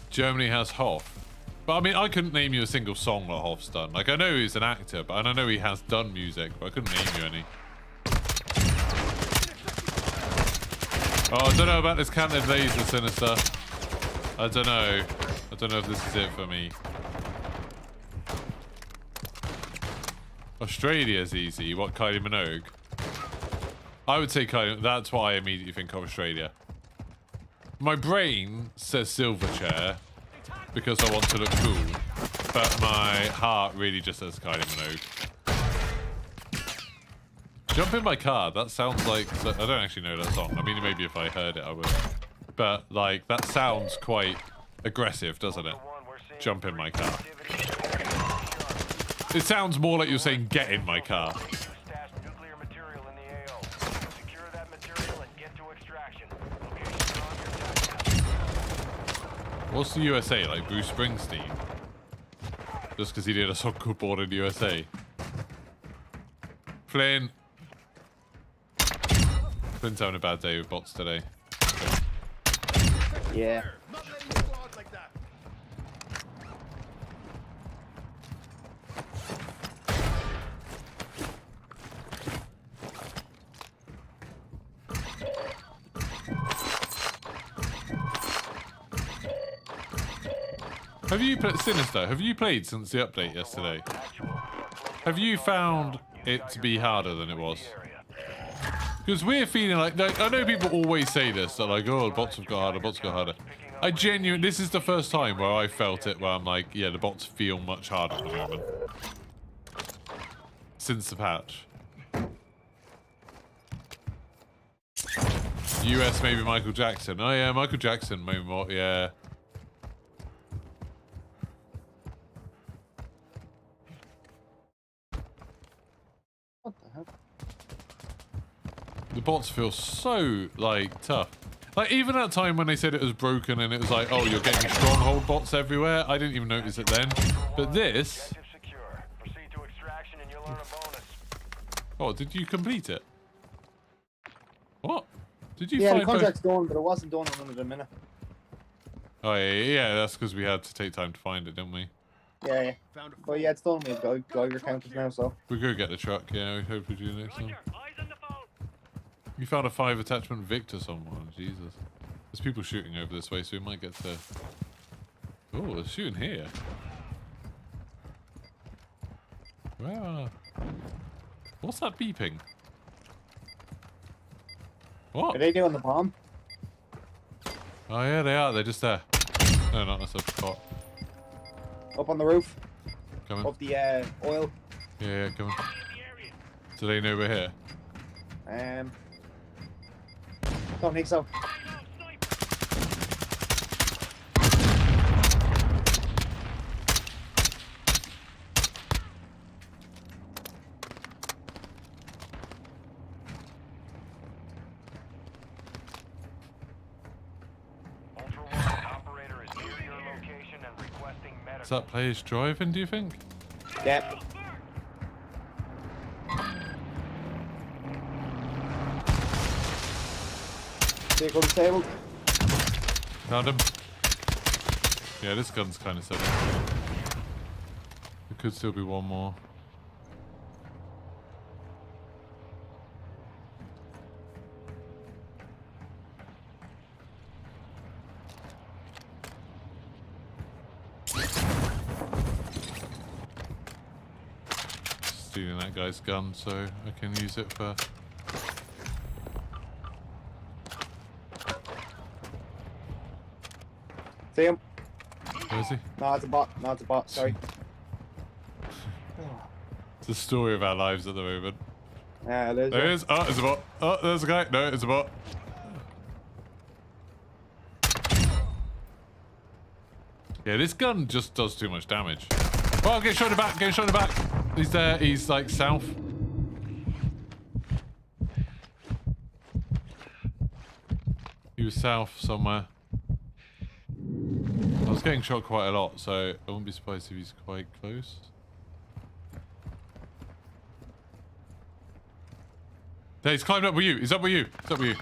A: Germany has Hoff. But I mean, I couldn't name you a single song that Hoff's done. Like, I know he's an actor, and I know he has done music, but I couldn't name you any. Oh, I don't know about this canted laser, Sinister. I don't know. I don't know if this is it for me. Australia's easy. What, Kylie Minogue? I would say Kylie. That's why I immediately think of Australia. My brain says Silverchair because I want to look cool, but my heart really just says Kylie Minogue. Jump in my car. That sounds like... I don't actually know that song. I mean, maybe if I heard it, I would. But, like, that sounds quite aggressive, doesn't it? Jump in my car. It sounds more like you're saying, get in my car. What's the USA? Like Bruce Springsteen? Just because he did a song called Born in the USA. Flynn. Flynn's having a bad day with bots today.
E: Yeah.
A: Have you played Sinister? Have you played since the update yesterday? Have you found it to be harder than it was? Because we're feeling like I know people always say this, that like, oh, the bots have got harder, bots got harder. I genuinely, this is the first time where I felt it, where I'm like, yeah, the bots feel much harder at the moment. Since the patch. US maybe Michael Jackson. Oh yeah, Michael Jackson maybe more, yeah.
E: What the heck?
A: The bots feel so, like, tough. Like, even that time when they said it was broken and it was like, oh, you're getting stronghold bots everywhere, I didn't even notice it then. But this... Oh, did you complete it? What? Did you
E: Yeah,
A: find
E: the contract's done, but it wasn't done in under a minute.
A: Oh yeah, that's because we had to take time to find it, didn't we?
E: Yeah, yeah.
H: Found a
E: But yeah, it's done. We've got Geiger counters now, so.
A: We go get the truck. Yeah, we hope we do next time.
C: Roger, eyes on the phone.
A: You found a 5 attachment Victor someone. Jesus. There's people shooting over this way, so we might get to. Oh, they're shooting here. Where? What's that beeping? What?
E: Are they doing the bomb?
A: Oh yeah, they are. They're just there. No, not that's a spot.
E: Up on the roof
A: Coming.
E: of the oil.
A: Yeah, coming.
C: In the area.
A: Do they know we're here?
E: Don't think so.
C: Reload, sniper.
B: Ultra One, operator is near your location and requesting
A: Is
B: medical.
A: that players driving, do you think?
E: Yeah. Vehicle disabled.
A: Found him. Yeah, this gun's kind of set up. There could still be one more. Stealing that guy's gun so I can use it for.
E: See him?
A: Where is he?
E: No, it's a bot. No, it's a bot. Sorry.
A: It's the story of our lives at the moment.
E: There's
A: There he is. Oh, there's a bot. Oh, there's a guy. No, it's a bot. Yeah, this gun just does too much damage. Oh, get shot in the back. Get shot in the back. He's there. He's like south. He was south somewhere. I was getting shot quite a lot, so I wouldn't be surprised if he's quite close. There, he's climbed up with you. He's up with you. He's up with you.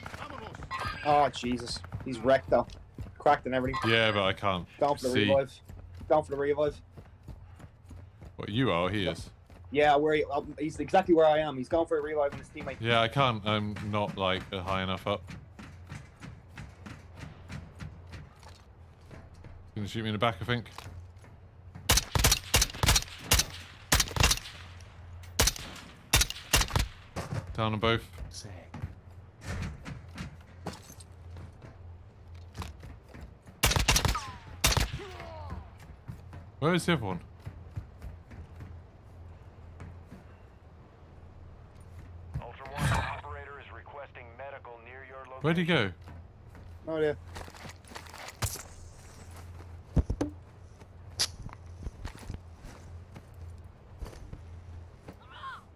E: Oh, Jesus. He's wrecked, though. Cracked and everything.
A: Yeah, but I can't
E: Down for the
A: see.
E: revive. Down for the revive.
A: What, you are? He is.
E: Yeah, he's exactly where I am. He's gone for a revive on his teammate.
A: Yeah, I can't. I'm not, like, high enough up. Gonna shoot me in the back, I think. Down on both. Where is the other one?
B: Ultra One, operator is requesting medical near your location.
A: Where'd he go?
E: No idea.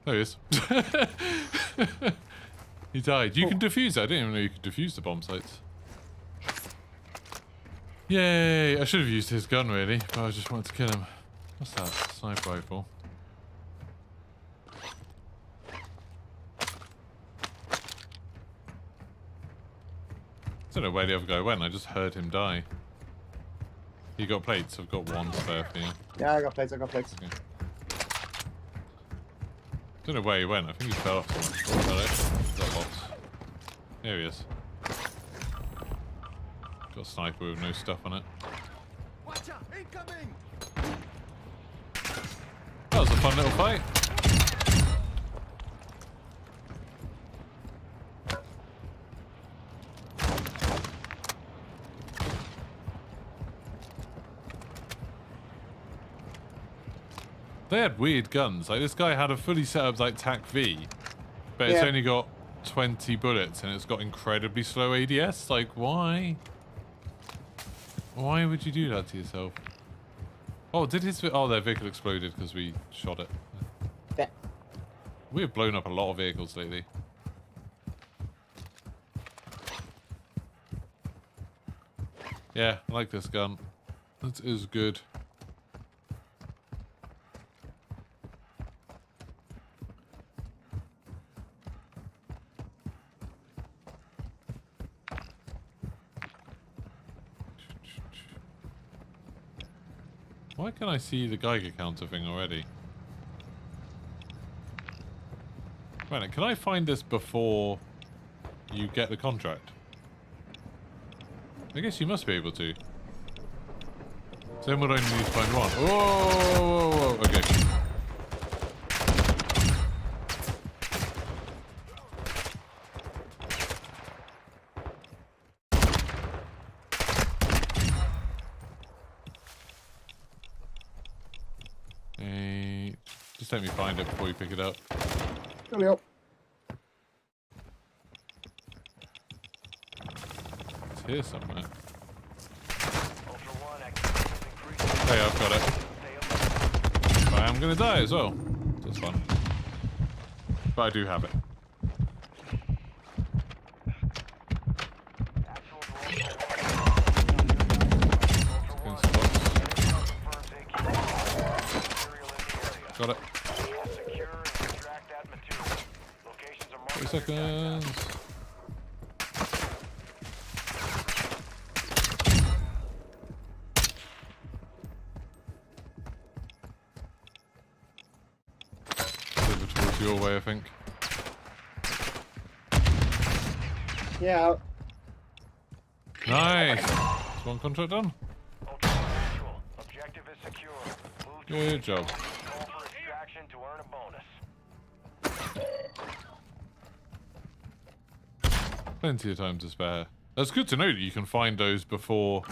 A: There he is. He died. You can defuse it. I didn't even know you could defuse the bomb sites. Yay! I should have used his gun really, but I just wanted to kill him. What's that? Sniper rifle. I don't know where the other guy went. I just heard him die. You got plates? I've got one spare for you.
E: Yeah, I got plates.
A: Okay. Don't know where he went. I think he fell off somewhere. Oh, is that box? There he is. Got a sniper with no stuff on it.
H: Watch out! Incoming!
A: That was a fun little fight. They had weird guns. Like this guy had a fully set up like TAC V, but it's only got 20 bullets and it's got incredibly slow ADS. Like why? Why would you do that to yourself? Oh, did his? Oh, their vehicle exploded because we shot it.
E: Yeah.
A: We have blown up a lot of vehicles lately. Yeah, I like this gun. That is good. Why can I see the Geiger counter thing already? Right, can I find this before you get the contract? I guess you must be able to. So then would only need to find one. Whoa! Okay. Hey, just let me find it before you pick it up.
E: Hurry up.
A: It's here somewhere.
C: Ultra One, activity is increasing.
A: Hey, I've got it.
C: Stay alert.
A: But I am going to die as well. That's fun. But I do have it.
C: Actual roll.
A: Pin
C: Ultra
A: spots.
C: One, confirms AQ. Material in the area.
A: Got it.
C: Secure and extract that material. Locations are marked.
A: 30 seconds. Over towards your way, I think.
E: Yeah.
A: Nice. Is one contract done?
C: Ultra One actual. Objective is secure. Move to
A: Good job.
C: call for extraction to earn a bonus.
A: Plenty of time to spare. That's good to know that you can find those before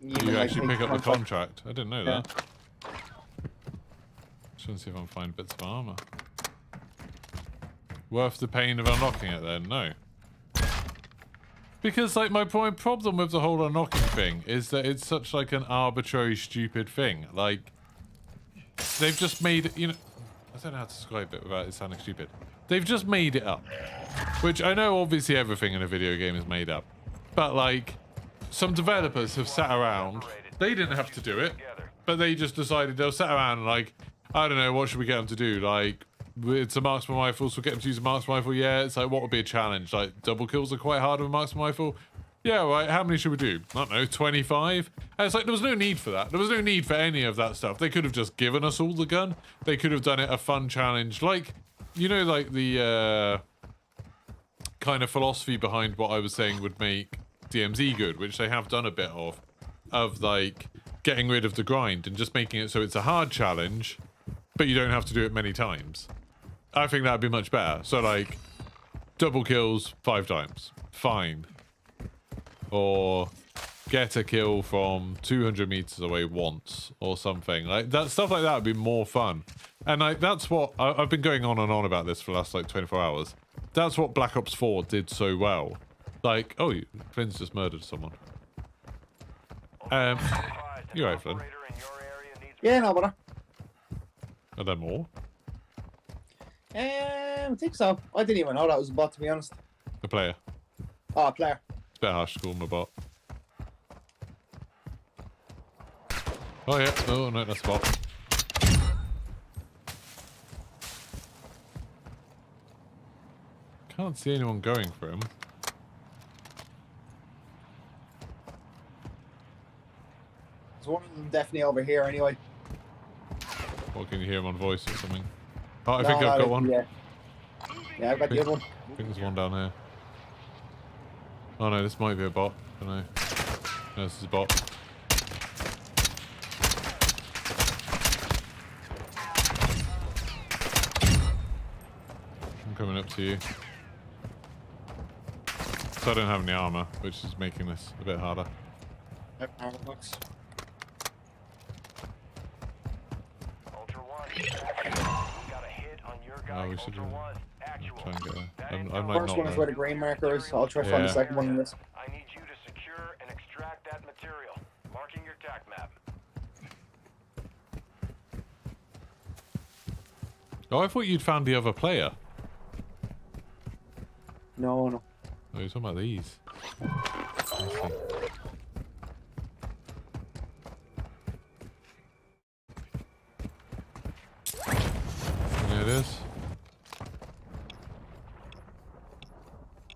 A: you actually pick up the contract. I didn't know that. Just want to see if I can find bits of armor. Worth the pain of unlocking it then? No. Because like my problem with the whole unlocking thing is that it's such like an arbitrary stupid thing. Like they've just made it, you know, I don't know how to describe it without it sounding stupid. They've just made it up. Which I know obviously everything in a video game is made up. But like some developers have sat around, they didn't have to do it, but they just decided they'll sit around and like, I don't know, what should we get them to do? Like, it's a marksman rifle, so we'll get them to use a marksman rifle. Yeah, it's like, what would be a challenge? Like, double kills are quite hard with a marksman rifle. Yeah, right, how many should we do? I don't know, 25? And it's like, there was no need for that. There was no need for any of that stuff. They could have just given us all the gun. They could have done it a fun challenge. Like, you know, like the kind of philosophy behind what I was saying would make DMZ good, which they have done a bit of like getting rid of the grind and just making it so it's a hard challenge, but you don't have to do it many times. I think that'd be much better. So like, double kills 5 times, fine. Or get a kill from 200 meters away once, or something. Like that stuff like that would be more fun. And like that's what I've been going on and on about this for the last like 24 hours. That's what Black Ops 4 did so well. Like, oh, Flynn's just murdered someone. You're right, Flynn.
E: Yeah, no, but
A: Are there more?
E: I think so. I didn't even know that was a bot, to be honest.
A: The player.
E: Oh, player.
A: It's a bit harsh to call him a bot. Oh yeah, oh no, that's a bot. Can't see anyone going for him.
E: There's one of them definitely over here anyway.
A: Or can you hear him on voice or something? Oh, I think I've got one.
E: Yeah, I've got the other one.
A: I think there's one down here. Oh no, this might be a bot. I don't know. No, this is a bot. I'm coming up to you. So I don't have any armor, which is making this a bit harder.
C: Ultra One, got a hit on your guy.
A: Oh, we should
C: Ultra One,
A: try and get there. I might
E: First
A: not
E: one is
A: know.
E: where the green marker is. I'll try to find the
A: Yeah.
E: second one in this.
C: I need you to secure and extract that material. Marking your TAC map.
A: Oh, I thought you'd found the other player.
E: No, no.
A: Oh, you're talking about these. I see. There it is.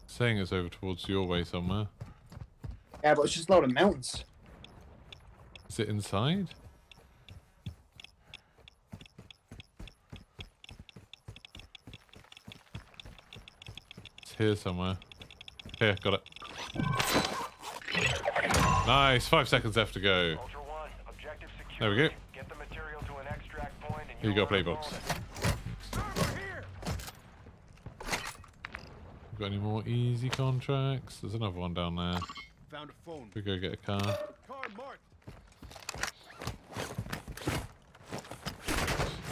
A: Saying it's over towards your way somewhere.
E: Yeah, but it's just a load of mountains.
A: Is it inside? It's here somewhere. Here, got it. Nice, 5 seconds left to go.
C: Ultra One, objective secure.
A: There we go.
C: Get the material to an extract point and
A: Here you go, playbox. Got any more easy contracts? There's another one down there.
H: Found a phone.
A: We go get a car.
H: Car marked.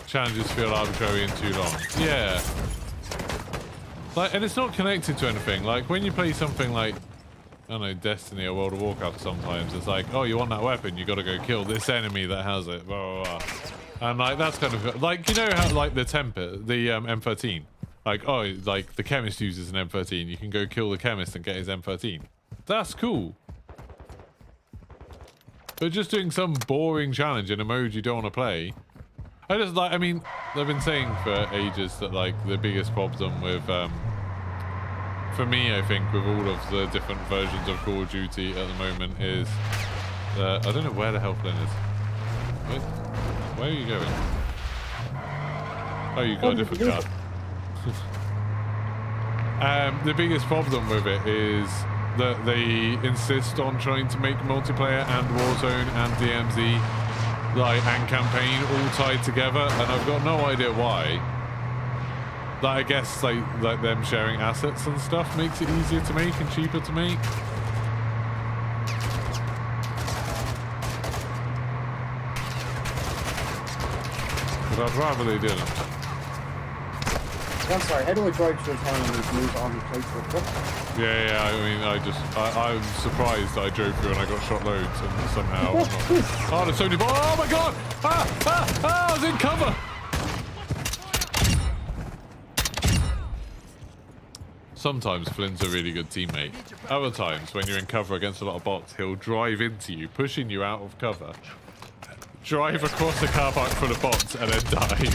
A: Challenges feel arbitrary and too long. Yeah. Like, and it's not connected to anything. Like, when you play something like, I don't know, Destiny or World of Warcraft sometimes, it's like, oh, you want that weapon, you gotta go kill this enemy that has it, blah, blah, blah. And, like, that's kind of, like, you know how, like, the M13? Like, oh, like, the chemist uses an M13, you can go kill the chemist and get his M13. That's cool. But just doing some boring challenge in a mode you don't want to play, I just like, I mean, they've been saying for ages that like the biggest problem with, for me I think, with all of the different versions of Call of Duty at the moment is, I don't know where the hell Flynn is. Where are you going? Oh, you got a different card. The biggest problem with it is that they insist on trying to make multiplayer and Warzone and DMZ like and campaign all tied together, and I've got no idea why. Like, I guess like them sharing assets and stuff makes it easier to make and cheaper to make. But I'd rather they didn't.
E: I'm sorry, how do I drive to a town and move on the place real quick?
A: Yeah, I mean, I'm surprised that I drove through and I got shot loads and somehow... Oh, there's so many... Oh my god! I was in cover! Sometimes Flynn's a really good teammate. Other times, when you're in cover against a lot of bots, he'll drive into you, pushing you out of cover, drive across a car park full of bots, and then die.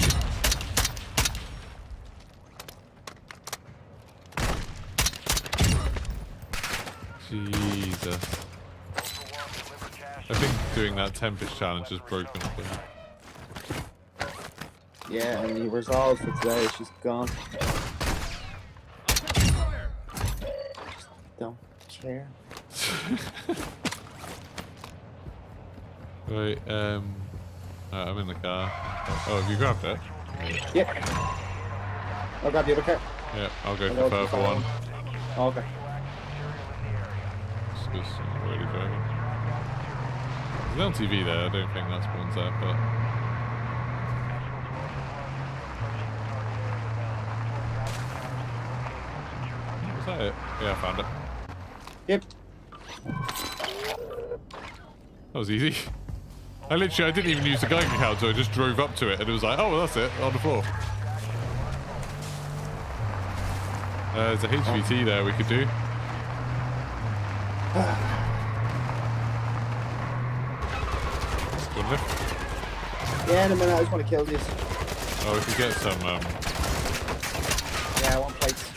A: Jesus. I think doing that Tempest challenge has broken up.
E: Yeah, and the resolve for today is just gone. Don't care.
A: Right, I'm in the car. Oh, have you grabbed it?
E: Yep. I'll grab the other car.
A: Yeah, I'll go for the purple one.
E: Okay.
A: Just really driving. There's on TV there, I don't think that spawns out, but... Was that it? Yeah, I found it.
E: Yep.
A: That was easy. I didn't even use the Geiger count, so I just drove up to it and it was like, oh, well, that's it, on the floor. There's a HVT there we could do.
E: Yeah, in a minute, I just want to kill these.
A: Oh, we could get some,
E: Yeah, I want plates.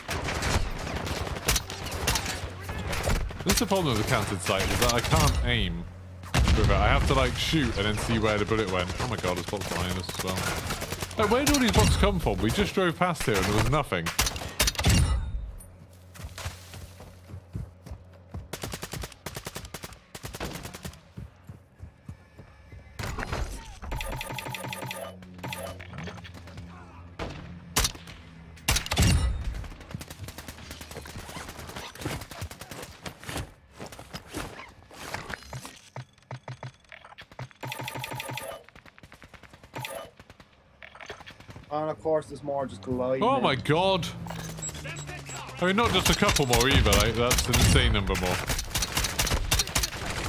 A: This is the problem with the counted sight, is that I can't aim with it. I have to, like, shoot and then see where the bullet went. Oh my god, there's bots behind us as well. Like, where did all these bots come from? We just drove past here and there was nothing.
E: And of course, there's more just gliding.
A: Oh my god! I mean, not just a couple more either, like, that's an insane number more.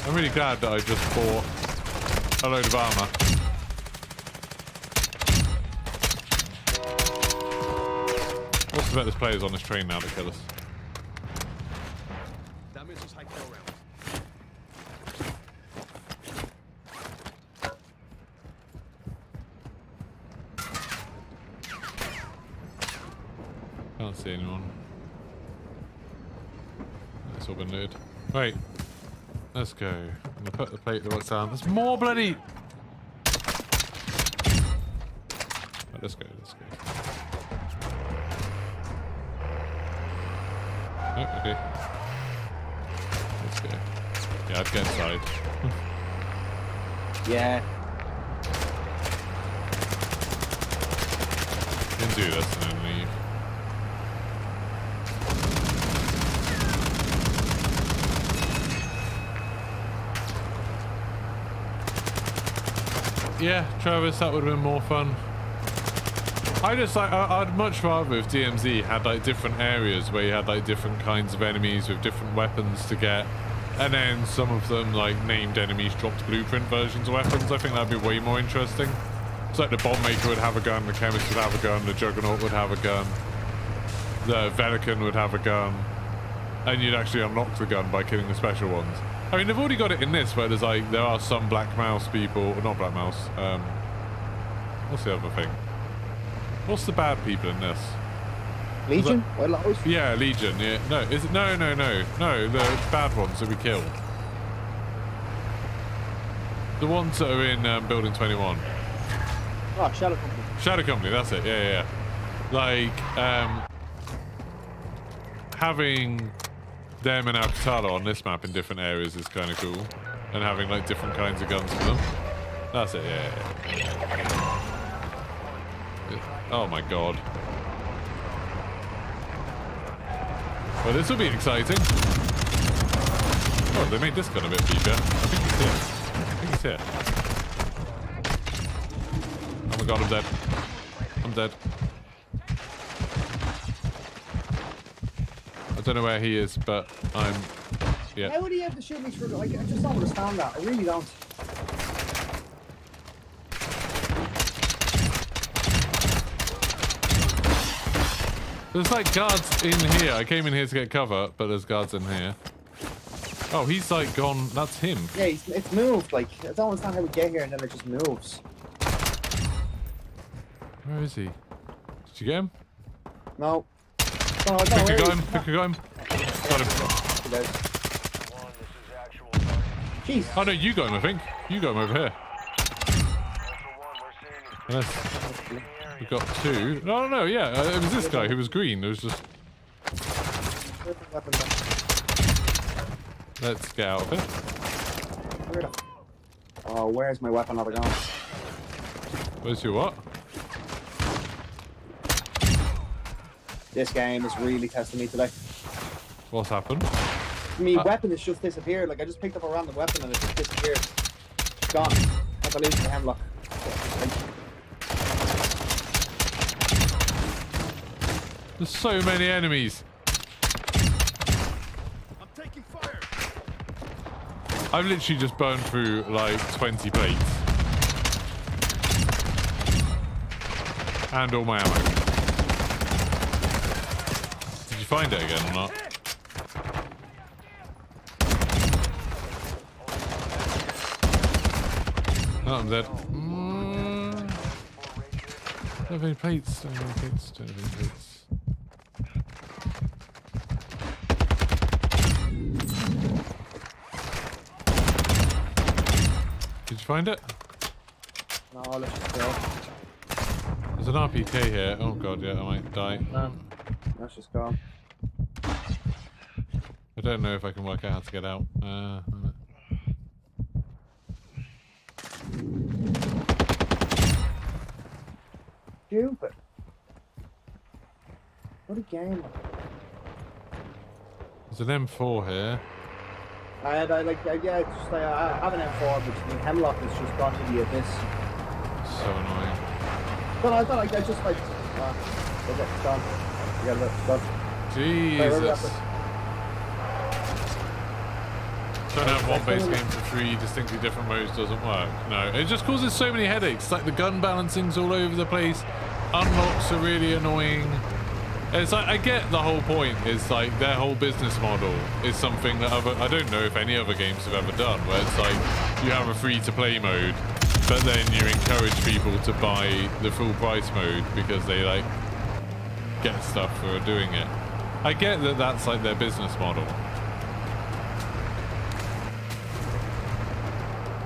A: I'm really glad that I just bought a load of armor. What's the bet there's players on this train now to kill us?
H: Damage is high kill round.
A: Can't see anyone. It's all been looted. Wait. Let's go. I'm gonna put the plate the right down. There's more bloody. Right, let's go. Let's go. Oh, okay. Let's go. Yeah, I'd get inside.
E: Yeah.
A: You can do this and then leave. Yeah, Travis, that would have been more fun. I just like, I'd much rather if DMZ had like different areas where you had like different kinds of enemies with different weapons to get, and then some of them like named enemies dropped blueprint versions of weapons. I think that'd be way more interesting. It's like the bomb maker would have a gun, the chemist would have a gun, the juggernaut would have a gun, the Velican would have a gun, and you'd actually unlock the gun by killing the special ones. I mean, they've already got it in this where there's like, there are some Black Mouse people, or not Black Mouse, what's the other thing? What's the bad people in this?
E: Legion? White Lotus?
A: Yeah, Legion, yeah. No, is it? No, the bad ones that we kill. The ones that are in Building 21.
E: Oh, Shadow Company.
A: Shadow Company, that's it, yeah. Like, having them and Alcatala on this map in different areas is kind of cool. And having like different kinds of guns for them. That's it, yeah. Oh my god. Well, this will be exciting. Oh, they made this gun a bit beefier. I think he's here. Oh my god, I'm dead. I'm dead. I don't know where he is, but I'm... Yeah.
E: How would he have to shoot me through? Like, I just don't understand that. I really don't.
A: There's like guards in here. I came in here to get cover, but there's guards in here. Oh, he's like gone. That's him.
E: Yeah, it's moved. Like, I don't understand how we get here and then it just moves.
A: Where is he? Did you get him?
E: No. No,
A: Pick a gun. Pick a gun. Got him.
E: Jeez.
A: Oh no, you got him, I think. You got him over here. Unless we got two. No, yeah. It was this guy who was green. It was just... Let's get out of here.
E: Oh, where's my weapon over gone?
A: Where's your what?
E: This game is really testing me today.
A: What's happened?
E: My weapon has just disappeared. Like, I just picked up a random weapon and it just disappeared. It's gone. I believe the hemlock.
A: There's so many enemies.
H: I'm taking fire.
A: I've literally just burned through like 20 plates. And all my ammo. Did you find it again or not? Oh, I'm dead. Don't have any plates. Don't have any plates. Don't have any plates. Did you find it?
E: No, let's just go.
A: There's an RPK here. Oh god, yeah, I might die.
E: No, let's just go.
A: I don't know if I can work out how to get out.
E: Stupid. What a game.
A: There's an M4 here.
E: I have an M4, but the hemlock has just gone to the abyss.
A: So annoying.
E: But I thought I just like, okay, it's gone. Forget about it, it's gone.
A: Jesus. Trying to have one base game for 3 distinctly different modes doesn't work. No, it just causes so many headaches. Like the gun balancing's all over the place. Unlocks are really annoying. It's like, I get the whole point. Is like their whole business model is something that I don't know if any other games have ever done, where it's like you have a free-to-play mode, but then you encourage people to buy the full price mode because they like get stuff for doing it. I get that that's like their business model.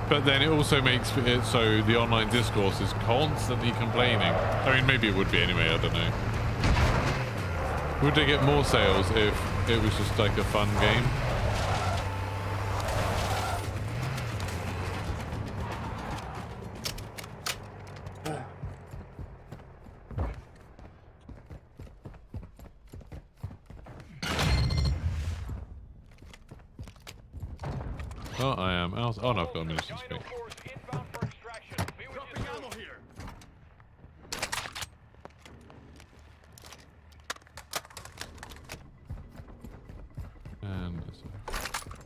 A: But then it also makes it so the online discourse is constantly complaining. I mean, maybe it would be anyway, I don't know. Would they get more sales if it was just like a fun game? Oh, I am out. Oh no, I've got a munitions
B: Dino
A: pick.
B: force inbound for extraction. Be with you
H: Dropping ammo
B: soon.
H: here.
A: And
B: This is Dino 4.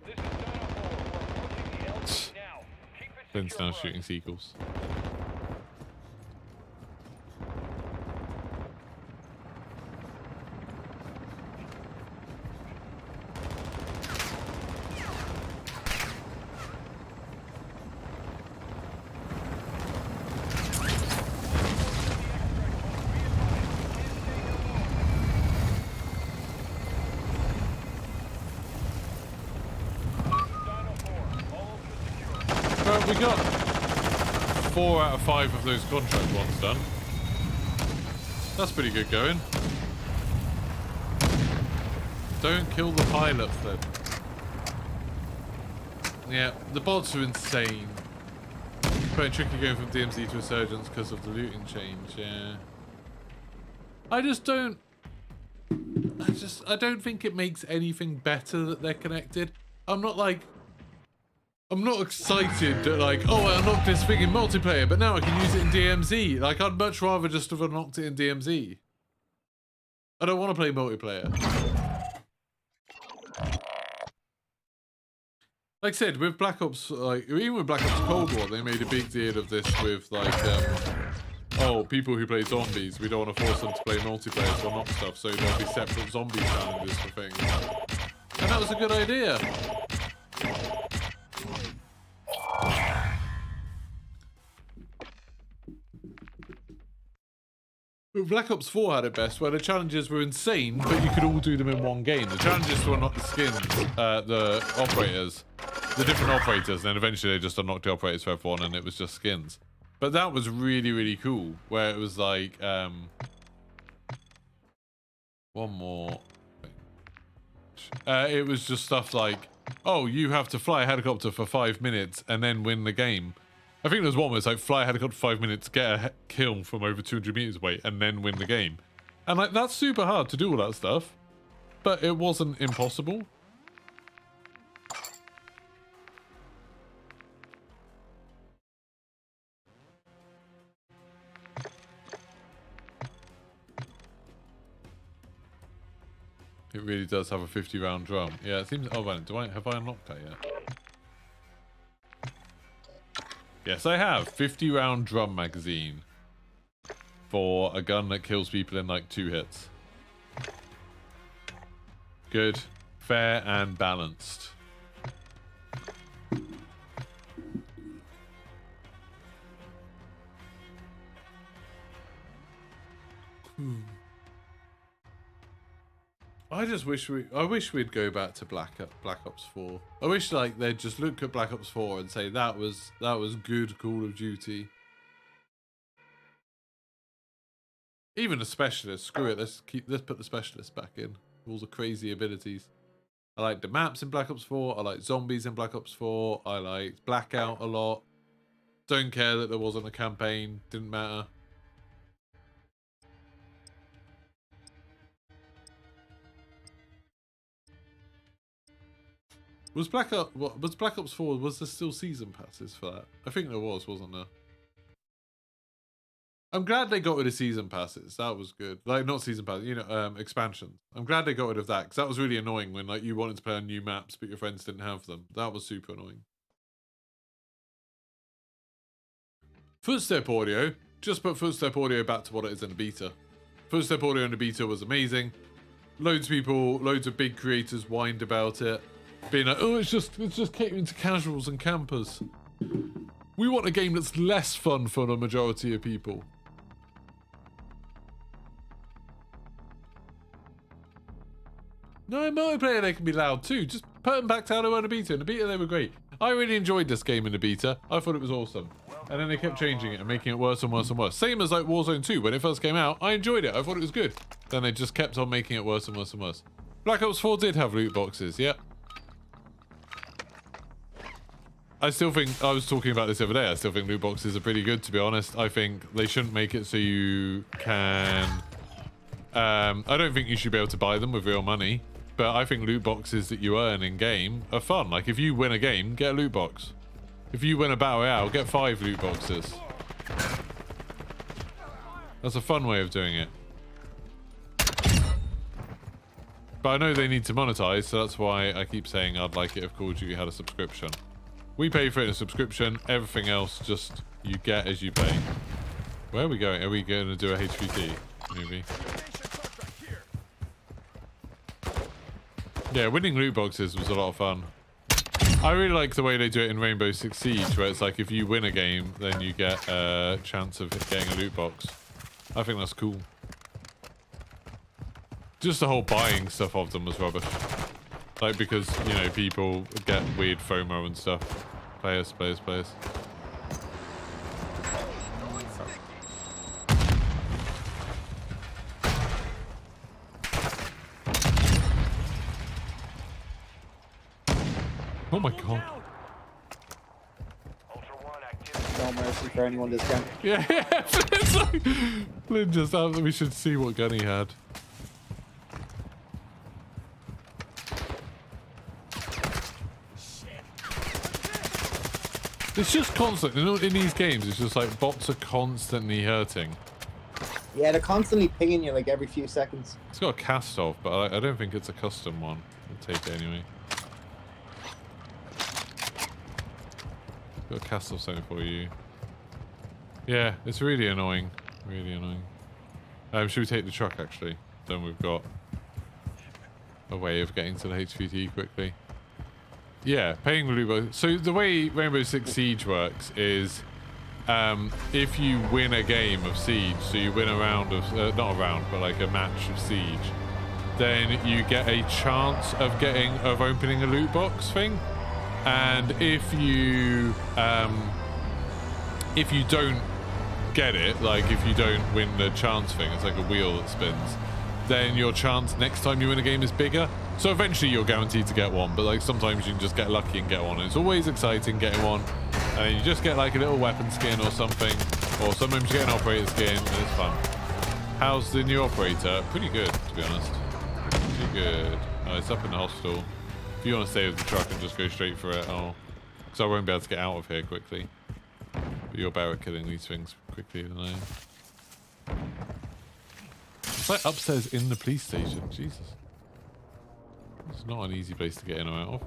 B: We're approaching the LZ now. Keep it
A: Flynn's
B: secure,
A: now
B: bud.
A: shooting seagulls.
B: Dino 4. All ultras secure.
A: Well, we got 4 out of 5 of those contract ones done. That's pretty good going. Don't kill the pilots then. Yeah, the bots are insane. Quite tricky going from DMZ to Resurgence because of the looting change, yeah. I don't think it makes anything better that they're connected. I'm not excited that like, oh, I unlocked this thing in multiplayer, but now I can use it in DMZ. Like, I'd much rather just have unlocked it in DMZ. I don't want to play multiplayer. Like I said, with Black Ops, like, even with Black Ops Cold War, they made a big deal of this with, like, oh, people who play zombies, we don't want to force them to play multiplayer to unlock stuff, so there'll be separate zombie challenges for things. And that was a good idea. Black Ops 4 had it best, where the challenges were insane, but you could all do them in one game. The challenges to unlock the skins, the operators, the different operators, and then eventually they just unlocked the operators for everyone, and it was just skins. But that was really, really cool, where it was like, one more thing. It was just stuff like, oh, you have to fly a helicopter for 5 minutes and then win the game. I think there's one where it's like, fly a helicopter for 5 minutes, get a kill from over 200 meters away, and then win the game. And like, that's super hard to do all that stuff, but it wasn't impossible. It really does have a 50-round drum. Yeah, it seems. Oh, wait, have I unlocked that yet? Yes, I have. 50-round drum magazine for a gun that kills people in like 2 hits. Good, fair, and balanced. I wish we'd go back to Black Ops 4. I wish like they'd just look at Black Ops 4 and say that was good Call of Duty. Even the specialist, screw it, let's put the specialist back in. All the crazy abilities. I like the maps in Black Ops 4, I like zombies in Black Ops 4, I liked Blackout a lot. Don't care that there wasn't a campaign, didn't matter. Was Black Ops 4, was there still season passes for that? I think there was, wasn't there? I'm glad they got rid of season passes. That was good. Like, not season passes, you know, expansions. I'm glad they got rid of that, because that was really annoying when, like, you wanted to play on new maps, but your friends didn't have them. That was super annoying. Footstep audio. Just put footstep audio back to what it is in the beta. Footstep audio in the beta was amazing. Loads of big creators whined about it. Being like, oh, it's just catering to casuals and campers. We want a game that's less fun for the majority of people. No, in multiplayer they can be loud too. Just put them back to how they were in the beta. In the beta they were great. I really enjoyed this game in the beta. I thought it was awesome. And then they kept changing it and making it worse and worse and worse. Same as like Warzone 2. When it first came out, I enjoyed it. I thought it was good. Then they just kept on making it worse and worse and worse. Black Ops 4 did have loot boxes, yeah. I still think, I was talking about this the other day, I still think loot boxes are pretty good, to be honest. I think they shouldn't make it so you can... I don't think you should be able to buy them with real money. But I think loot boxes that you earn in-game are fun. Like, if you win a game, get a loot box. If you win a Battle Royale, get 5 loot boxes. That's a fun way of doing it. But I know they need to monetize, so that's why I keep saying I'd like it if Call of Duty had a subscription. We pay for it in a subscription. Everything else, just you get as you pay. Where are we going? Are we going to do a HVT movie? Yeah, winning loot boxes was a lot of fun. I really like the way they do it in Rainbow Six Siege, where it's like if you win a game, then you get a chance of getting a loot box. I think that's cool. Just the whole buying stuff of them was rubbish. Like, because, you know, people get weird FOMO and stuff. Players. Oh my god.
E: No mercy for anyone this game.
A: Yeah, it's like, Flynn just asked that we should see what gun he had. It's just constant. In these games, it's just like bots are constantly hurting.
E: Yeah, they're constantly pinging you like every few seconds.
A: It's got a cast off, but I don't think it's a custom one. I'll take it anyway. Got a cast off something for you. Yeah, it's really annoying. Really annoying. Should we take the truck actually? Then we've got a way of getting to the HVT quickly. Yeah, paying the loot box. So the way Rainbow Six Siege works is if you win a game of Siege, so you win a round of, not a round, but like a match of Siege, then you get a chance of opening a loot box thing. And if you don't get it, like if you don't win the chance thing, it's like a wheel that spins, then your chance next time you win a game is bigger. So eventually you're guaranteed to get one, but like sometimes you can just get lucky and get one. And it's always exciting getting one. And then you just get like a little weapon skin or something, or sometimes you get an operator skin, and it's fun. How's the new operator? Pretty good, to be honest. Pretty good. Oh, it's up in the hospital. If you want to stay with the truck and just go straight for it, oh, because I won't be able to get out of here quickly. But you're better at killing these things quickly than I am. It's like upstairs in the police station. Jesus. It's not an easy place to get in or out of.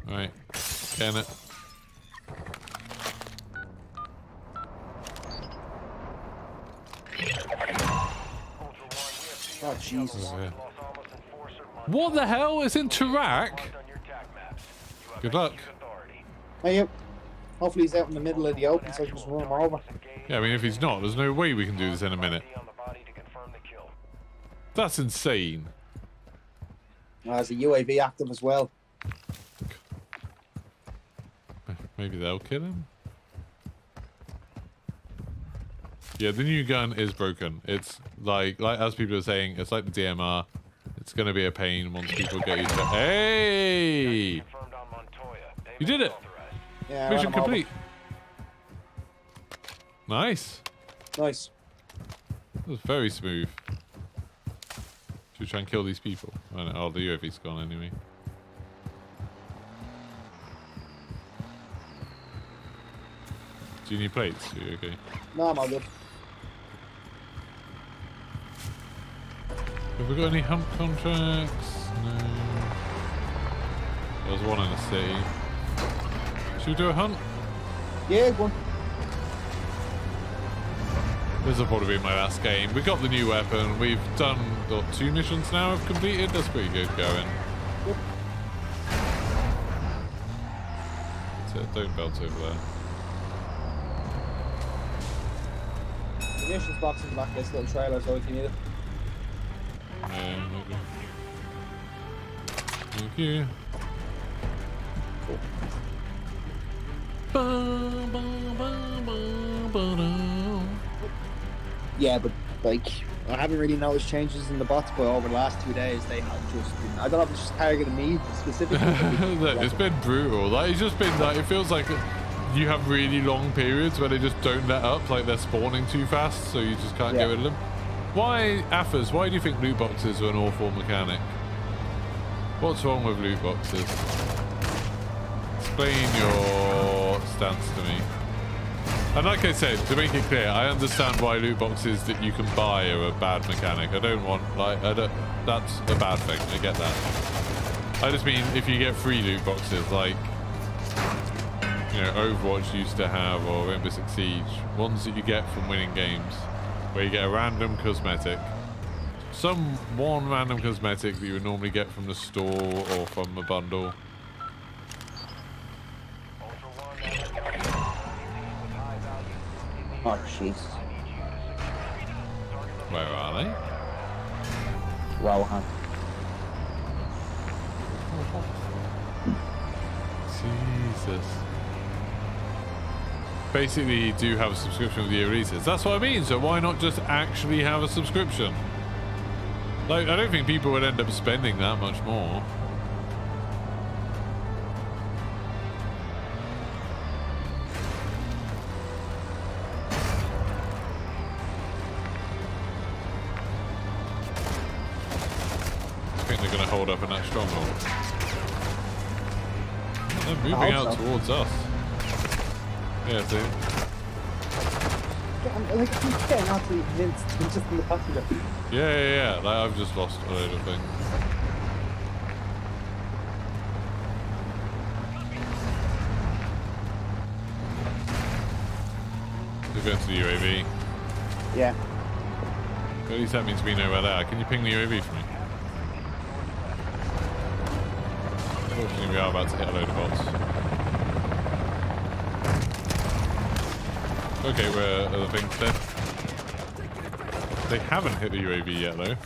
A: Alright, getting it.
E: Oh, Jesus.
A: Yeah. What the hell is in Tarak? Good luck.
E: Hey, yep. Hopefully he's out in the middle of the open so I can just run him over.
A: Yeah, I mean, if he's not, there's no way we can do this in a minute. That's insane.
E: There's a UAV active as well.
A: Maybe they'll kill him? Yeah, the new gun is broken. It's like as people are saying, it's like the DMR. It's going to be a pain once people get used to it. Hey! You did it!
E: Yeah,
A: Mission complete. Nice.
E: Nice.
A: That was very smooth. Should we try and kill these people? Oh, the UAV's gone anyway. Do you need plates? Are you okay?
E: No, I'm all good.
A: Have we got any hump contracts? No. There's one in the city. Should we do a hunt?
E: Yeah, go on.
A: This will probably be my last game. We got the new weapon. We've done 2 missions now. I've completed. That's pretty good going. That's it, don't belt over there.
D: Munitions box in the back of this little trailer, so if you need it.
A: Maybe. Thank you.
D: Yeah, but like I haven't really noticed changes in the bots, but over the last 2 days they have just been, I don't know if it's just targeting me specifically.
A: Look, it's been brutal. Like it's just been like it feels like you have really long periods where they just don't let up, like they're spawning too fast, so you just can't get rid of them. Why, Affers, why do you think loot boxes are an awful mechanic? What's wrong with loot boxes? Explain your stance to me. And like I said, to make it clear, I understand why loot boxes that you can buy are a bad mechanic. I don't want, like, that's a bad thing, I get that. I just mean, if you get free loot boxes, like, you know, Overwatch used to have, or Rainbow Six Siege, ones that you get from winning games, where you get a random cosmetic. One random cosmetic that you would normally get from the store or from a bundle.
D: Oh jeez.
A: Where are they?
D: Wow, huh?
A: Jesus. Basically, you do have a subscription with the Elites. That's what I mean. So why not just actually have a subscription? Like, I don't think people would end up spending that much more. I think they're going to hold up in that stronghold. They're moving out towards us. Yeah, see?
D: Like, I'm getting absolutely convinced I'm just in the passenger.
A: Yeah. Like, I've just lost a load of things. We're going to the UAV.
D: Yeah.
A: At least that means we know where they are. Can you ping the UAV for me? Unfortunately, we are about to hit a load of bots. Okay, where are the things dead? They haven't hit the UAV yet, though.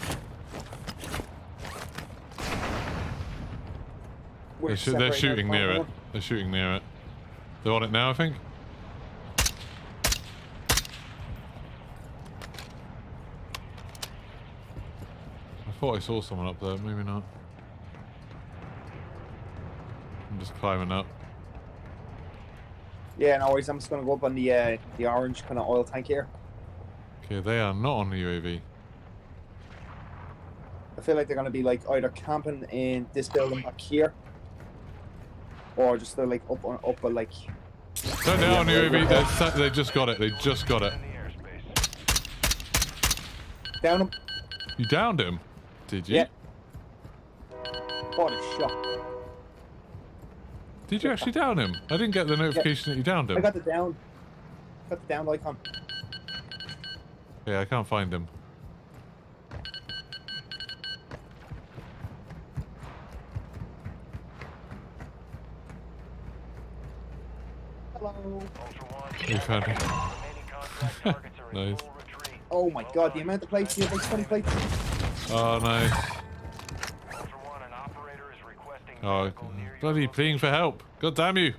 A: They're shooting near it. They're shooting near it. They're on it now, I think. I thought I saw someone up there. Maybe not. I'm just climbing up.
D: Yeah, no worries. I'm just gonna go up on the orange kind of oil tank here.
A: Okay, they are not on the UAV.
D: I feel like they're gonna be like either camping in this building back here, or just they're like up like.
A: No, they're on the UAV. They just got it. They just got it.
D: Down him.
A: You downed him? Did you?
D: Yeah. What a shot.
A: Did you actually down him? I didn't get the notification that you downed him.
D: I got the down. Got the down icon.
A: Yeah, I can't find him.
D: Hello.
A: You found him. Nice.
D: Oh my god, the amount of plates here, like 20 plates.
A: Oh, nice. Oh, bloody pleading for help. God damn you.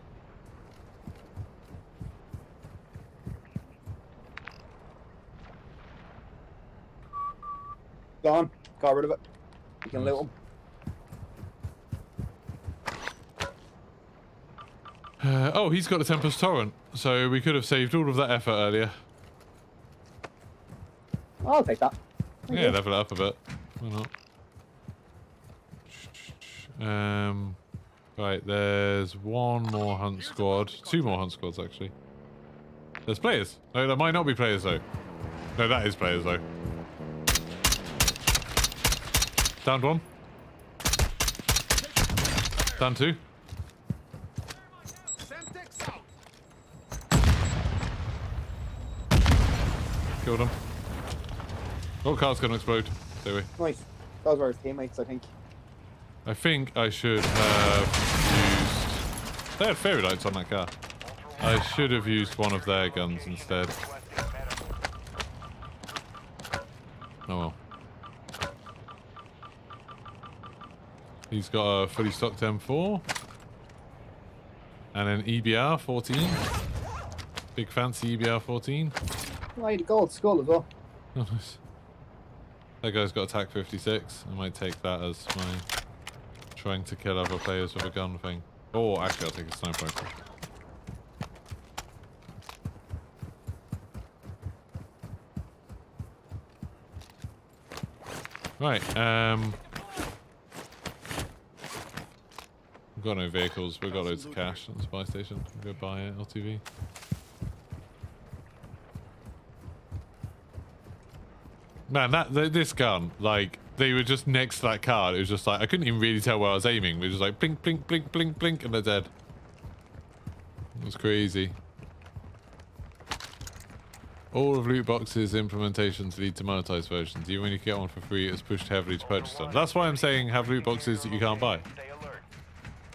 D: Gone. Got rid of it. You can loot them.
A: Oh, he's got a Tempest Torrent, so we could have saved all of that effort earlier.
D: I'll take that.
A: Yeah, level it up a bit. Why not? Right, there's one more hunt squad. Two more hunt squads, actually. There's players. No, there might not be players, though. No, that is players, though. Downed one. Down two. Killed him. Oh, car's gonna explode. Stay away.
D: Nice. Those were his teammates, I think.
A: I think I should have used... They had fairy lights on that car. I should have used one of their guns instead. Oh well. He's got a fully stocked M4. And an EBR 14. Big fancy EBR 14.
E: Oh, I had a gold skull as well.
A: Oh, nice. That guy's got a TAC 56. I might take that as my trying to kill other players with a gun thing. Oh, actually, I'll take a sniper rifle. Right, we've got no vehicles, we've got loads of cash at the supply station. We'll go buy it, LTV. Man, this gun, like, they were just next to that car. It was just like, I couldn't even really tell where I was aiming. We were just like, blink, blink, blink, blink, blink, and they're dead. It was crazy. All of loot boxes implementations lead to monetized versions. Even when you get one for free, it's pushed heavily to purchase them. That's why I'm saying have loot boxes that you can't buy.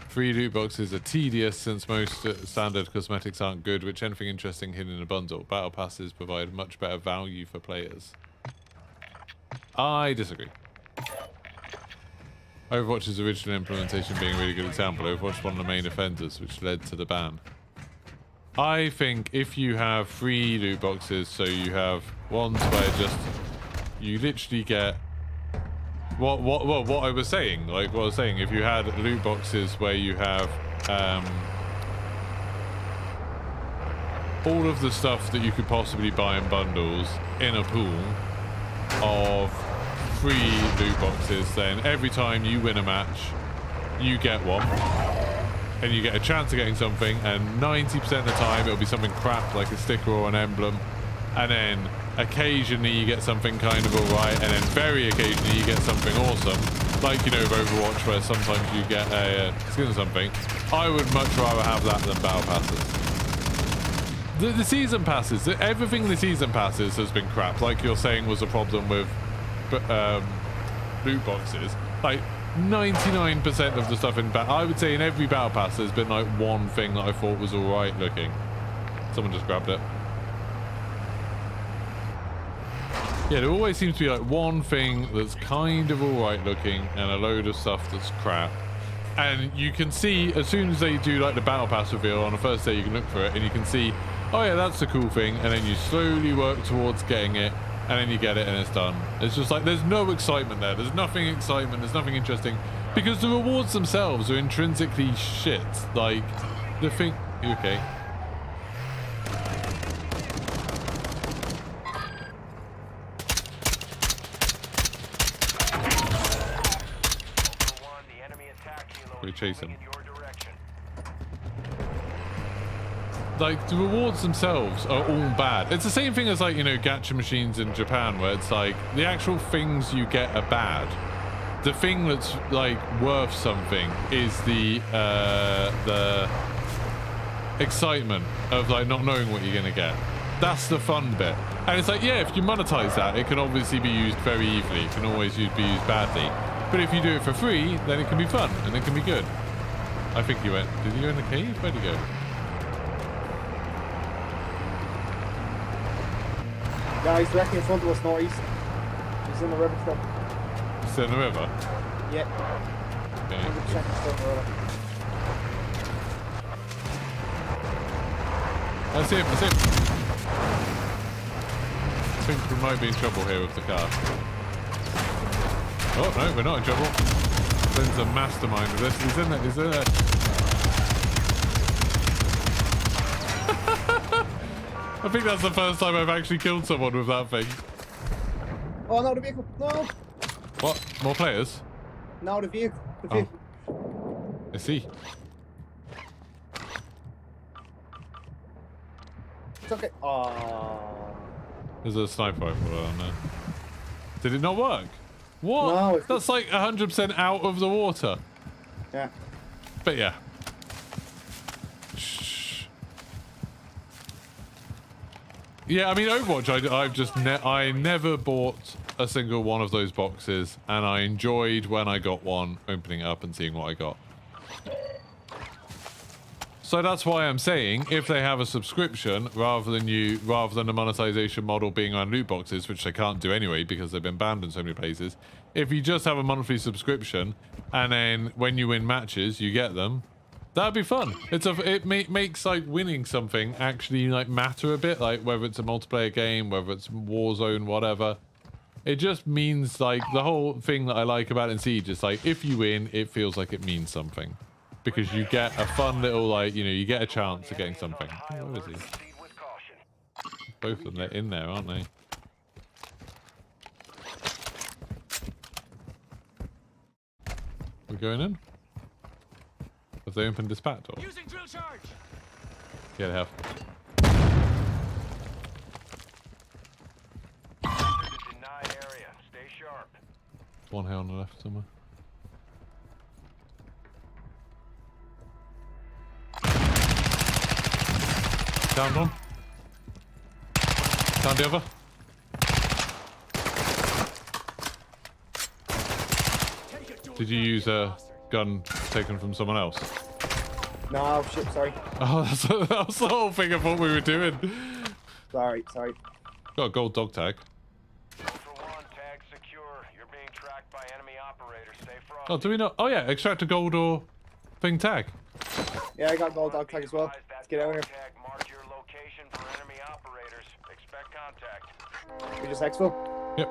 A: Free loot boxes are tedious since most standard cosmetics aren't good, which anything interesting hidden in a bundle. Battle passes provide much better value for players. I disagree. Overwatch's original implementation being a really good example. Overwatch one of the main offenders, which led to the ban. I think if you have free loot boxes, so you have ones where just you literally get what I was saying, like what I was saying, if you had loot boxes where you have all of the stuff that you could possibly buy in bundles in a pool of free loot boxes, then every time you win a match, you get one. And you get a chance of getting something, and 90% of the time it'll be something crap like a sticker or an emblem, and then occasionally you get something kind of alright, and then very occasionally you get something awesome, like, you know, with Overwatch, where sometimes you get a skin or something. I would much rather have that than battle passes. The season passes, everything the season passes has been crap, like you're saying was a problem with loot boxes. Like 99% of the stuff in I would say in every battle pass there's been like one thing that I thought was alright looking. Someone just grabbed it. Yeah, there always seems to be like one thing that's kind of alright looking and a load of stuff that's crap. And you can see as soon as they do like the battle pass reveal on the first day, you can look for it and you can see, oh yeah, that's the cool thing, and then you slowly work towards getting it, and then you get it and it's done. It's just like there's no excitement there. There's nothing excitement. There's nothing interesting because the rewards themselves are intrinsically shit. Like the thing. Okay. We chase him. Like the rewards themselves are all bad. It's the same thing as like, you know, gacha machines in Japan, where it's like the actual things you get are bad. The thing that's like worth something is the excitement of like not knowing what you're gonna get. That's the fun bit. And it's like, yeah, if you monetize that, it can obviously be used very evilly. It can always be used badly. But if you do it for free, then it can be fun and it can be good. I think he went. Did he go in the cave? Where'd he go?
E: Yeah, he's directly in front of us northeast. He's in the river still.
A: He's in the river?
E: Yeah.
A: Okay.
E: 100% he's still in the river.
A: That's him, that's him. I think we might be in trouble here with the car. Oh, no, we're not in trouble. Flynn's a mastermind of this. He's in there, he's in there. I think that's the first time I've actually killed someone with that thing.
E: Oh, no, the vehicle. No.
A: What? More players?
E: No, the vehicle. The vehicle.
A: Oh. I see.
E: It's okay. Oh.
A: There's a sniper rifle on there. Did it not work? What?
E: No,
A: that's like 100% out of the water.
E: Yeah.
A: But yeah. Shh. Yeah, I mean Overwatch. I never bought a single one of those boxes, and I enjoyed when I got one, opening it up and seeing what I got. So that's why I'm saying if they have a subscription rather than a monetization model being on loot boxes, which they can't do anyway because they've been banned in so many places. If you just have a monthly subscription and then when you win matches you get them, that'd be fun. Makes like winning something actually like matter a bit, like whether it's a multiplayer game, whether it's Warzone, whatever. It just means like the whole thing that I like about it in Siege is like if you win, it feels like it means something. Because you get a fun little, like, you know, you get a chance of getting something. Oh, where is he? Both of them, they're in there, aren't they? We're going in? Have they opened this back door?
C: Using drill charge.
A: Yeah, they have.
B: Denied area. Stay sharp.
A: One here on the left somewhere. Down one. Down the other. Did you use a gun taken from someone else?
E: No, shit, sorry.
A: Oh, that was the whole thing I thought we were doing.
E: Sorry.
A: Got a gold dog tag.
B: Ultra One, tag secure. You're being tracked by enemy operators. Stay frosty.
A: Oh, do we not? Oh yeah, extract a gold or thing tag.
E: Yeah, I got gold dog tag as well. Let's get out of here.
B: Tag mark your location for enemy operators. Expect contact.
E: We just exfil.
A: Yep.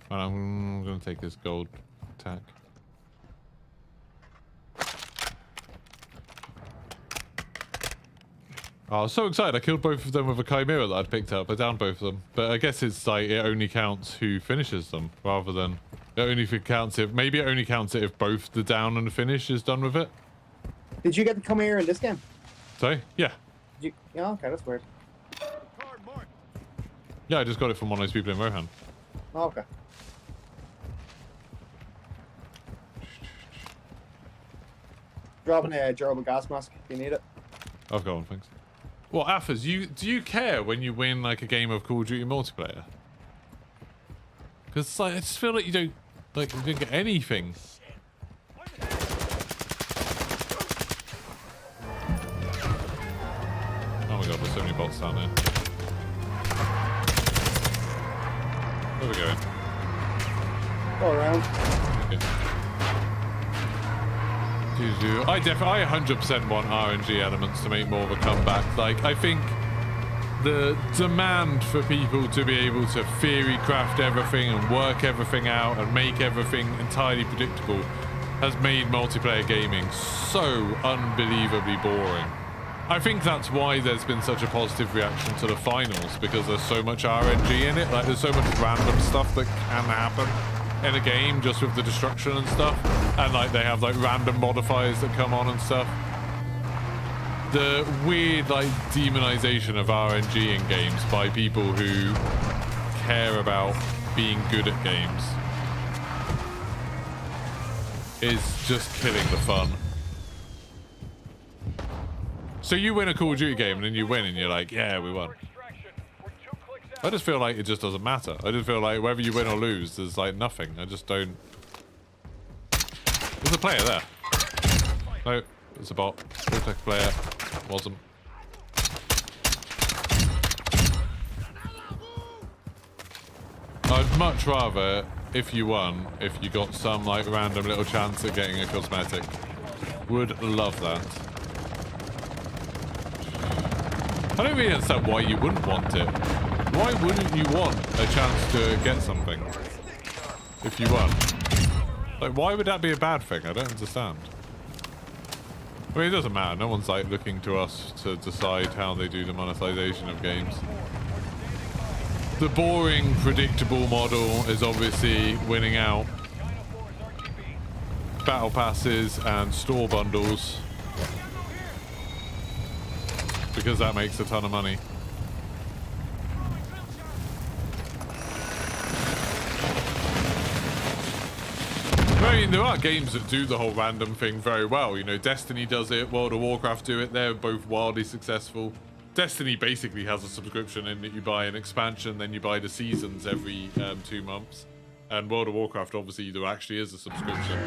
A: Well, I'm gonna take this gold tag. Oh, I was so excited. I killed both of them with a chimera that I'd picked up. I downed both of them. But I guess it's like it only counts who finishes them rather than it only counts if maybe it only counts it if both the down and the finish is done with it.
E: Did you get to come here in this game?
A: Sorry? Yeah.
E: Yeah, okay, that's weird.
H: Card marked.
A: Yeah, I just got it from one of those people in Rohan.
E: Oh, okay. Dropping a durable gas mask if you need it.
A: I've got one, thanks. Well, Affers, do you care when you win like a game of Call of Duty multiplayer? Because like, I just feel like you don't get anything. Oh my god, there's so many bots down there. Where are we going?
E: Go around.
A: Okay. I 100% want RNG elements to make more of a comeback. Like, I think the demand for people to be able to theory craft everything and work everything out and make everything entirely predictable has made multiplayer gaming so unbelievably boring. I think that's why there's been such a positive reaction to the finals, because there's so much RNG in it. Like, there's so much random stuff that can happen in a game just with the destruction and stuff, and like they have like random modifiers that come on and stuff. The weird like demonization of RNG in games by people who care about being good at games is just killing the fun. So you win a Call of Duty game and then you win and you're like, yeah, we won. I just feel like it just doesn't matter. I just feel like whether you win or lose, there's like nothing. I just don't... There's a player there. No, it's a bot. Looks like a player. Wasn't. I'd much rather, if you won, if you got some like random little chance at getting a cosmetic. Would love that. I don't really understand why you wouldn't want it. Why wouldn't you want a chance to get something if you won? Like, why would that be a bad thing? I don't understand. I mean, it doesn't matter. No one's like looking to us to decide how they do the monetization of games. The boring, predictable model is obviously winning out. Battle passes and store bundles, because that makes a ton of money. I mean, there are games that do the whole random thing very well. You know, Destiny does it, World of Warcraft do it. They're both wildly successful. Destiny basically has a subscription in that you buy an expansion, then you buy the seasons every 2 months. And World of Warcraft, obviously, there actually is a subscription.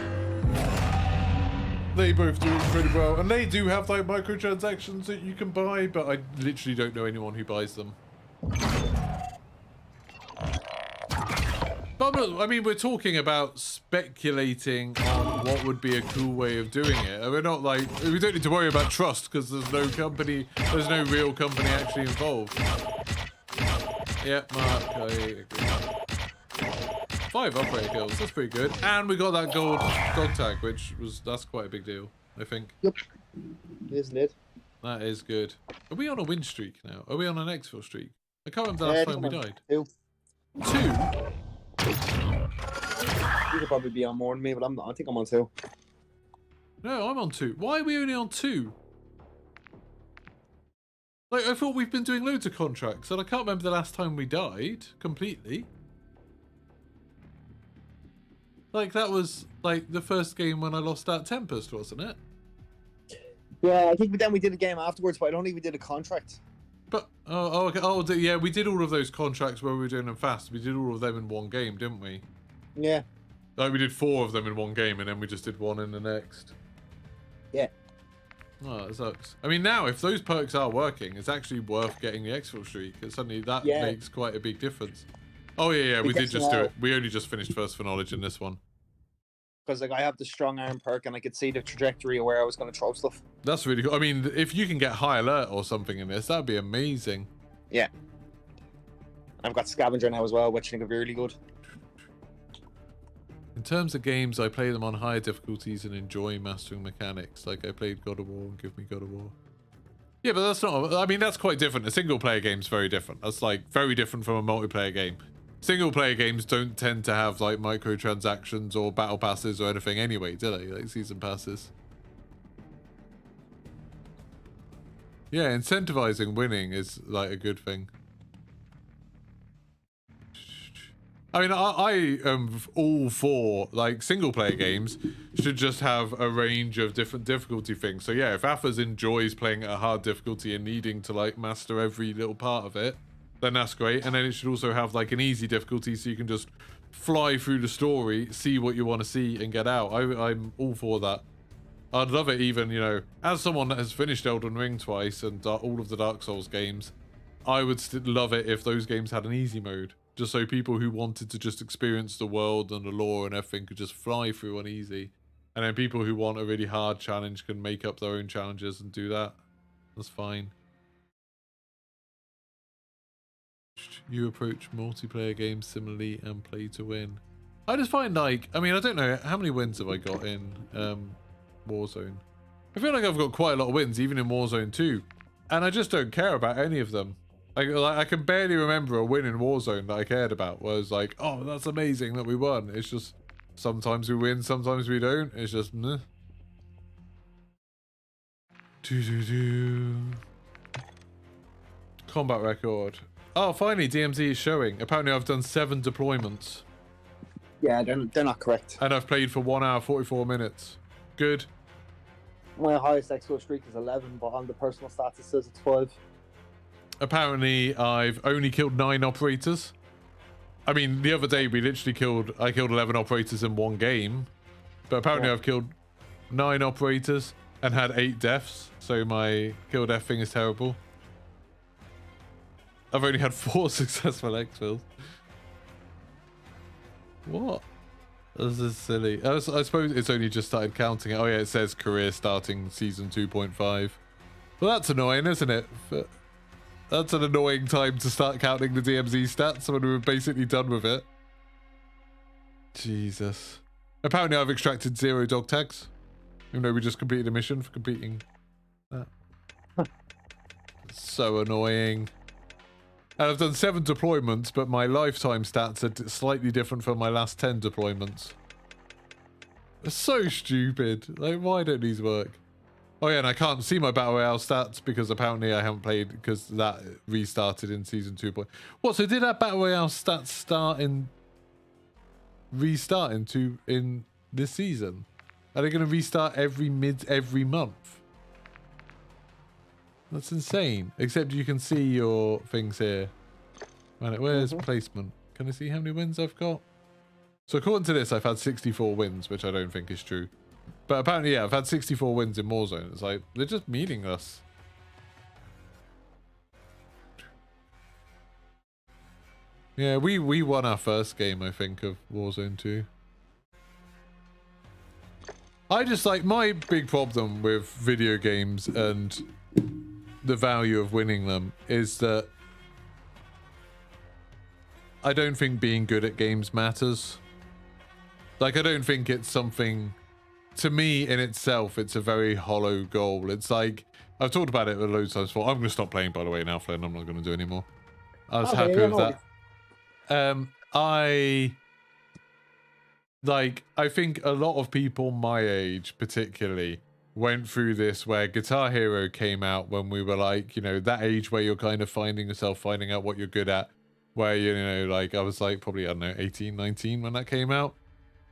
A: They both do pretty well. And they do have like microtransactions that you can buy, but I literally don't know anyone who buys them. But I mean, we're talking about speculating on what would be a cool way of doing it. And we're not like, we don't need to worry about trust because there's no company, there's no real company actually involved. Yeah, Mark, I agree. 5 operator kills, that's pretty good. And we got that gold dog tag, that's quite a big deal, I think.
D: Yep. Isn't it?
A: That is good. Are we on a win streak now? Are we on an exfil streak? I can't remember the last time we died.
D: 2.
A: 2?
D: You could probably be on more than me, but I'm not. I think I'm on 2.
A: No, I'm on 2. Why are we only on 2? Like, I thought we've been doing loads of contracts, and I can't remember the last time we died completely. Like, that was, like, the first game when I lost that Tempest, wasn't it?
D: Yeah, I think then we did a game afterwards, but I don't think we did a contract.
A: But, okay. Oh, yeah, we did all of those contracts where we were doing them fast. We did all of them in one game, didn't we?
D: Yeah.
A: Like, we did 4 of them in one game, and then we just did 1 in the next.
D: Yeah.
A: Oh, that sucks. I mean, now, if those perks are working, it's actually worth getting the exfil streak. And suddenly that makes quite a big difference. Oh, yeah, we did just do it. We only just finished First for Knowledge in this one.
D: Because like I have the strong arm perk and I could see the trajectory of where I was going to throw stuff.
A: That's really cool. I mean, if you can get high alert or something in this, that'd be amazing.
D: Yeah. I've got scavenger now as well, which I think are really good.
A: In terms of games, I play them on higher difficulties and enjoy mastering mechanics. Like I played God of War and Give Me God of War. Yeah, but that's not... I mean, that's quite different. A single-player game's very different. That's like very different from a multiplayer game. Single-player games don't tend to have like microtransactions or battle passes or anything anyway, do they? Like season passes. Yeah, incentivizing winning is like a good thing. I mean, I am all for like single-player games should just have a range of different difficulty things. So yeah, if Athas enjoys playing at a hard difficulty and needing to like master every little part of it, then that's great. And then it should also have like an easy difficulty so you can just fly through the story, see what you want to see and get out. I'm all for that. I'd love it even, you know, as someone that has finished Elden Ring twice and all of the Dark Souls games, I would love it if those games had an easy mode. Just so people who wanted to just experience the world and the lore and everything could just fly through on easy. And then people who want a really hard challenge can make up their own challenges and do that. That's fine. You approach multiplayer games similarly and play to win. I just find like, I mean, I don't know, how many wins have I got in Warzone? I feel like I've got quite a lot of wins, even in Warzone 2. And I just don't care about any of them. I can barely remember a win in Warzone that I cared about. Where I was like, oh, that's amazing that we won. It's just, sometimes we win, sometimes we don't. It's just, meh. Combat record. Oh, finally, DMZ is showing. Apparently, I've done 7 deployments.
D: Yeah, they're not correct.
A: And I've played for 1 hour, 44 minutes. Good.
D: My highest expo streak is 11, but on the personal stats it says it's 5.
A: Apparently, I've only killed 9 operators. I mean, the other day, I killed 11 operators in 1 game. But apparently, I've killed 9 operators and had 8 deaths. So my kill death thing is terrible. I've only had 4 successful exfils. What? This is silly. I suppose it's only just started counting it. Oh yeah, it says career starting season 2.5. Well, that's annoying, isn't it? That's an annoying time to start counting the DMZ stats when we're basically done with it. Jesus. Apparently I've extracted 0 dog tags. Even though we just completed a mission for completing that. So annoying. And I've done 7 deployments, but my lifetime stats are slightly different from my last 10 deployments. It's so stupid. Like, why don't these work? Oh yeah, and I can't see my Battle Royale stats because apparently I haven't played because that restarted in Season 2. What, so did that Battle Royale stats restart in this season? Are they going to restart every month? That's insane. Except you can see your things here. Right, where's placement? Can I see how many wins I've got? So according to this, I've had 64 wins, which I don't think is true. But apparently, yeah, I've had 64 wins in Warzone. It's like, they're just meaningless. Yeah, we won our first game, I think, of Warzone 2. I just like, my big problem with video games and the value of winning them is that I don't think being good at games matters. Like, I don't think it's something, to me in itself, it's a very hollow goal. It's like, I've talked about it loads of times before. I'm going to stop playing, by the way, now, Flynn. I'm not going to do it anymore. I was happy with that. I think a lot of people my age, particularly, went through this where Guitar Hero came out when we were like, you know, that age where you're kind of finding yourself, finding out what you're good at, where, you know, like I was like probably, I don't know, 18, 19 when that came out.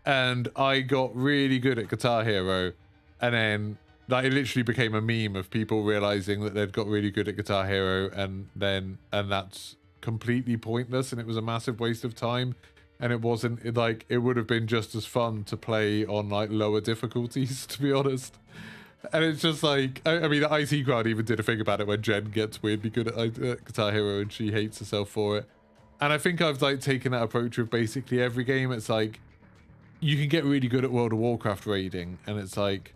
A: And I got really good at Guitar Hero. And then like, it literally became a meme of people realizing that they'd got really good at Guitar Hero and that's completely pointless and it was a massive waste of time. And it wasn't like, it would have been just as fun to play on like lower difficulties, to be honest. And it's just like, I mean, the IT crowd even did a thing about it when Jen gets weirdly good at Guitar Hero and she hates herself for it. And I think I've like taken that approach with basically every game. It's like, you can get really good at World of Warcraft raiding and it's like,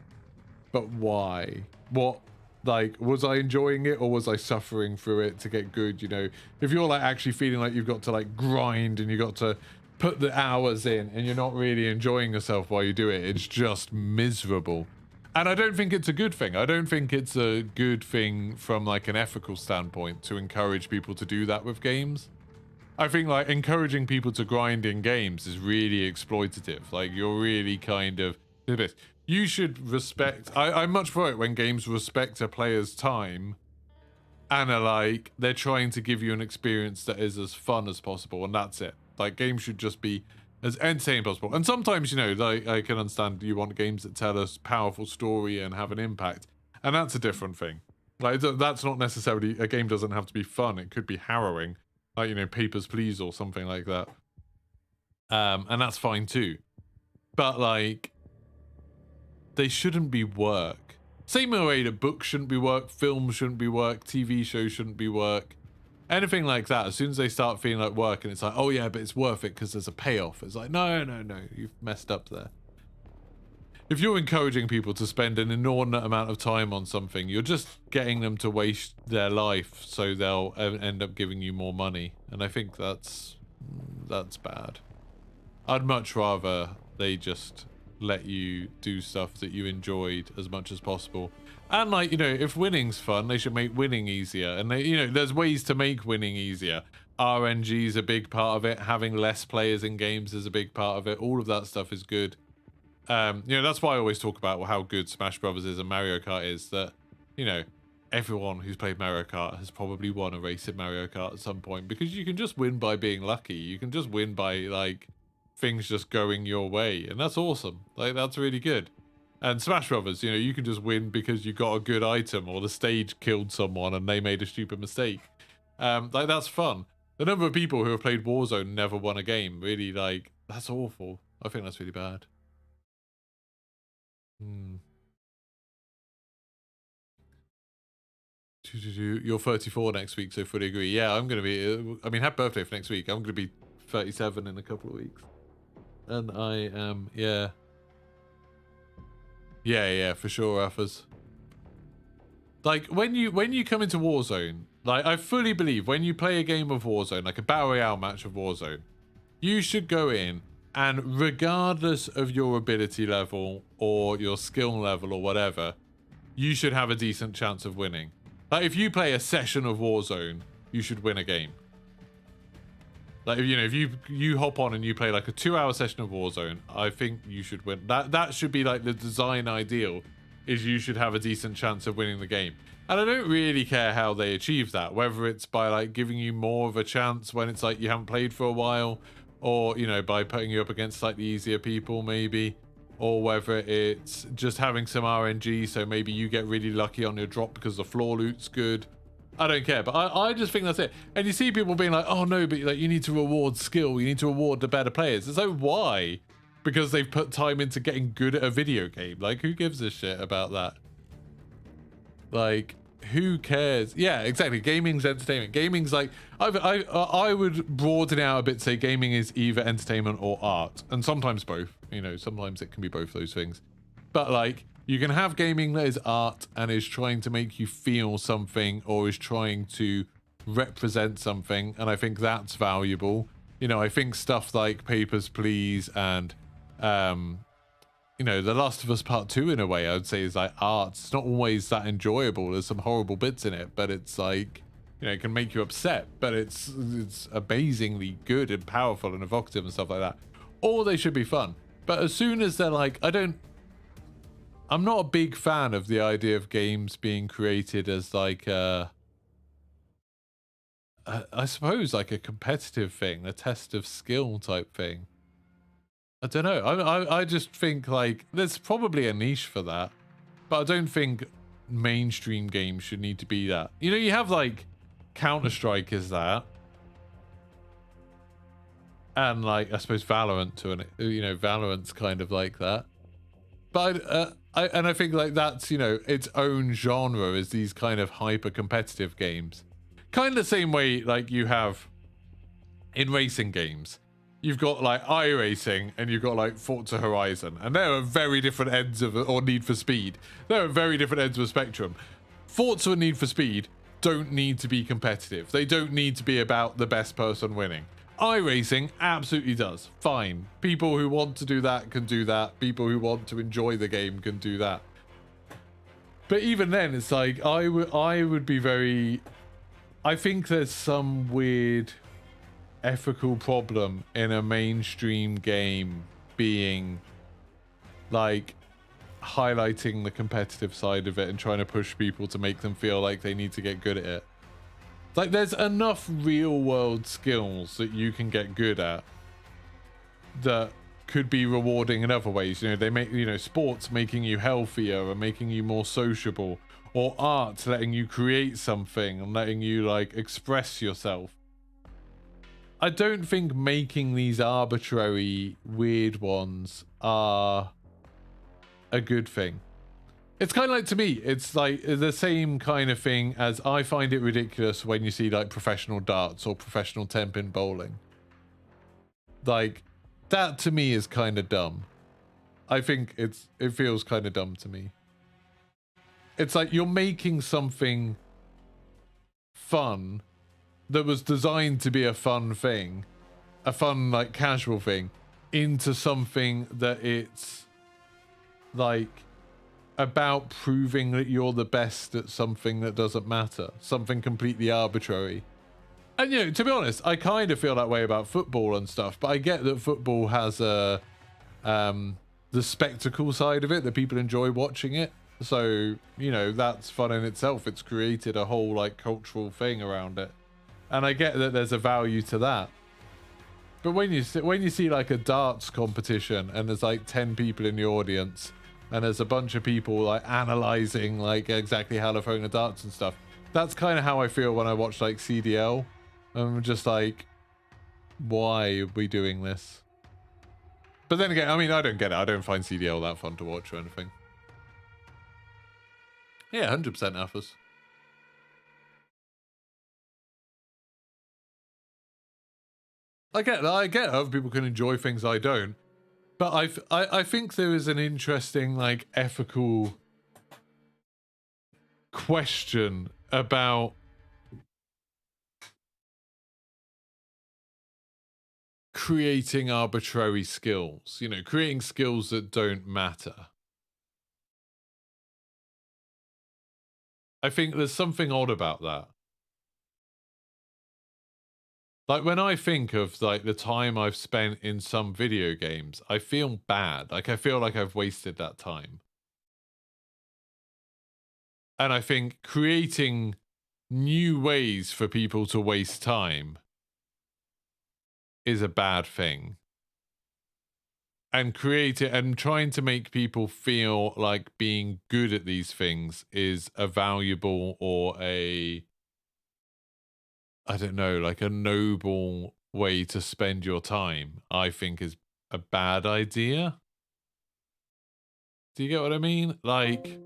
A: but why? What, like, was I enjoying it or was I suffering through it to get good? You know, if you're like actually feeling like you've got to like grind and you got to put the hours in and you're not really enjoying yourself while you do it, it's just miserable. And I don't think it's a good thing. I don't think it's a good thing from like an ethical standpoint to encourage people to do that with games. I think like encouraging people to grind in games is really exploitative. Like you're really kind of, you should respect, I'm much for it when games respect a player's time and are like, they're trying to give you an experience that is as fun as possible and that's it. Like games should just be as entertaining as possible. And sometimes, you know, like I can understand you want games that tell us powerful story and have an impact. And that's a different thing. Like that's not necessarily, a game doesn't have to be fun. It could be harrowing. Like, you know, Papers, Please or something like that. And that's fine too. But like, they shouldn't be work. Same way that books shouldn't be work, films shouldn't be work, TV shows shouldn't be work. Anything like that, as soon as they start feeling like work and it's like, oh yeah, but it's worth it because there's a payoff. It's like, no, you've messed up there. If you're encouraging people to spend an inordinate amount of time on something, you're just getting them to waste their life so they'll end up giving you more money. And I think that's bad. I'd much rather they just let you do stuff that you enjoyed as much as possible. And like, you know, if winning's fun, they should make winning easier. And they, you know, there's ways to make winning easier. RNG is a big part of it. Having less players in games is a big part of it. All of that stuff is good. You know, that's why I always talk about how good Smash Brothers is and Mario Kart is. That, you know, everyone who's played Mario Kart has probably won a race in Mario Kart at some point because you can just win by being lucky. You can just win by like things just going your way, and that's awesome. Like that's really good. And Smash Brothers, you know, you can just win because you got a good item or the stage killed someone and they made a stupid mistake. Like that's fun. The number of people who have played Warzone and never won a game, really, like, that's awful. I think that's really bad. You're 34 next week, so fully agree. Yeah, I'm going to be, I mean, happy birthday for next week. I'm going to be 37 in a couple of weeks. And I am, yeah. Yeah, for sure, Raffers. Like, when you come into Warzone, like, I fully believe when you play a game of Warzone, like a Battle Royale match of Warzone, you should go in and regardless of your ability level or your skill level or whatever, you should have a decent chance of winning. Like, if you play a session of Warzone, you should win a game. Like, you know, if you hop on and you play like a 2-hour session of Warzone, I think you should win. That should be like the design ideal, is you should have a decent chance of winning the game. And I don't really care how they achieve that, whether it's by like giving you more of a chance when it's like you haven't played for a while, or, you know, by putting you up against slightly easier people maybe. or whether it's just having some RNG, so maybe you get really lucky on your drop because the floor loot's good. I don't care, but I just think that's it. And you see people being like, oh no, but like you need to reward skill, you need to reward the better players. It's like, why? Because they've put time into getting good at a video game. Like, who gives a shit about that? Like, who cares? Yeah, exactly. Gaming's entertainment. Gaming's like, I would broaden it out a bit, say gaming is either entertainment or art, and sometimes both. You know, sometimes it can be both those things. But like, you can have gaming that is art and is trying to make you feel something or is trying to represent something, and I think that's valuable. You know, I think stuff like Papers, Please and you know, The Last of Us Part 2 in a way, I would say is like art. It's not always that enjoyable. There's some horrible bits in it, but it's like, you know, it can make you upset, but it's amazingly good and powerful and evocative and stuff like that. Or they should be fun. But as soon as they're like, I'm not a big fan of the idea of games being created as like I suppose like a competitive thing, a test of skill type thing. I don't know. I just think like there's probably a niche for that, but I don't think mainstream games should need to be that. You know, you have like Counter-Strike is that, and like I suppose Valorant to an, you know, Valorant's kind of like that. But I think like that's, you know, its own genre is these kind of hyper competitive games, kind of the same way like you have in racing games. You've got like iRacing and you've got like Forza Horizon, and they're at very different ends of, or Need for Speed. They're at very different ends of the spectrum. Forza and Need for Speed don't need to be competitive. They don't need to be about the best person winning. iRacing absolutely does. Fine. People who want to do that can do that. People who want to enjoy the game can do that. But even then, it's like I would be very. I think there's some weird ethical problem in a mainstream game being like highlighting the competitive side of it and trying to push people to make them feel like they need to get good at it. Like, there's enough real world skills that you can get good at that could be rewarding in other ways. You know, they make, you know, sports making you healthier or making you more sociable, or art letting you create something and letting you like express yourself. I don't think making these arbitrary weird ones are a good thing. It's kind of like, to me, it's like the same kind of thing as I find it ridiculous when you see like professional darts or professional 10-pin bowling. Like, that to me is kind of dumb. I think it feels kind of dumb to me. It's like you're making something fun that was designed to be a fun thing, a fun like casual thing, into something that it's like about proving that you're the best at something that doesn't matter, something completely arbitrary. And you know, to be honest, I kind of feel that way about football and stuff, but I get that football has a the spectacle side of it, that people enjoy watching it. So, you know, that's fun in itself. It's created a whole like cultural thing around it. And I get that there's a value to that. But when you see like a darts competition and there's like 10 people in the audience and there's a bunch of people like analyzing like exactly how they're throwing the darts and stuff, that's kind of how I feel when I watch like CDL. I'm just like, why are we doing this? But then again, I mean, I don't get it. I don't find CDL that fun to watch or anything. Yeah, 100% alphas. I get other people can enjoy things I don't, but I think there is an interesting like ethical question about creating arbitrary skills, you know, creating skills that don't matter. I think there's something odd about that. Like, when I think of like the time I've spent in some video games, I feel bad. Like, I feel like I've wasted that time. And I think creating new ways for people to waste time is a bad thing. and create it and trying to make people feel like being good at these things is a valuable or a, I don't know, like a noble way to spend your time, I think is a bad idea. Do you get what I mean? Like,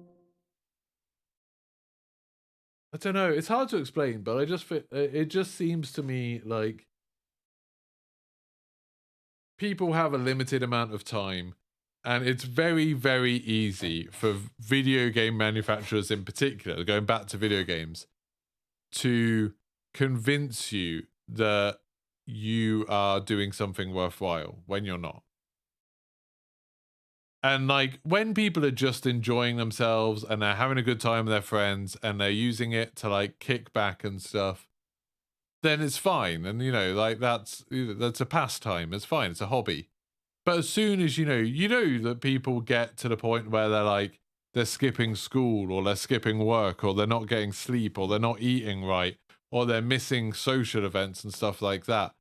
A: I don't know. It's hard to explain, but I just feel, it just seems to me like people have a limited amount of time, and it's very, very easy for video game manufacturers in particular, going back to video games, to convince you that you are doing something worthwhile when you're not. And like when people are just enjoying themselves and they're having a good time with their friends and they're using it to like kick back and stuff, then it's fine. And you know, like that's a pastime. It's fine. It's a hobby. But as soon as you know that people get to the point where they're like they're skipping school or they're skipping work or they're not getting sleep or they're not eating right or they're missing social events and stuff like that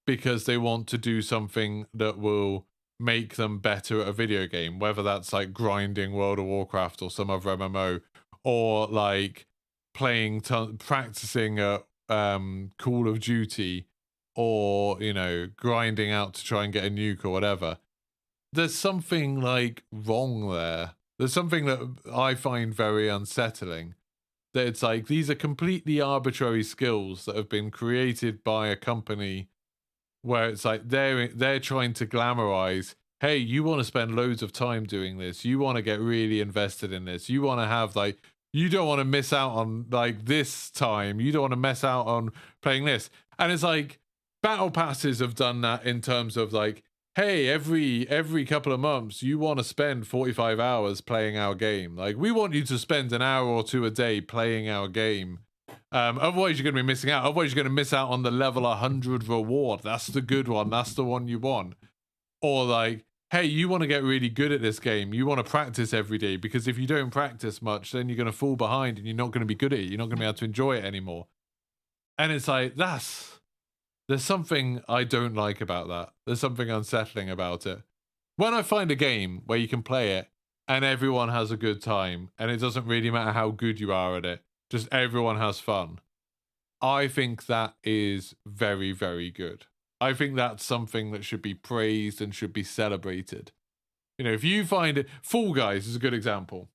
A: because they want to do something that will make them better at a video game, whether that's like grinding World of Warcraft or some other MMO, or like practicing at Call of Duty, or you know, grinding out to try and get a nuke or whatever. There's something like wrong there. There's something that I find very unsettling. That it's like these are completely arbitrary skills that have been created by a company where it's like they're trying to glamorize, hey, you want to spend loads of time doing this, you want to get really invested in this, you want to have like, you don't want to miss out on like this time, you don't want to miss out on playing this. And it's like battle passes have done that in terms of like, hey, every couple of months you want to spend 45 hours playing our game, like we want you to spend an hour or two a day playing our game. Otherwise you're going to be missing out. Otherwise you're going to miss out on the level 100 reward. That's the good one. That's the one you want. Or like, hey, you want to get really good at this game. You want to practice every day, because if you don't practice much, then you're going to fall behind and you're not going to be good at it. You're not going to be able to enjoy it anymore. And it's like, there's something I don't like about that. There's something unsettling about it. When I find a game where you can play it and everyone has a good time and it doesn't really matter how good you are at it, just everyone has fun, I think that is very, very good. I think that's something that should be praised and should be celebrated. You know, if you find it, Fall Guys is a good example.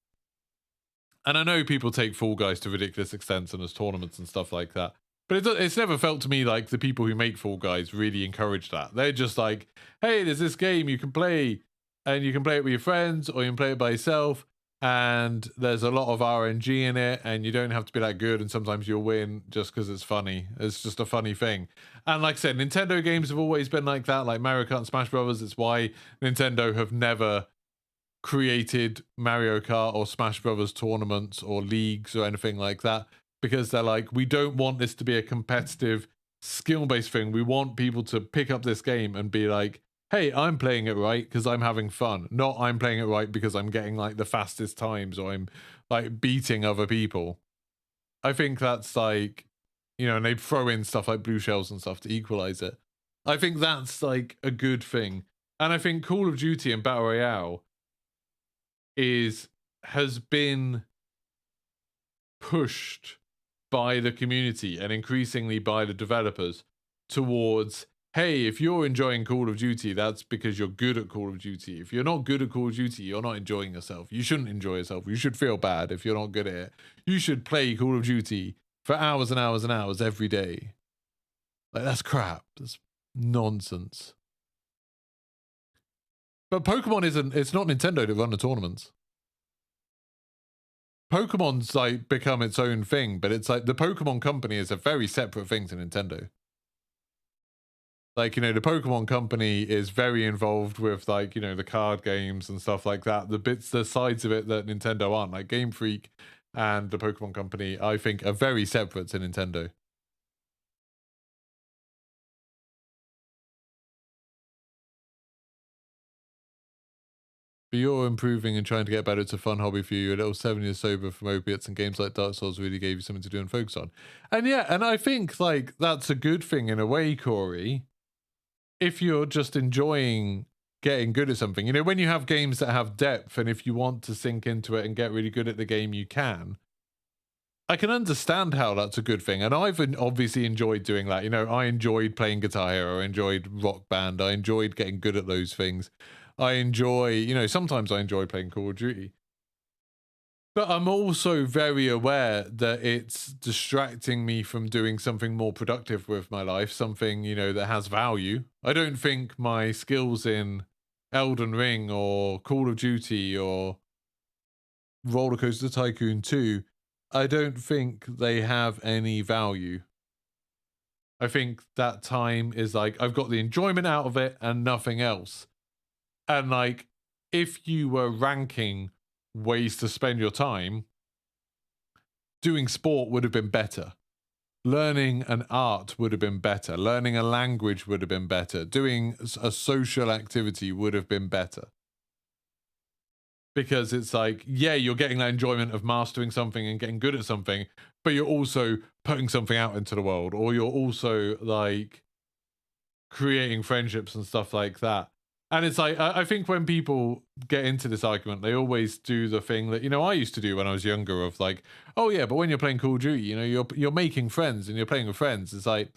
A: And I know people take Fall Guys to ridiculous extents and there's tournaments and stuff like that. But it's never felt to me like the people who make Fall Guys really encourage that. They're just like, hey, there's this game you can play, and you can play it with your friends or you can play it by yourself. And there's a lot of RNG in it, and you don't have to be that good, and sometimes you'll win just because it's funny. It's just a funny thing. And like I said, Nintendo games have always been like that, like Mario Kart and Smash Brothers. It's why Nintendo have never created Mario Kart or Smash Brothers tournaments or leagues or anything like that, because they're like, we don't want this to be a competitive, skill-based thing. We want people to pick up this game and be like, hey, I'm playing it right because I'm having fun. Not I'm playing it right because I'm getting like the fastest times or I'm like beating other people. I think that's like, you know, and they throw in stuff like blue shells and stuff to equalize it. I think that's like a good thing. And I think Call of Duty and Battle Royale has been pushed by the community and increasingly by the developers towards, hey, if you're enjoying Call of Duty, that's because you're good at Call of Duty. If you're not good at Call of Duty, you're not enjoying yourself. You shouldn't enjoy yourself. You should feel bad if you're not good at it. You should play Call of Duty for hours and hours and hours every day. Like, that's crap. That's nonsense. But Pokemon it's not Nintendo that run the tournaments. Pokemon's like become its own thing, but it's like the Pokemon company is a very separate thing to Nintendo. Like, you know, the Pokemon company is very involved with like, you know, the card games and stuff like that. The sides of it that Nintendo aren't, like Game Freak and the Pokemon company, I think are very separate to Nintendo. But you're improving and trying to get better. It's a fun hobby for you. A little 7 years sober from opiates and games like Dark Souls really gave you something to do and focus on. And yeah, and I think like that's a good thing in a way, Corey. If you're just enjoying getting good at something. You know, when you have games that have depth, and if you want to sink into it and get really good at the game, you can. I can understand how that's a good thing, and I've obviously enjoyed doing that. You know, I enjoyed playing Guitar Hero, I enjoyed Rock Band, I enjoyed getting good at those things. I enjoy, you know, sometimes I enjoy playing Call of Duty. But I'm also very aware that it's distracting me from doing something more productive with my life, something, you know, that has value. I don't think my skills in Elden Ring or Call of Duty or Roller Coaster Tycoon 2, I don't think they have any value. I think that time is like, I've got the enjoyment out of it and nothing else. And like, if you were ranking ways to spend your time, doing sport would have been better. Learning an art would have been better. Learning a language would have been better. Doing a social activity would have been better. Because it's like, yeah, you're getting that enjoyment of mastering something and getting good at something, but you're also putting something out into the world, or you're also like creating friendships and stuff like that. And it's like, I think when people get into this argument, they always do the thing that, you know, I used to do when I was younger of like, oh yeah, but when you're playing Call of Duty, you know, you're making friends and you're playing with friends. It's like,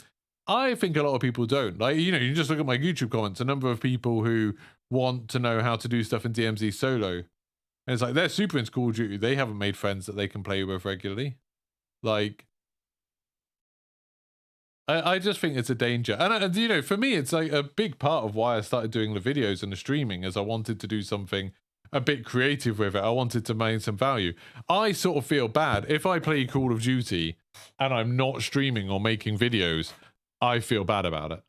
A: I think a lot of people don't. Like, you know, you just look at my YouTube comments, a number of people who want to know how to do stuff in DMZ solo. And it's like, they're super into Call of Duty. They haven't made friends that they can play with regularly. Like, I just think it's a danger. And, you know, for me, it's like a big part of why I started doing the videos and the streaming is I wanted to do something a bit creative with it. I wanted to make some value. I sort of feel bad. If I play Call of Duty and I'm not streaming or making videos, I feel bad about it.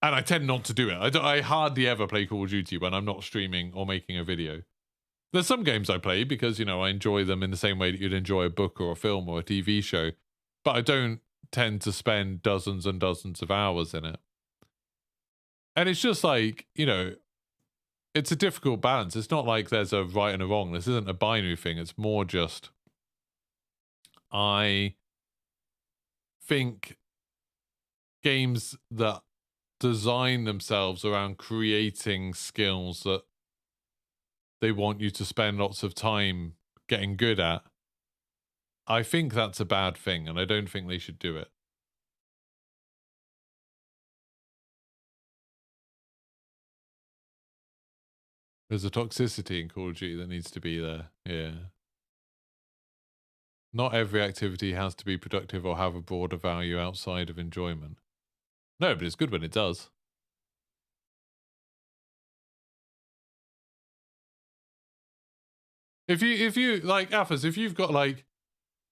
A: And I tend not to do it. I hardly ever play Call of Duty when I'm not streaming or making a video. There's some games I play because, you know, I enjoy them in the same way that you'd enjoy a book or a film or a TV show. But I don't tend to spend dozens and dozens of hours in it. And it's just like, you know, it's a difficult balance. It's not like there's a right and a wrong. This isn't a binary thing. It's more just, I think games that design themselves around creating skills that they want you to spend lots of time getting good at, I think that's a bad thing, and I don't think they should do it. There's a toxicity in Call of Duty that needs to be there, yeah. Not every activity has to be productive or have a broader value outside of enjoyment. No, but it's good when it does. If you like, Affas, if you've got like,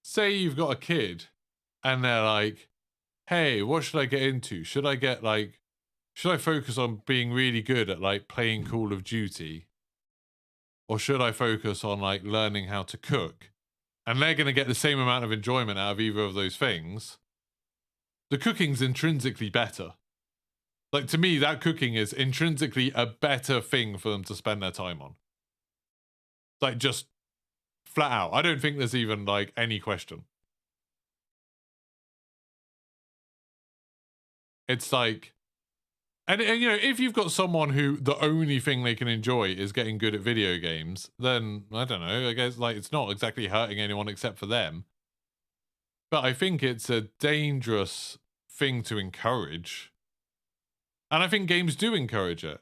A: say you've got a kid and they're like, hey, what should I get into? Should I focus on being really good at like playing Call of Duty? Or should I focus on like learning how to cook? And they're going to get the same amount of enjoyment out of either of those things. The cooking's intrinsically better. Like, to me, that cooking is intrinsically a better thing for them to spend their time on. Like, just flat out. I don't think there's even, like, any question. It's like... And, you know, if you've got someone who the only thing they can enjoy is getting good at video games, then, I don't know, I guess, like, it's not exactly hurting anyone except for them. But I think it's a dangerous thing to encourage. And I think games do encourage it.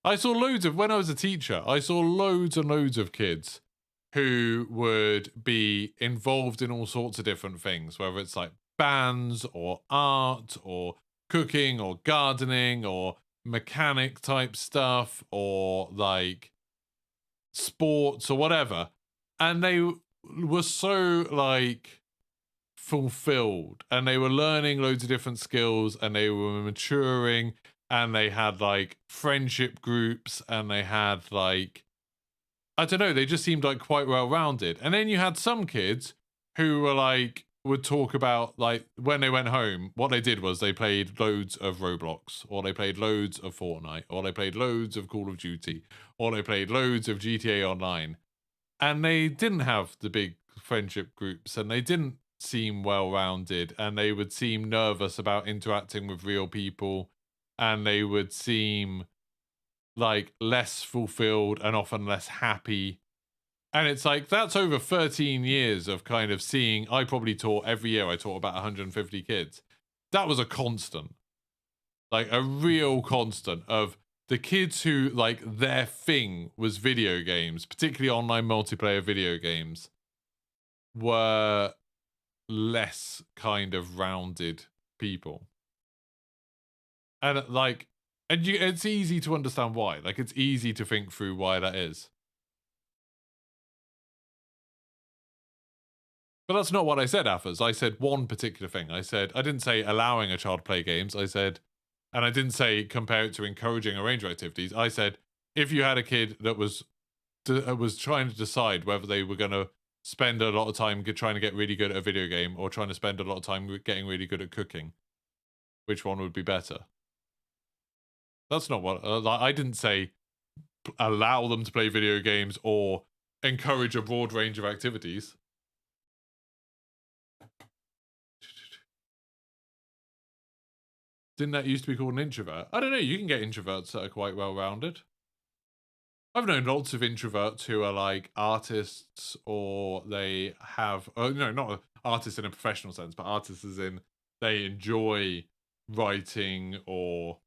A: I saw loads of, when I was a teacher, I saw loads and loads of kids who would be involved in all sorts of different things, whether it's like bands or art or cooking or gardening or mechanic type stuff or like sports or whatever. And they were so like fulfilled and they were learning loads of different skills and they were maturing and they had like friendship groups and they had like, I don't know, they just seemed like quite well rounded. And then you had some kids who were like, would talk about like when they went home, what they did was they played loads of Roblox, or they played loads of Fortnite, or they played loads of Call of Duty, or they played loads of GTA Online. And they didn't have the big friendship groups and they didn't seem well-rounded and they would seem nervous about interacting with real people and they would seem like less fulfilled and often less happy. And it's like, that's over 13 years of kind of seeing, I probably taught every year, I taught about 150 kids. That was a constant, like a real constant of the kids who like their thing was video games, particularly online multiplayer video games, were less kind of rounded people. And like, and it's easy to understand why. Like, it's easy to think through why that is. But that's not what I said, Affers. I said one particular thing. I didn't say allowing a child to play games. I said, and I didn't say compare it to encouraging a range of activities. I said, if you had a kid that was trying to decide whether they were going to spend a lot of time trying to get really good at a video game or trying to spend a lot of time getting really good at cooking, which one would be better? That's not what I didn't say allow them to play video games or encourage a broad range of activities. Didn't that used to be called an introvert? I don't know, you can get introverts that are quite well-rounded. I've known lots of introverts who are like artists, or they have, no, not artists in a professional sense, but artists as in they enjoy writing or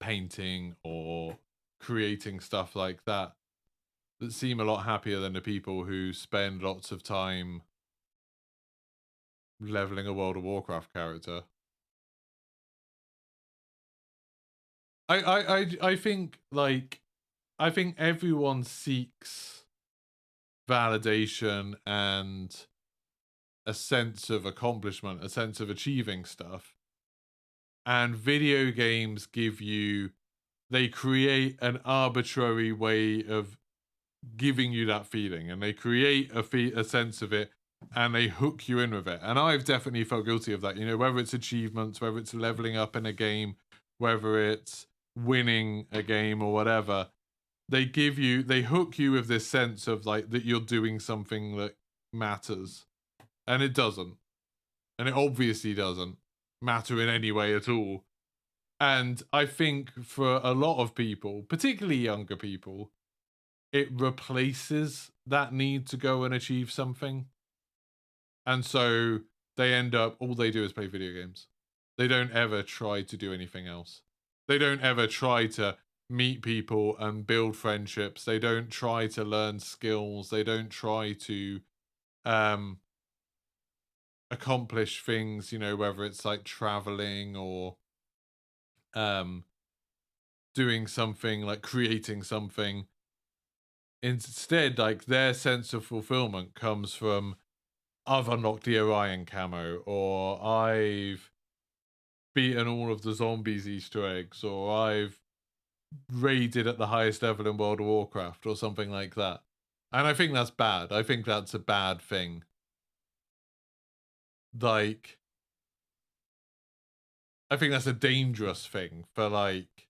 A: painting or creating stuff like that, that seem a lot happier than the people who spend lots of time leveling a World of Warcraft character. I think like, I think everyone seeks validation and a sense of accomplishment, a sense of achieving stuff. And video games give you, they create an arbitrary way of giving you that feeling, and they create a sense of it, and they hook you in with it. And I've definitely felt guilty of that, you know, whether it's achievements, whether it's leveling up in a game, whether it's winning a game or whatever. They hook you with this sense of like that you're doing something that matters, and it doesn't, and it obviously doesn't matter in any way at all. And I think for a lot of people, particularly younger people, it replaces that need to go and achieve something, and so they end up, all they do is play video games. They don't ever try to do anything else. They don't ever try to meet people and build friendships. They don't try to learn skills. They don't try to accomplish things, you know, whether it's like traveling or doing something, like creating something. Instead, like their sense of fulfillment comes from, I've unlocked the Orion camo, or I've beaten all of the zombies Easter eggs, or I've raided at the highest level in World of Warcraft, or something like that. And I think that's bad. I think that's a bad thing. Like, I think that's a dangerous thing for like,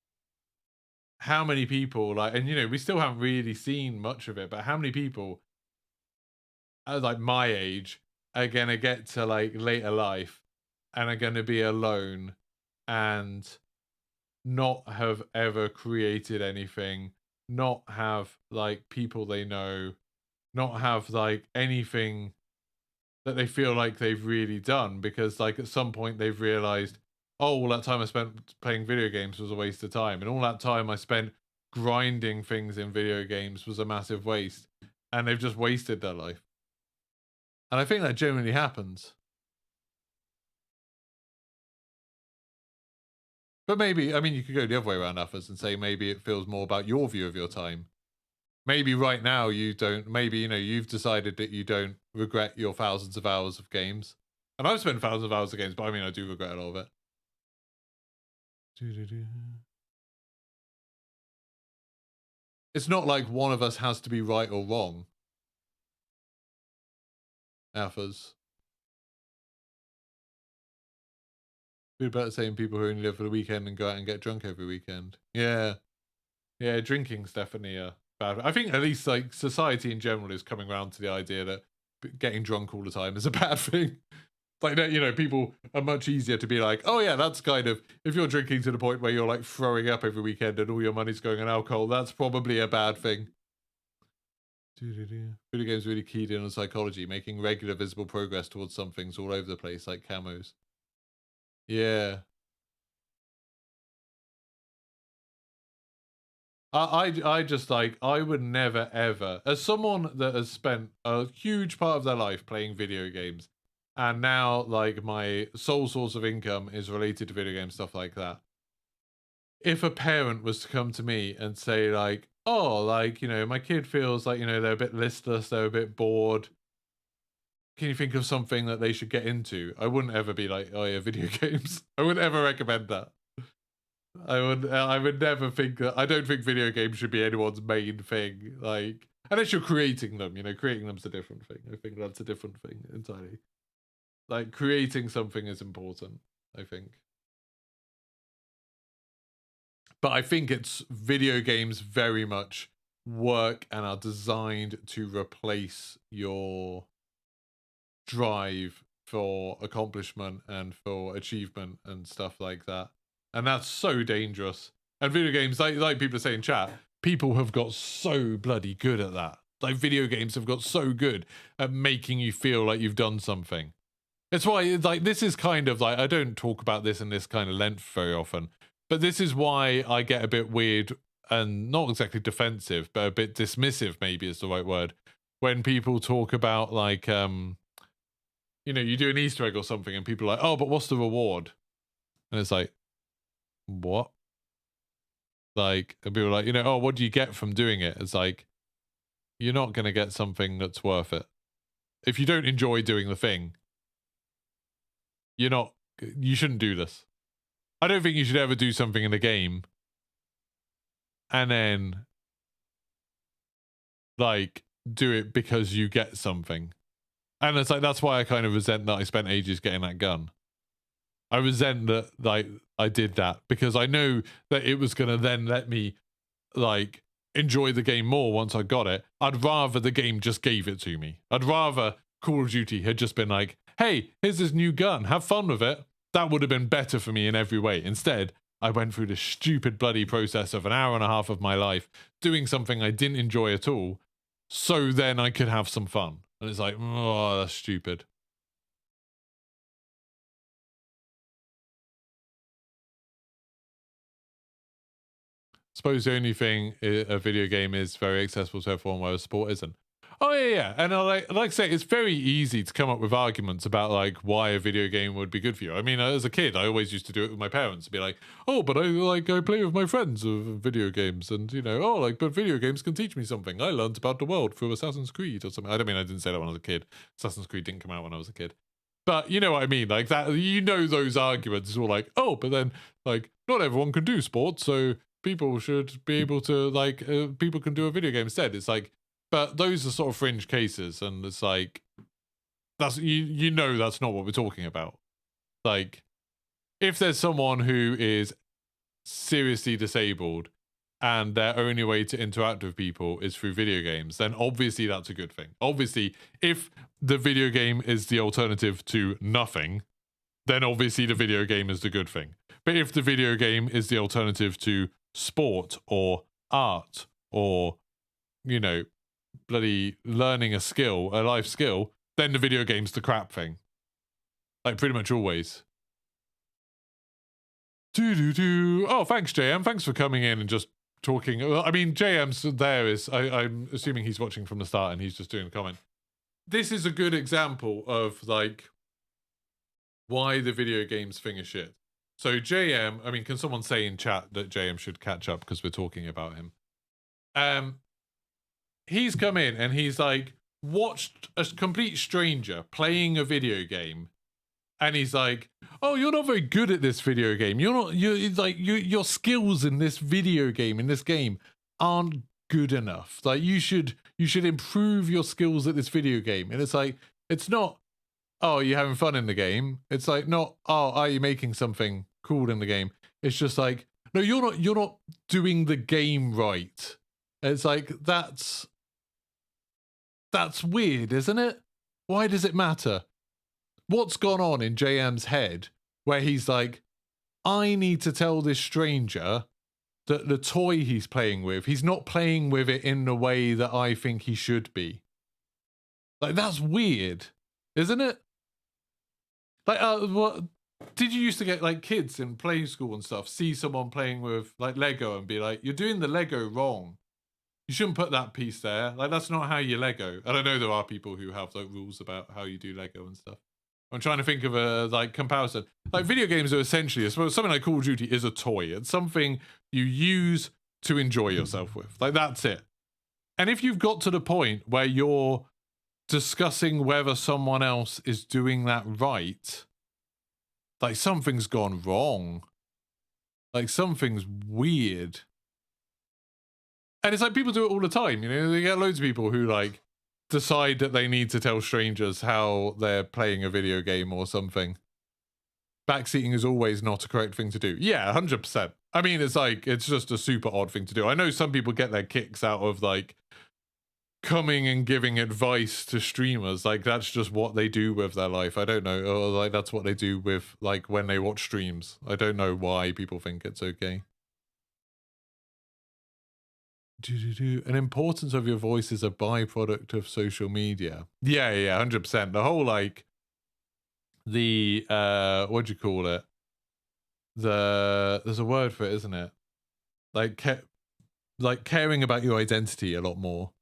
A: how many people, like, and you know, we still haven't really seen much of it, but how many people like my age are gonna get to like later life and are gonna be alone and not have ever created anything, not have like people they know, not have like anything that they feel like they've really done, because like at some point they've realized, oh, all that time I spent playing video games was a waste of time, and all that time I spent grinding things in video games was a massive waste, and they've just wasted their life. And I think that generally happens. But maybe, I mean, you could go the other way around, Affers, and say maybe it feels more about your view of your time. Maybe right now you don't, maybe, you know, you've decided that you don't regret your thousands of hours of games. And I've spent thousands of hours of games, but I mean, I do regret a lot of it. It's not like one of us has to be right or wrong. Affers. Be better saying people who only live for the weekend and go out and get drunk every weekend. Yeah. Yeah, drinking's definitely bad. I think at least like society in general is coming around to the idea that getting drunk all the time is a bad thing. Like, you know, people are much easier to be like, oh yeah, that's kind of, if you're drinking to the point where you're like throwing up every weekend and all your money's going on alcohol, that's probably a bad thing. Video games really keyed in on psychology, making regular visible progress towards some things all over the place, like camos. Yeah. I just like, I would never ever, as someone that has spent a huge part of their life playing video games, and now like my sole source of income is related to video game stuff like that. If a parent was to come to me and say like, oh, like, you know, my kid feels like, you know, they're a bit listless, they're a bit bored, can you think of something that they should get into? I wouldn't ever be like, oh yeah, video games. I wouldn't ever recommend that. I would never think that. I don't think video games should be anyone's main thing. Like, unless you're creating them, you know, creating them's a different thing. I think that's a different thing entirely. Like, creating something is important, I think. But I think it's video games very much work and are designed to replace your drive for accomplishment and for achievement and stuff like that. And that's so dangerous. And video games, like people say in chat, people have got so bloody good at that. Like, video games have got so good at making you feel like you've done something. It's why, like, this is kind of like, I don't talk about this in this kind of length very often, but this is why I get a bit weird and not exactly defensive, but a bit dismissive, maybe is the right word, when people talk about, like, you know, you do an Easter egg or something and people are like, oh, but what's the reward? And it's like, what? Like, and people are like, you know, oh, what do you get from doing it? It's like, you're not going to get something that's worth it. If you don't enjoy doing the thing, you shouldn't do this. I don't think you should ever do something in a game and then, like, do it because you get something. And it's like, that's why I kind of resent that I spent ages getting that gun. I resent that, like, I did that because I know that it was going to then let me, like, enjoy the game more once I got it. I'd rather the game just gave it to me. I'd rather Call of Duty had just been like, hey, here's this new gun, have fun with it. That would have been better for me in every way. Instead, I went through this stupid bloody process of an hour and a half of my life doing something I didn't enjoy at all, so then I could have some fun. And it's like, oh, that's stupid. Suppose the only thing a video game is very accessible to everyone, whereas sport isn't. Oh yeah. And like I say, it's very easy to come up with arguments about like why a video game would be good for you. I mean, as a kid, I always used to do it with my parents, be like, oh, but I play with my friends of video games, and you know, oh, like, but video games can teach me something. I learned about the world through Assassin's Creed or something. I didn't say that when I was a kid. Assassin's Creed didn't come out when I was a kid. But you know what I mean, like that. You know, those arguments are all like, oh, but then like not everyone can do sports, so people should be able to like people can do a video game instead. It's like, but those are sort of fringe cases, and it's like that's you know that's not what we're talking about. Like, if there's someone who is seriously disabled and their only way to interact with people is through video games, then obviously that's a good thing. Obviously, if the video game is the alternative to nothing, then obviously the video game is the good thing. But if the video game is the alternative to sport or art or, you know, bloody learning a skill, a life skill, then the video game's the crap thing. Like, pretty much always. Oh, thanks, JM. Thanks for coming in and just talking. I mean, JM's there is, I'm assuming he's watching from the start and he's just doing a comment. This is a good example of, like, why the video games thing is shit. So JM, I mean, can someone say in chat that JM should catch up because we're talking about him? He's come in and he's like watched a complete stranger playing a video game, and he's like, "Oh, you're not very good at this video game. Your skills in this video game, in this game, aren't good enough. Like, you should improve your skills at this video game." And it's like, it's not, oh, you're having fun in the game. It's like, not, oh, are you making something cool in the game? It's just like, no, you're not doing the game right. It's like, that's weird, isn't it? Why does it matter? what's gone on in JM's head where he's like, I need to tell this stranger that the toy he's playing with, he's not playing with it in the way that I think he should be. Like, that's weird, isn't it? Like, what did you used to get, like, kids in play school and stuff, see someone playing with, like, Lego and be like, you're doing the Lego wrong. You shouldn't put that piece there. Like, that's not how you Lego. And I know there are people who have, like, rules about how you do Lego and stuff. I'm trying to think of a, like, comparison. Like, video games are essentially, something like Call of Duty is a toy. It's something you use to enjoy yourself with. Like, that's it. And if you've got to the point where you're discussing whether someone else is doing that right, like, something's gone wrong. Like, something's weird. And it's like people do it all the time, you know? They get loads of people who, like, decide that they need to tell strangers how they're playing a video game or something. Backseating is always not a correct thing to do. Yeah, 100%. I mean, it's like, it's just a super odd thing to do. I know some people get their kicks out of, like, coming and giving advice to streamers. Like, that's just what they do with their life. I don't know. Or, like, that's what they do with, like, when they watch streams. I don't know why people think it's okay. An importance of your voice is a byproduct of social media. Yeah, 100%. The whole, like, the, what do you call it? There's a word for it, isn't it? Like caring about your identity a lot more.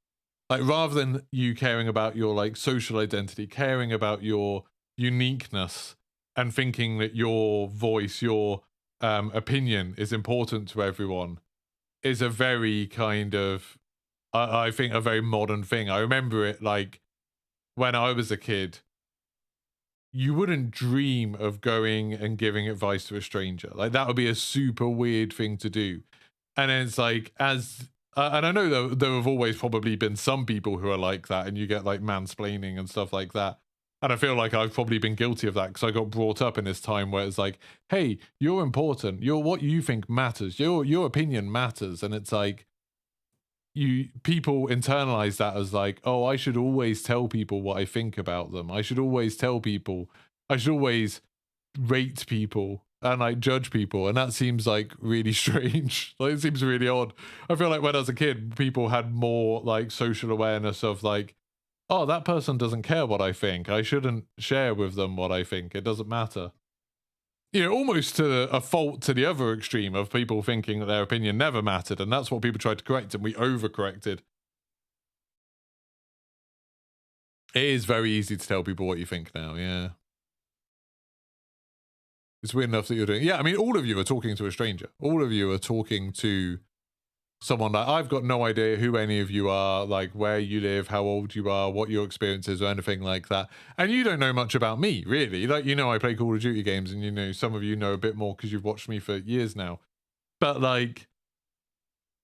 A: Like, rather than you caring about your, like, social identity, caring about your uniqueness and thinking that your voice, your opinion is important to everyone, is a very kind of, I think, a very modern thing. I remember it, like, when I was a kid, you wouldn't dream of going and giving advice to a stranger. Like, that would be a super weird thing to do. And then it's like, as, and I know there have always probably been some people who are like that, and you get, like, mansplaining and stuff like that. And I feel like I've probably been guilty of that because I got brought up in this time where it's like, hey, you're important. What you think matters. Your opinion matters. And it's like, people internalize that as like, oh, I should always tell people what I think about them. I should always tell people. I should always rate people and, like, judge people. And that seems, like, really strange. Like, it seems really odd. I feel like when I was a kid, people had more, like, social awareness of, like, oh, that person doesn't care what I think. I shouldn't share with them what I think. It doesn't matter. You know, almost to a fault to the other extreme of people thinking that their opinion never mattered. And that's what people tried to correct, and we overcorrected. It is very easy to tell people what you think now, yeah. It's weird enough that you're doing... Yeah, I mean, all of you are talking to a stranger. All of you are talking to someone that I've got no idea who any of you are, like, where you live, how old you are, what your experience is, or anything like that. And you don't know much about me, really. Like, you know, I play Call of Duty games, and, you know, some of you know a bit more because you've watched me for years now. But, like,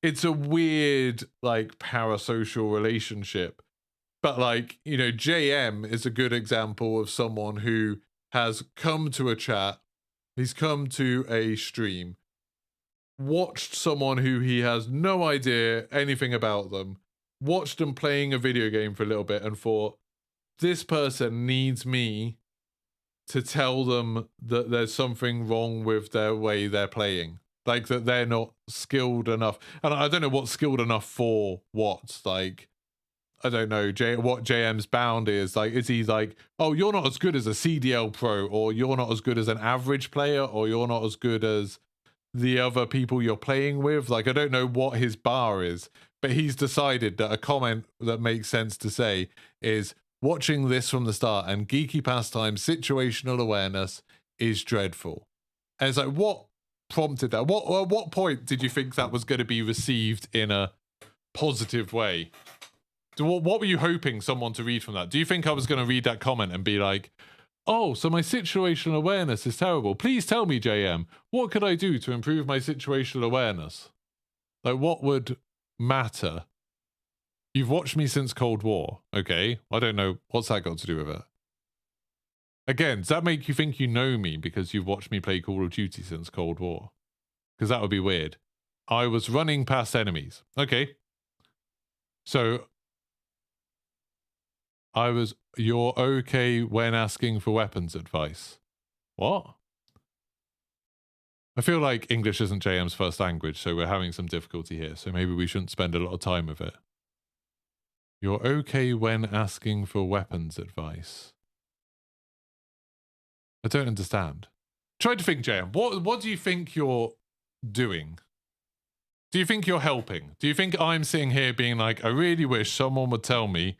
A: it's a weird, like, parasocial relationship. But, like, you know, JM is a good example of someone who has come to a chat, he's come to a stream, watched someone who he has no idea anything about them, watched them playing a video game for a little bit and thought, this person needs me to tell them that there's something wrong with their way they're playing. Like, that they're not skilled enough. And I don't know what's skilled enough for what. Like, I don't know what JM's bound is. Like, is he like, oh, you're not as good as a CDL pro, or you're not as good as an average player, or you're not as good as the other people you're playing with? Like, I don't know what his bar is, but he's decided that a comment that makes sense to say is, watching this from the start and geeky pastime situational awareness is dreadful. And it's like, what prompted that? At what point did you think that was going to be received in a positive way? What were you hoping someone to read from that? Do you think I was going to read that comment and be like, oh, so my situational awareness is terrible. Please tell me, JM, what could I do to improve my situational awareness? Like, what would matter? You've watched me since Cold War. Okay, I don't know. What's that got to do with it? Again, does that make you think you know me because you've watched me play Call of Duty since Cold War? Because that would be weird. I was running past enemies. Okay. So You're okay when asking for weapons advice. What? I feel like English isn't JM's first language, so we're having some difficulty here, so maybe we shouldn't spend a lot of time with it. You're okay when asking for weapons advice. I don't understand. Try to think, JM. What do you think you're doing? Do you think you're helping? Do you think I'm sitting here being like, I really wish someone would tell me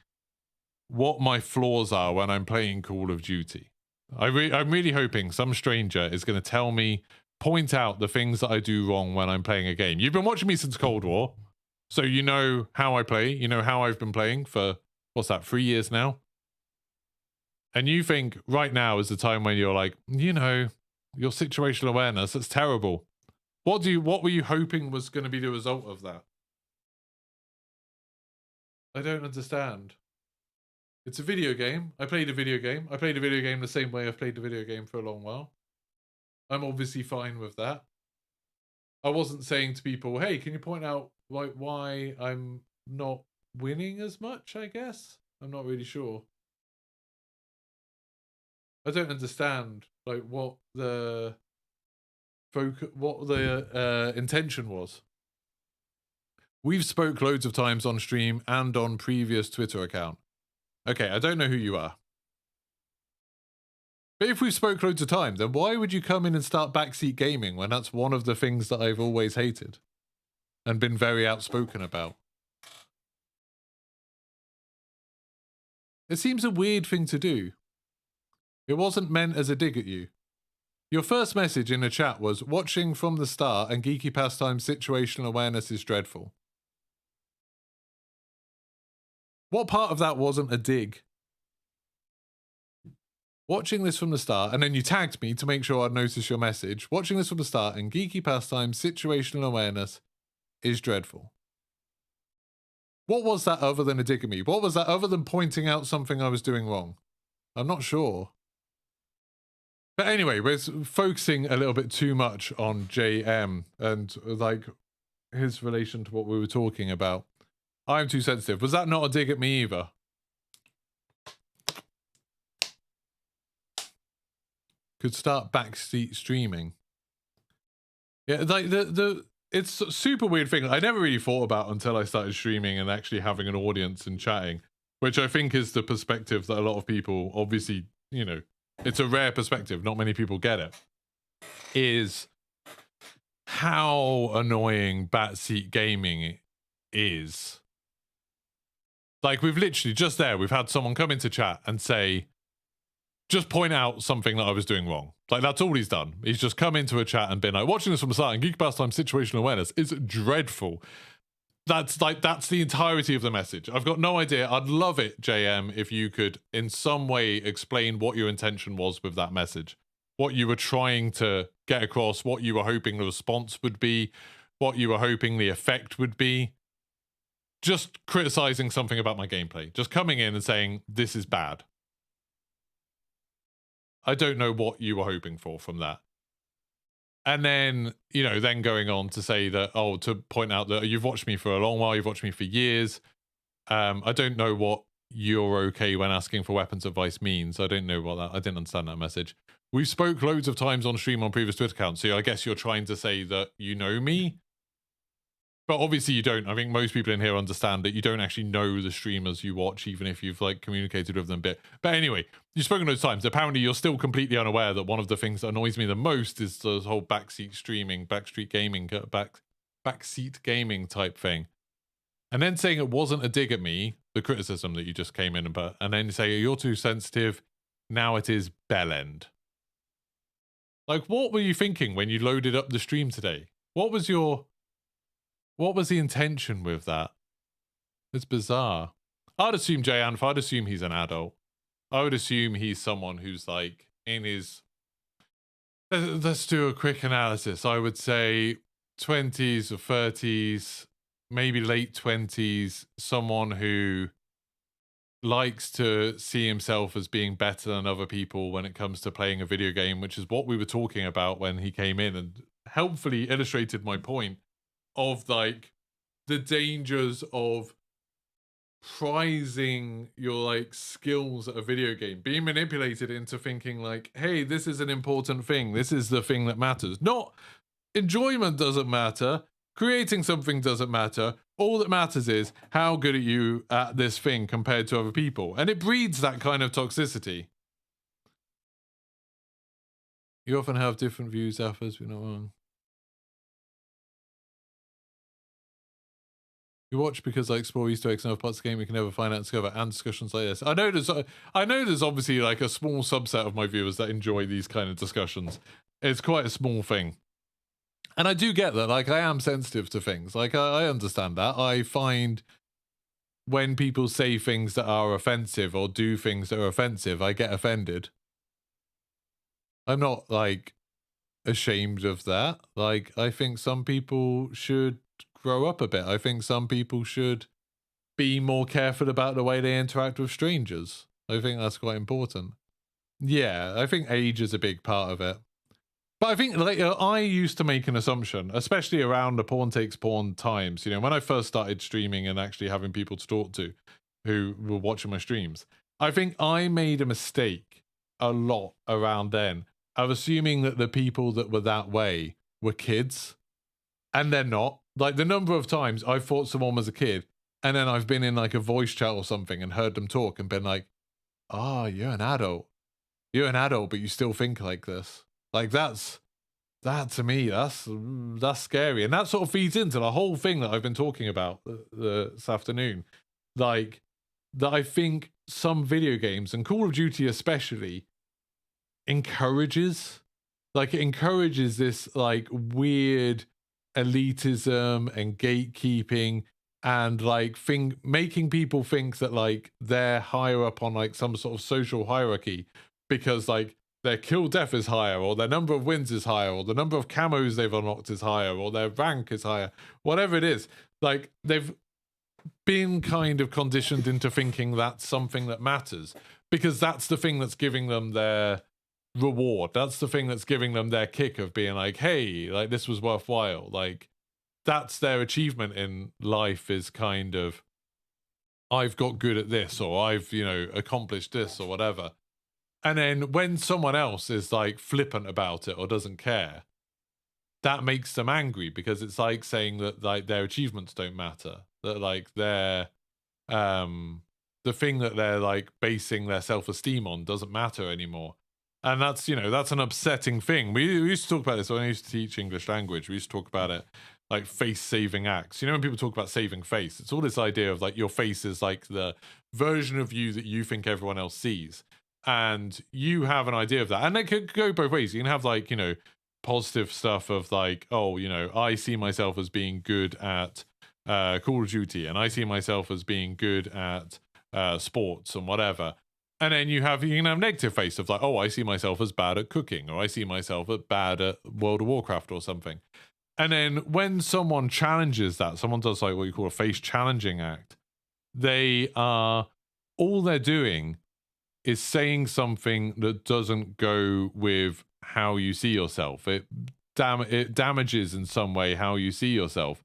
A: what my flaws are when I'm playing Call of Duty? I'm really hoping some stranger is going to tell me, point out the things that I do wrong when I'm playing a game. You've been watching me since Cold War, so you know how I play. You know how I've been playing for, what's that, 3 years now? And you think right now is the time when you're like, you know, your situational awareness, that's terrible. What were you hoping was going to be the result of that? I don't understand. It's a video game. I played a video game. I played a video game the same way I've played a video game for a long while. I'm obviously fine with that. I wasn't saying to people, hey, can you point out like why I'm not winning as much, I guess? I'm not really sure. I don't understand like what the intention was. We've spoke loads of times on stream and on previous Twitter account. Okay, I don't know who you are. But if we spoke loads of times, then why would you come in and start backseat gaming when that's one of the things that I've always hated and been very outspoken about? It seems a weird thing to do. It wasn't meant as a dig at you. Your first message in the chat was, watching from the start and Geeky Pastime situational awareness is dreadful. What part of that wasn't a dig? Watching this from the start, and then you tagged me to make sure I'd notice your message. Watching this from the start and Geeky Pastime situational awareness is dreadful. What was that other than a dig at me? What was that other than pointing out something I was doing wrong? I'm not sure. But anyway, we're focusing a little bit too much on JM and like his relation to what we were talking about. I'm too sensitive. Was that not a dig at me either? Could start backseat streaming. Yeah, like it's a super weird thing I never really thought about until I started streaming and actually having an audience and chatting, which I think is the perspective that a lot of people, obviously, you know, it's a rare perspective, not many people get it, is how annoying backseat gaming is. Like, we've literally just there, we've had someone come into chat and say, just point out something that I was doing wrong. Like, that's all he's done. He's just come into a chat and been like, watching this from the start and Geek Pastime situational awareness is dreadful. That's the entirety of the message. I've got no idea. I'd love it, JM, if you could in some way explain what your intention was with that message. What you were trying to get across, what you were hoping the response would be, what you were hoping the effect would be. Just criticizing something about my gameplay. Just coming in and saying, this is bad. I don't know what you were hoping for from that. And then, you know, then going on to say that, oh, to point out that you've watched me for a long while, you've watched me for years. I don't know what you're okay when asking for weapons advice means. I don't know what that, I didn't understand that message. We've spoke loads of times on stream on previous Twitter accounts, so I guess you're trying to say that you know me. But obviously you don't. I think most people in here understand that you don't actually know the streamers you watch, even if you've like communicated with them a bit. But anyway, you've spoken those times. Apparently you're still completely unaware that one of the things that annoys me the most is the whole backseat streaming, backseat gaming type thing. And then saying it wasn't a dig at me, the criticism that you just came in and then say you're too sensitive, now it is bell end. Like, what were you thinking when you loaded up the stream today? What was the intention with that? It's bizarre. I'd assume Jayanf, I'd assume he's an adult. I would assume he's someone who's like in his, let's do a quick analysis. I would say 20s or 30s, maybe late 20s, someone who likes to see himself as being better than other people when it comes to playing a video game, which is what we were talking about when he came in and helpfully illustrated my point of like the dangers of prizing your like skills at a video game, being manipulated into thinking like, hey, this is an important thing, this is the thing that matters. Not enjoyment doesn't matter, creating something doesn't matter, all that matters is how good are you at this thing compared to other people, and it breeds that kind of toxicity. You often have different views, Alphas, we're not wrong. You watch because like explore Easter eggs and other parts of the game we can never find out and discover, and discussions like this. I know there's obviously like a small subset of my viewers that enjoy these kind of discussions. It's quite a small thing. And I do get that, like I am sensitive to things. Like I understand that. I find when people say things that are offensive or do things that are offensive, I get offended. I'm not like ashamed of that. Like I think some people should grow up a bit. I think some people should be more careful about the way they interact with strangers. I think that's quite important. Yeah, I think age is a big part of it. But I think like I used to make an assumption, especially around the porn takes porn times, you know, when I first started streaming and actually having people to talk to who were watching my streams. I think I made a mistake a lot around then of assuming that the people that were that way were kids, and they're not. Like the number of times I've thought someone was a kid and then I've been in like a voice chat or something and heard them talk and been like, oh, you're an adult. You're an adult, but you still think like this. Like that to me, that's scary. And that sort of feeds into the whole thing that I've been talking about this afternoon. Like that I think some video games, and Call of Duty especially, encourages this like weird elitism and gatekeeping and like making people think that like they're higher up on like some sort of social hierarchy because like their kill death is higher, or their number of wins is higher, or the number of camos they've unlocked is higher, or their rank is higher, whatever it is. Like they've been kind of conditioned into thinking that's something that matters because that's the thing that's giving them their reward. That's the thing that's giving them their kick of being like, hey, like this was worthwhile. Like that's their achievement in life, is kind of, I've got good at this, or I've, you know, accomplished this or whatever. And then when someone else is like flippant about it or doesn't care, that makes them angry because it's like saying that like their achievements don't matter, that like their the thing that they're like basing their self-esteem on doesn't matter anymore. And that's, you know, that's an upsetting thing. We used to talk about this when I used to teach English language. We used to talk about it like face-saving acts. You know, when people talk about saving face, it's all this idea of like your face is like the version of you that you think everyone else sees. And you have an idea of that. And it could go both ways. You can have like, you know, positive stuff of like, oh, you know, I see myself as being good at Call of Duty, and I see myself as being good at sports and whatever. And then you can have negative face of like, oh, I see myself as bad at cooking, or I see myself as bad at World of Warcraft or something. And then when someone challenges that, someone does like what you call a face challenging act, all they're doing is saying something that doesn't go with how you see yourself. It damages in some way how you see yourself.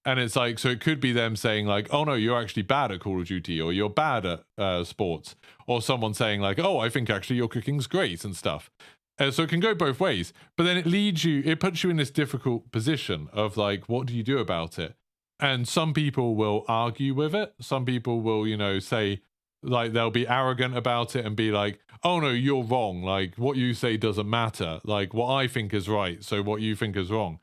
A: And it's like, so it could be them saying like, oh no, you're actually bad at Call of Duty, or you're bad at sports, or someone saying like, oh, I think actually your cooking's great and stuff. So it can go both ways, but then it puts you in this difficult position of like, what do you do about it? And some people will argue with it. Some people will, you know, say like, they'll be arrogant about it and be like, oh no, you're wrong. Like what you say doesn't matter. Like what I think is right, so what you think is wrong.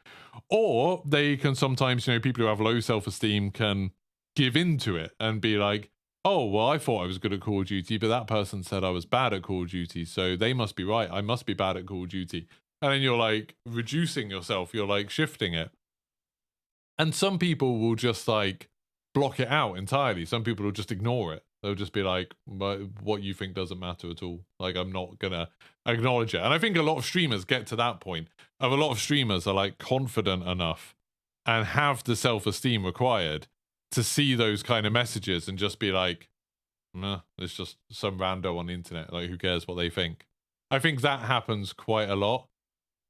A: Or they can sometimes, you know, people who have low self-esteem can give into it and be like, oh, well, I thought I was good at Call of Duty, but that person said I was bad at Call of Duty, so they must be right. I must be bad at Call of Duty. And then you're like reducing yourself. You're like shifting it. And some people will just like block it out entirely. Some people will just ignore it. They'll just be like, what you think doesn't matter at all. Like, I'm not going to acknowledge it. And I think a lot of streamers get to that point. A lot of streamers are like confident enough and have the self-esteem required to see those kind of messages and just be like, nah, it's just some rando on the internet. Like, who cares what they think? I think that happens quite a lot.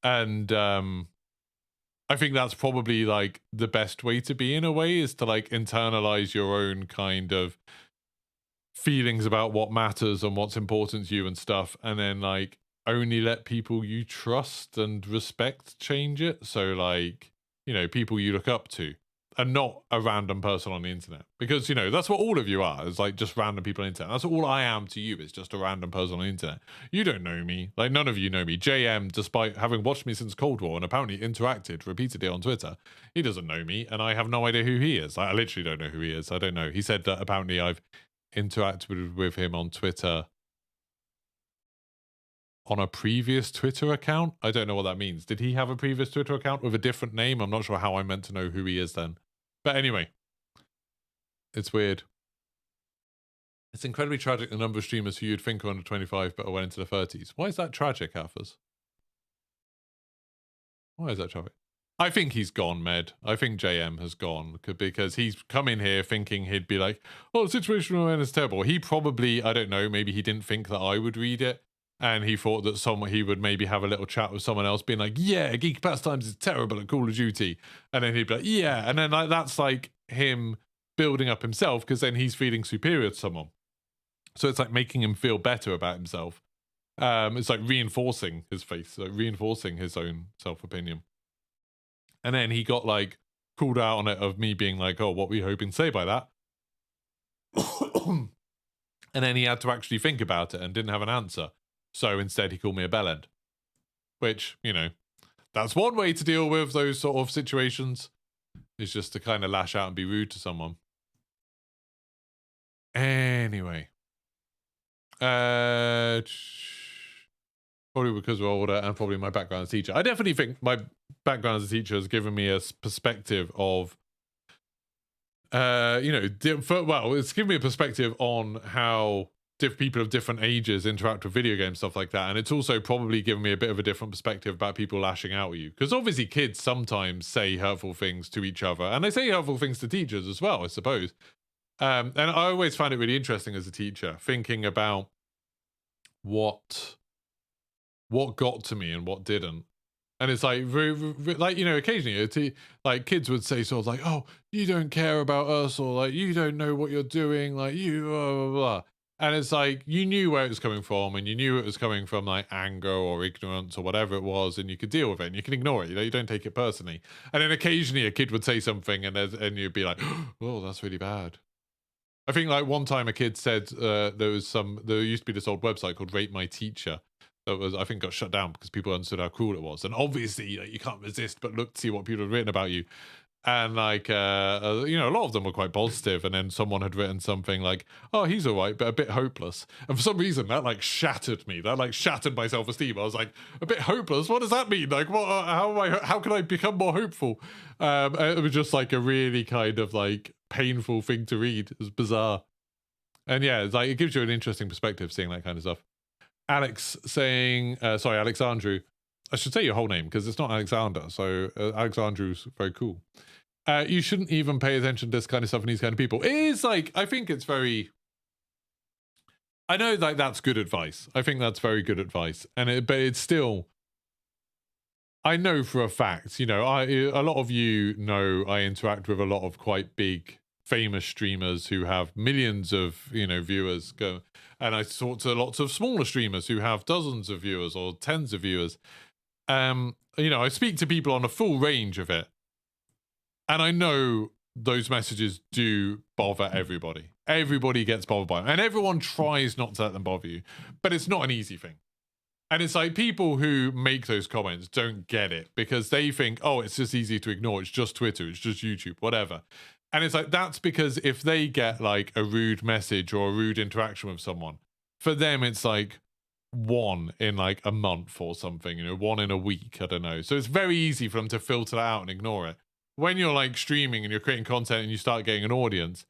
A: And I think that's probably like the best way to be in a way, is to like internalize your own kind of feelings about what matters and what's important to you and stuff, and then like only let people you trust and respect change it. So like, you know, people you look up to, and not a random person on the internet, because you know that's what all of you are. It's like just random people on the internet. That's all I am to you. It's just a random person on the internet. You don't know me. Like none of you know me. JM, despite having watched me since Cold War and apparently interacted repeatedly on Twitter, he doesn't know me, and I have no idea who he is. Like, I literally don't know who he is. I don't know. He said that apparently I've interacted with him on Twitter on a previous Twitter account. I don't know what that means. Did he have a previous Twitter account with a different name? I'm not sure how I'm meant to know who he is then. But anyway, it's weird. It's incredibly tragic the number of streamers who you'd think are under 25 but went into the 30s. Why is that tragic, Alphas? Why is that tragic? I think he's gone, Med. I think JM has gone because he's come in here thinking he'd be like, oh, situational awareness is terrible. He probably, I don't know, maybe he didn't think that I would read it. And he thought that he would maybe have a little chat with someone else being like, yeah, Geek Pastimes is terrible at Call of Duty. And then he'd be like, yeah. And then like that's like him building up himself, because then he's feeling superior to someone. So it's like making him feel better about himself. It's like reinforcing his face, like reinforcing his own self-opinion. And then he got like called out on it of me being like, oh, what were you hoping to say by that? And then he had to actually think about it and didn't have an answer. So instead he called me a bellend, which, you know, that's one way to deal with those sort of situations, is just to kind of lash out and be rude to someone. Anyway. Probably because we're older and probably my background as a teacher. I definitely think my background as a teacher has given me a perspective of, you know, it's given me a perspective on how people of different ages interact with video games, stuff like that. And it's also probably given me a bit of a different perspective about people lashing out at you. Because obviously kids sometimes say hurtful things to each other, and they say hurtful things to teachers as well, I suppose. And I always find it really interesting as a teacher, thinking about what got to me and what didn't. And it's like, like, you know, occasionally, like, kids would say sort of like, oh, you don't care about us, or like, you don't know what you're doing, like, you, blah, blah, blah. And it's like, you knew where it was coming from, and you knew it was coming from like anger or ignorance or whatever it was, and you could deal with it and you can ignore it. You know, you don't take it personally. And then occasionally a kid would say something and you'd be like, oh, that's really bad. I think like one time a kid said there used to be this old website called Rate My Teacher that was, I think, got shut down because people understood how cool it was. And obviously like, you can't resist but look to see what people have written about you. And like, you know, a lot of them were quite positive. And then someone had written something like, oh, he's all right, but a bit hopeless. And for some reason that like shattered me. That like shattered my self-esteem. I was like, a bit hopeless? What does that mean? Like, what, how can I become more hopeful? It was just like a really kind of like painful thing to read. It was bizarre. And yeah, it's like, it gives you an interesting perspective seeing that kind of stuff. Alex saying, sorry, Alexandru. I should say your whole name because it's not Alexander. So Alexandru's very cool. You shouldn't even pay attention to this kind of stuff and these kind of people. It is like, I think it's very, I know like that's good advice. I think that's very good advice. And but it's still, I know for a fact, you know, a lot of you know, I interact with a lot of quite big famous streamers who have millions of, you know, viewers go, and I talk to lots of smaller streamers who have dozens of viewers or tens of viewers. You know, I speak to people on a full range of it. And I know those messages do bother everybody. Everybody gets bothered by them. And everyone tries not to let them bother you. But it's not an easy thing. And it's like people who make those comments don't get it because they think, oh, it's just easy to ignore. It's just Twitter. It's just YouTube, whatever. And it's like, that's because if they get like a rude message or a rude interaction with someone, for them, it's like one in like a month or something, you know, one in a week. I don't know. So it's very easy for them to filter that out and ignore it. When you're like streaming and you're creating content and you start getting an audience,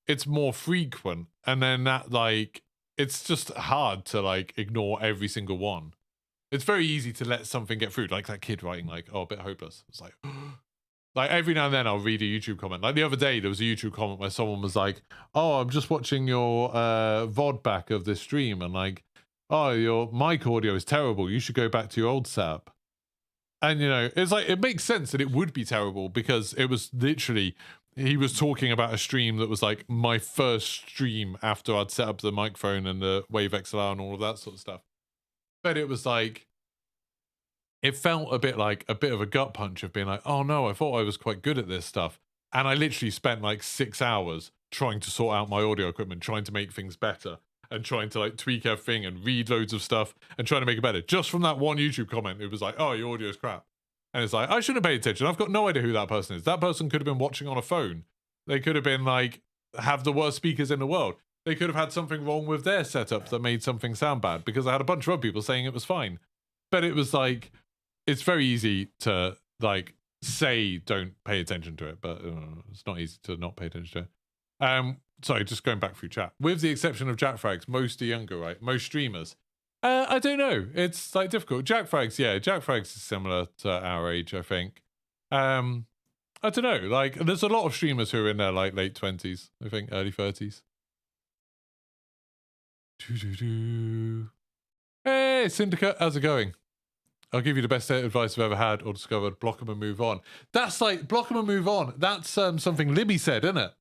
A: it's more frequent. And then that like, it's just hard to like ignore every single one. It's very easy to let something get through. Like that kid writing like, oh, a bit hopeless. It's like, like every now and then I'll read a YouTube comment. Like the other day, there was a YouTube comment where someone was like, oh, I'm just watching your VOD back of this stream. And like, oh, your mic audio is terrible. You should go back to your old setup. And, you know, it's like, it makes sense that it would be terrible because it was literally he was talking about a stream that was like my first stream after I'd set up the microphone and the Wave XLR and all of that sort of stuff. But it was like, it felt a bit of a gut punch of being like, oh no, I thought I was quite good at this stuff. And I literally spent like 6 hours trying to sort out my audio equipment, trying to make things better and trying to like tweak everything and read loads of stuff and trying to make it better. Just from that one YouTube comment, it was like, oh, your audio is crap. And it's like, I shouldn't have paid attention. I've got no idea who that person is. That person could have been watching on a phone. They could have been like, have the worst speakers in the world. They could have had something wrong with their setup that made something sound bad, because I had a bunch of other people saying it was fine. But it was like, it's very easy to like say don't pay attention to it, but it's not easy to not pay attention to it. Sorry, just going back through chat. With the exception of Jack Frags, most are younger, right? Most streamers. I don't know. It's like difficult. Jack Frags, yeah, Jack Frags is similar to our age, I think. I don't know. Like, there's a lot of streamers who are in their like late 20s, I think, early 30s. Hey, Syndicate, how's it going? I'll give you the best advice I've ever had or discovered. Block them and move on. That's like, block them and move on. That's something Limmy said, isn't it?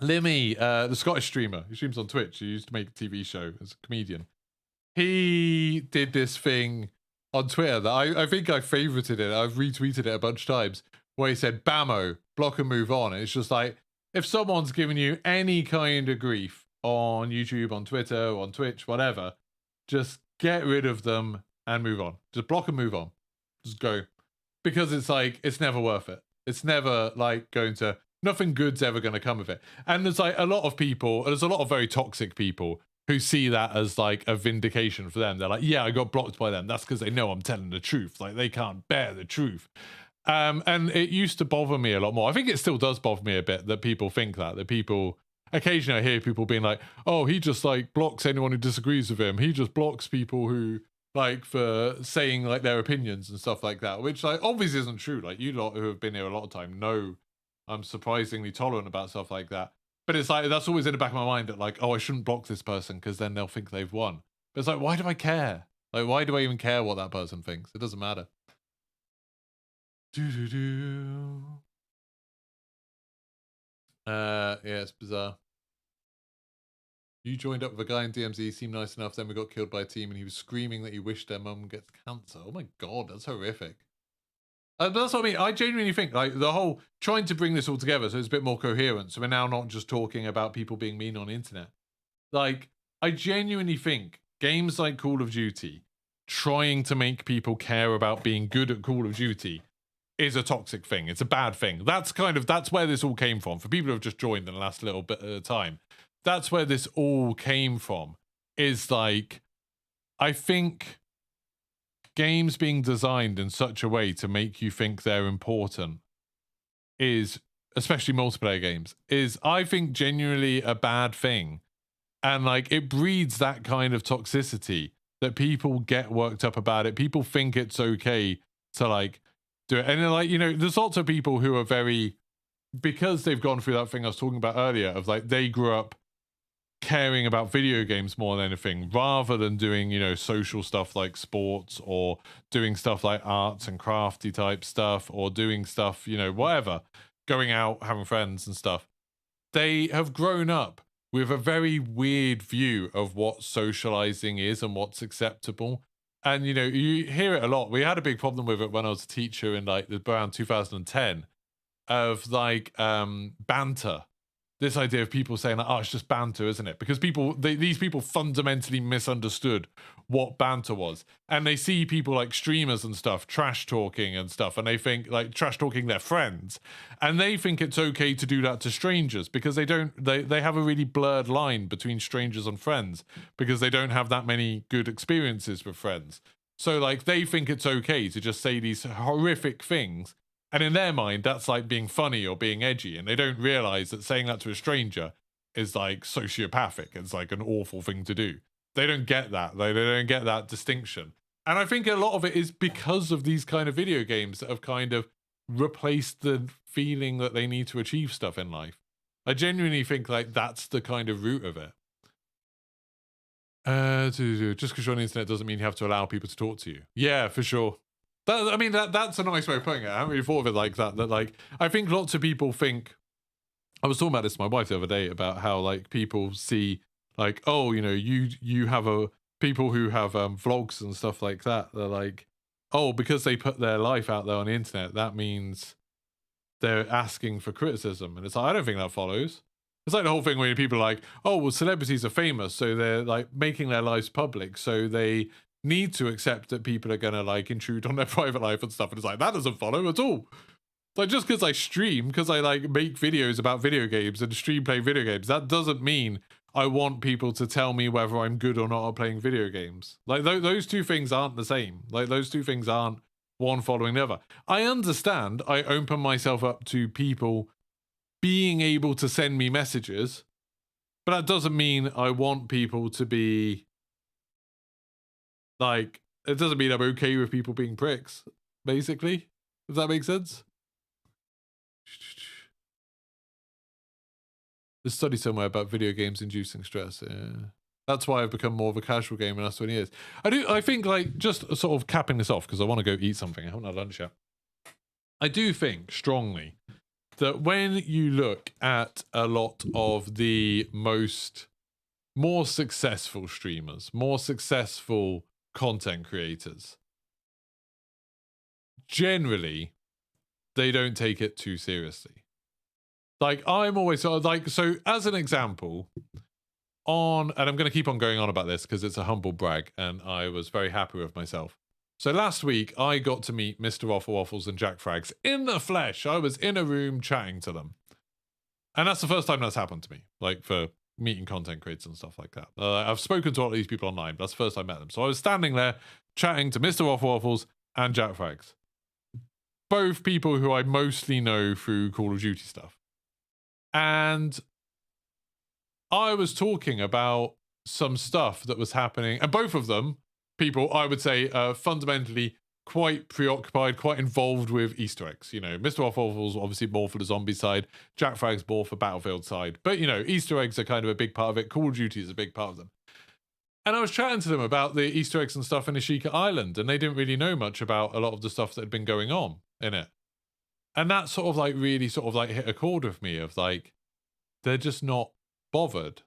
A: Limmy, the Scottish streamer who streams on Twitch, who used to make a TV show as a comedian. He did this thing on Twitter that I think I favorited it. I've retweeted it a bunch of times, where he said, Bammo, block and move on. And it's just like, if someone's giving you any kind of grief on YouTube, on Twitter, on Twitch, whatever, just get rid of them and move on. Just block and move on. Just go. Because it's like, it's never worth it. It's never like going to, nothing good's ever going to come of it. And there's like a lot of people, there's a lot of very toxic people who see that as like a vindication for them. They're like, yeah, I got blocked by them. That's because they know I'm telling the truth. Like, they can't bear the truth. And it used to bother me a lot more. I think it still does bother me a bit that people think that people, occasionally I hear people being like, oh, he just like blocks anyone who disagrees with him. He just blocks people who like for saying like their opinions and stuff like that, which like obviously isn't true. Like, you lot who have been here a lot of time know I'm surprisingly tolerant about stuff like that. But it's like, that's always in the back of my mind that like, oh, I shouldn't block this person because then they'll think they've won. But it's like, why do I care? Like, why do I even care what that person thinks? It doesn't matter. Yeah, it's bizarre. You joined up with a guy in DMZ, seemed nice enough, then we got killed by a team and he was screaming that he wished their mum gets cancer. Oh my God, that's horrific. But that's what I mean. I genuinely think like the whole trying to bring this all together so it's a bit more coherent. So we're now not just talking about people being mean on the internet. Like, I genuinely think games like Call of Duty trying to make people care about being good at Call of Duty is a toxic thing. It's a bad thing. That's where this all came from. For people who have just joined in the last little bit of time, that's where this all came from. Is like, I think games being designed in such a way to make you think they're important is, especially multiplayer games, is I think genuinely a bad thing. And like, it breeds that kind of toxicity that people get worked up about it. People think it's okay to like do it. And then, like, you know, there's lots of people who are very, because they've gone through that thing I was talking about earlier of like, they grew up caring about video games more than anything, rather than doing, you know, social stuff like sports or doing stuff like arts and crafty type stuff or doing stuff, you know, whatever, going out, having friends and stuff. They have grown up with a very weird view of what socializing is and what's acceptable. And, you know, you hear it a lot. We had a big problem with it when I was a teacher in like around 2010 of like banter. This idea of people saying like, oh, it's just banter, isn't it? Because these people fundamentally misunderstood what banter was. And they see people like streamers and stuff, trash talking and stuff. And they think like trash talking their friends. And they think it's okay to do that to strangers because they have a really blurred line between strangers and friends because they don't have that many good experiences with friends. So like they think it's okay to just say these horrific things. And in their mind, that's like being funny or being edgy. And they don't realize that saying that to a stranger is like sociopathic. It's like an awful thing to do. They don't get that. They don't get that distinction. And I think a lot of it is because of these kind of video games that have kind of replaced the feeling that they need to achieve stuff in life. I genuinely think like that's the kind of root of it. Just because you're on the internet doesn't mean you have to allow people to talk to you. Yeah, for sure. I mean, that's a nice way of putting it. I haven't really thought of it like that. That like, I think lots of people think. I was talking about this to my wife the other day about how like people see like, oh, you know, you have people who have vlogs and stuff like that. They're like, oh, because they put their life out there on the internet, that means they're asking for criticism. And it's like, I don't think that follows. It's like the whole thing where people are like, oh, well, celebrities are famous, so they're like making their lives public, so they need to accept that people are gonna like intrude on their private life and stuff. And it's like, that doesn't follow at all. Like, just because I stream, because I like make videos about video games and stream play video games, that doesn't mean I want people to tell me whether I'm good or not at playing video games. Like, those two things aren't the same. Like, those two things aren't one following the other. I understand I open myself up to people being able to send me messages, but that doesn't mean I want people to be like, it doesn't mean I'm okay with people being pricks, basically. Does that make sense? There's a study somewhere about video games inducing stress. Yeah. That's why I've become more of a casual gamer in the last 20 years. I think, like, just sort of capping this off, because I want to go eat something. I haven't had lunch yet. I do think strongly that when you look at a lot of the more successful streamers, more successful content creators, generally, they don't take it too seriously. Like, I'm always sort of like, so as an example, and I'm going to keep on going on about this because it's a humble brag and I was very happy with myself. So last week, I got to meet Mr. Waffle Waffles and Jack Frags in the flesh. I was in a room chatting to them. And that's the first time that's happened to me, like for meeting content creators and stuff like that. I've spoken to all these people online, but that's the first time I met them. So I was standing there chatting to Mr. Waffle Waffles and Jack Frags. Both people who I mostly know through Call of Duty stuff. And I was talking about some stuff that was happening, and both of them, people, I would say, fundamentally quite preoccupied, quite involved with Easter eggs. You know, Mr. Waffles obviously more for the zombie side, Jack Frag's more for Battlefield side. But, you know, Easter eggs are kind of a big part of it. Call of Duty is a big part of them. And I was chatting to them about the Easter eggs and stuff in Ashika Island, and they didn't really know much about a lot of the stuff that had been going on in it. And that sort of like really sort of like hit a chord with me of like, they're just not bothered.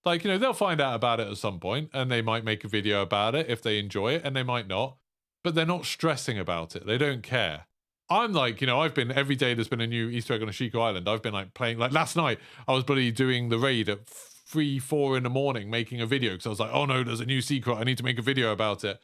A: Like, you know, they'll find out about it at some point and they might make a video about it if they enjoy it, and they might not, but they're not stressing about it. They don't care. I'm like, you know, I've been, every day there's been a new Easter egg on Ashika Island. I've been like playing, like last night, I was bloody doing the raid at 3, 4 in the morning making a video because I was like, oh no, there's a new secret. I need to make a video about it.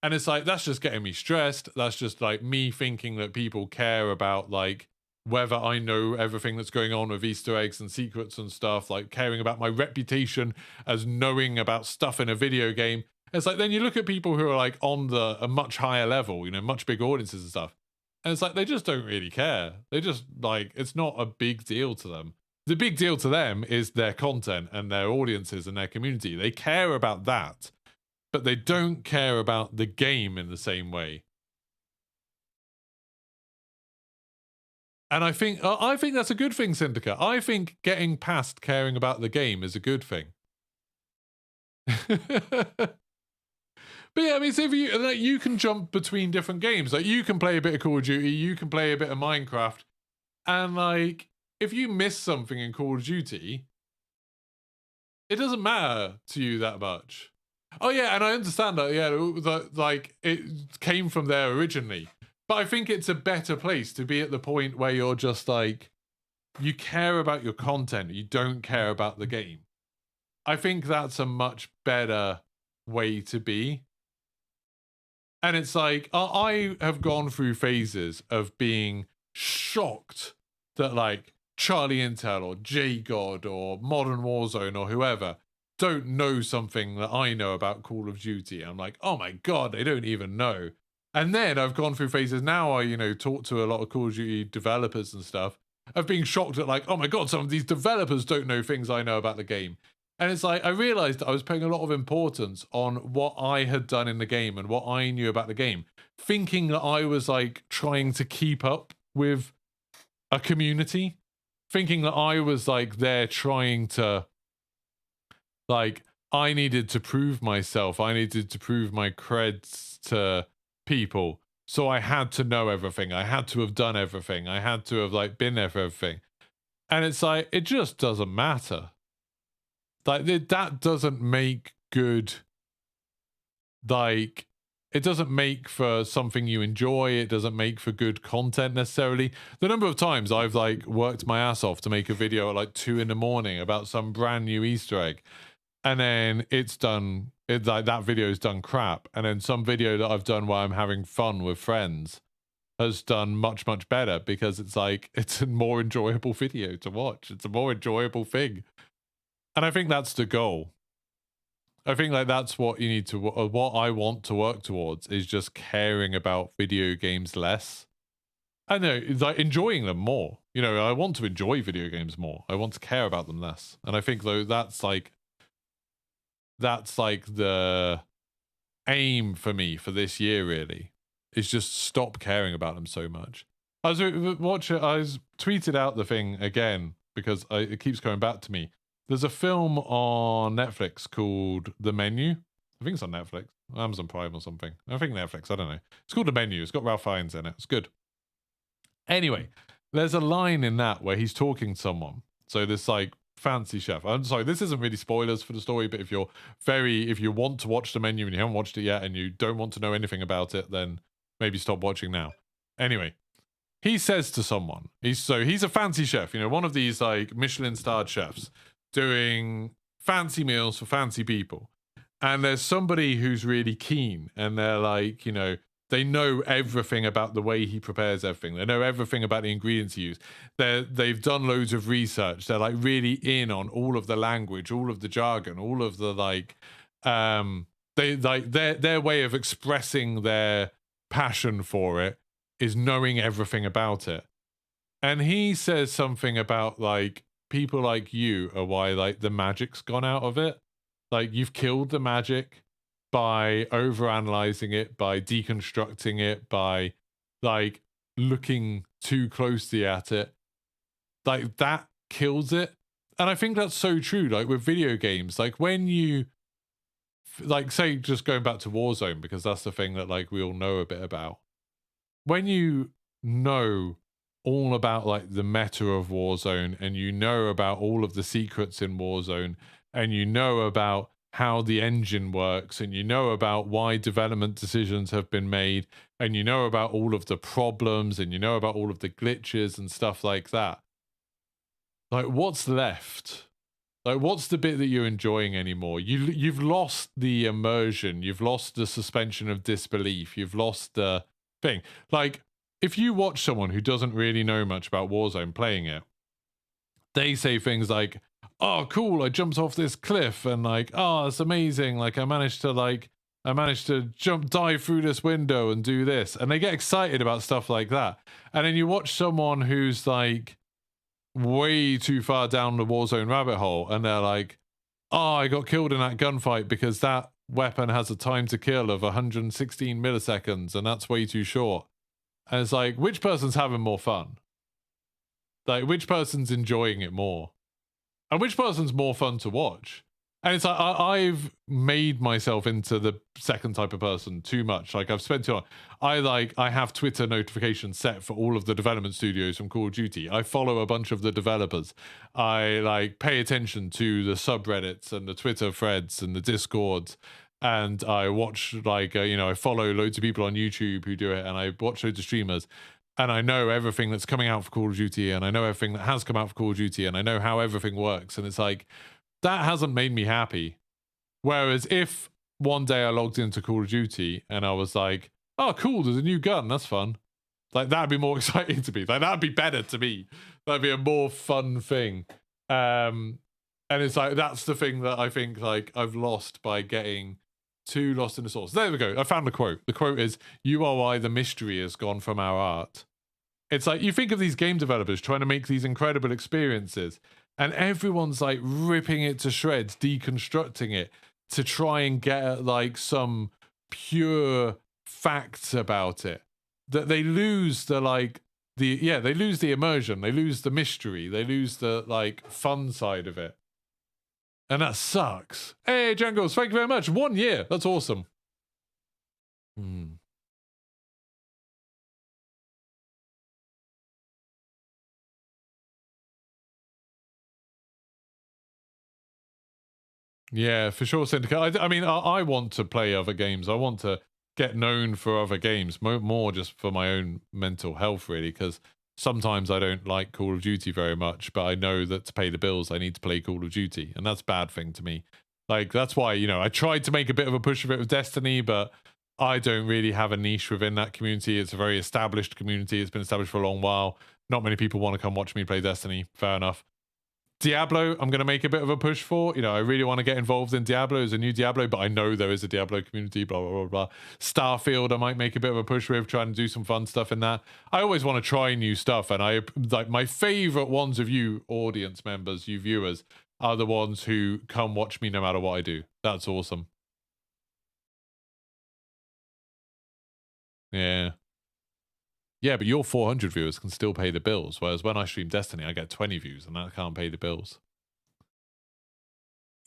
A: And it's like, that's just getting me stressed. That's just like me thinking that people care about like whether I know everything that's going on with Easter eggs and secrets and stuff, like caring about my reputation as knowing about stuff in a video game. It's like, then you look at people who are like on a much higher level, you know, much bigger audiences and stuff. And it's like, they just don't really care. They just like, it's not a big deal to them. The big deal to them is their content and their audiences and their community. They care about that, but they don't care about the game in the same way. And I think that's a good thing, Syndicate. I think getting past caring about the game is a good thing. But yeah, I mean, so if you like, you can jump between different games. Like, you can play a bit of Call of Duty, you can play a bit of Minecraft, and like, if you miss something in Call of Duty, it doesn't matter to you that much. Oh yeah, and I understand that. Yeah, like it came from there originally. But I think it's a better place to be at the point where you're just like, you care about your content, you don't care about the game. I think that's a much better way to be. And it's like, I have gone through phases of being shocked that like Charlie Intel or J-God or Modern Warzone or whoever don't know something that I know about Call of Duty. I'm like, oh my God, they don't even know. And then I've gone through phases now, I, you know, talk to a lot of Call of Duty developers and stuff, of being shocked at like, oh my God, some of these developers don't know things I know about the game. And it's like, I realized that I was putting a lot of importance on what I had done in the game and what I knew about the game, thinking that I was like trying to keep up with a community, thinking that I was like there trying to, like, I needed to prove myself. I needed to prove my creds to people. So I had to know everything. I had to have done everything. I had to have like been there for everything. And it's like, it just doesn't matter. Like that doesn't make good, like, it doesn't make for something you enjoy. It doesn't make for good content necessarily. The number of times I've like worked my ass off to make a video at like 2 in the morning about some brand new Easter egg. And then it's done, it's like that video's done crap. And then some video that I've done while I'm having fun with friends has done much, much better because it's like, it's a more enjoyable video to watch. It's a more enjoyable thing. And I think that's the goal. I think like that's what you need to, what I want to work towards is just caring about video games less. I know, like enjoying them more. You know, I want to enjoy video games more. I want to care about them less. And I think though that's like the aim for me for this year really, is just stop caring about them so much. I was tweeted out the thing again because it keeps coming back to me. There's a film on Netflix called The Menu. I think it's on Netflix, Amazon Prime or something. I think Netflix, I don't know. It's called The Menu. It's got Ralph Fiennes in it. It's good. Anyway, there's a line in that where he's talking to someone. So this like fancy chef. I'm sorry, this isn't really spoilers for the story, but if you want to watch The Menu and you haven't watched it yet and you don't want to know anything about it, then maybe stop watching now. Anyway, he says to someone, he's a fancy chef, you know, one of these like Michelin starred chefs doing fancy meals for fancy people. And there's somebody who's really keen and they're like, you know, they know everything about the way he prepares everything. They know everything about the ingredients he used. They've done loads of research. They're like really in on all of the language, all of the jargon, all of the like, they like their way of expressing their passion for it is knowing everything about it. And he says something about like, people like you are why like the magic's gone out of it. Like you've killed the magic by overanalyzing it, by deconstructing it, by like looking too closely at it. Like that kills it. And I think that's so true. Like with video games, like when you like say just going back to Warzone, because that's the thing that like we all know a bit about. When you know all about like the meta of Warzone and you know about all of the secrets in Warzone and you know about how the engine works and you know about why development decisions have been made and you know about all of the problems and you know about all of the glitches and stuff like that. Like what's left? Like what's the bit that you're enjoying anymore? You've lost the immersion, you've lost the suspension of disbelief, you've lost the thing. Like if you watch someone who doesn't really know much about Warzone playing it, they say things like, oh, cool, I jumped off this cliff and like, oh, it's amazing. Like I managed to dive through this window and do this. And they get excited about stuff like that. And then you watch someone who's like way too far down the Warzone rabbit hole and they're like, oh, I got killed in that gunfight because that weapon has a time to kill of 116 milliseconds and that's way too short. And it's like, which person's having more fun? Like, which person's enjoying it more? And which person's more fun to watch? And it's like, I've made myself into the second type of person too much. Like, I've spent too long. I have Twitter notifications set for all of the development studios from Call of Duty. I follow a bunch of the developers. I, like, pay attention to the subreddits and the Twitter threads and the Discords. And I watch, like, you know, I follow loads of people on YouTube who do it, and I watch loads of streamers, and I know everything that's coming out for Call of Duty, and I know everything that has come out for Call of Duty, and I know how everything works, and it's like, that hasn't made me happy. Whereas if one day I logged into Call of Duty, and I was like, oh, cool, there's a new gun, that's fun. Like, that'd be more exciting to me. Like, that'd be better to me. That'd be a more fun thing. And it's like, that's the thing that I think, like, I've lost by getting too lost in the source. There we go. I found the quote. The quote is, you are why the mystery has gone from our art. It's like, you think of these game developers trying to make these incredible experiences, and everyone's like ripping it to shreds, deconstructing it to try and get at like some pure facts about it. That they lose the like, they lose the immersion, they lose the mystery, they lose the like fun side of it. And that sucks. Hey, Jangles, thank you very much. 1 year. That's awesome. Yeah, for sure, Syndicate. I mean, I want to play other games. I want to get known for other games, more just for my own mental health, really, because sometimes I don't like Call of Duty very much, but I know that to pay the bills, I need to play Call of Duty, and that's a bad thing to me. Like, that's why, you know, I tried to make a bit of a push of it with Destiny, but I don't really have a niche within that community. It's a very established community. It's been established for a long while. Not many people want to come watch me play Destiny. Fair enough. Diablo, I'm going to make a bit of a push for. You know, I really want to get involved in Diablo. There's a new Diablo, but I know there is a Diablo community, blah, blah, blah, blah. Starfield, I might make a bit of a push with, trying to do some fun stuff in that. I always want to try new stuff, and I like my favorite ones of you audience members, you viewers, are the ones who come watch me no matter what I do. That's awesome. Yeah. Yeah, but your 400 viewers can still pay the bills, whereas when I stream Destiny, I get 20 views, and that can't pay the bills.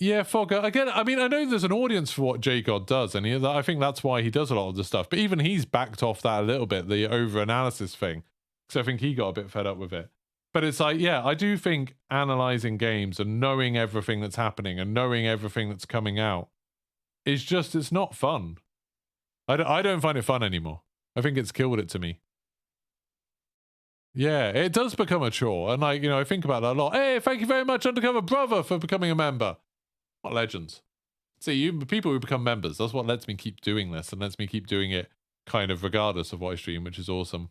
A: Yeah, Fogger, again, I mean, I know there's an audience for what J-God does, and I think that's why he does a lot of the stuff, but even he's backed off that a little bit, the over-analysis thing, because I think he got a bit fed up with it. But it's like, yeah, I do think analysing games and knowing everything that's happening and knowing everything that's coming out is just, it's not fun. I don't find it fun anymore. I think it's killed it to me. Yeah, it does become a chore. And, like, you know, I think about that a lot. Hey, thank you very much, Undercover Brother, for becoming a member. What legends. See, you people who become members, that's what lets me keep doing this and lets me keep doing it kind of regardless of what I stream, which is awesome.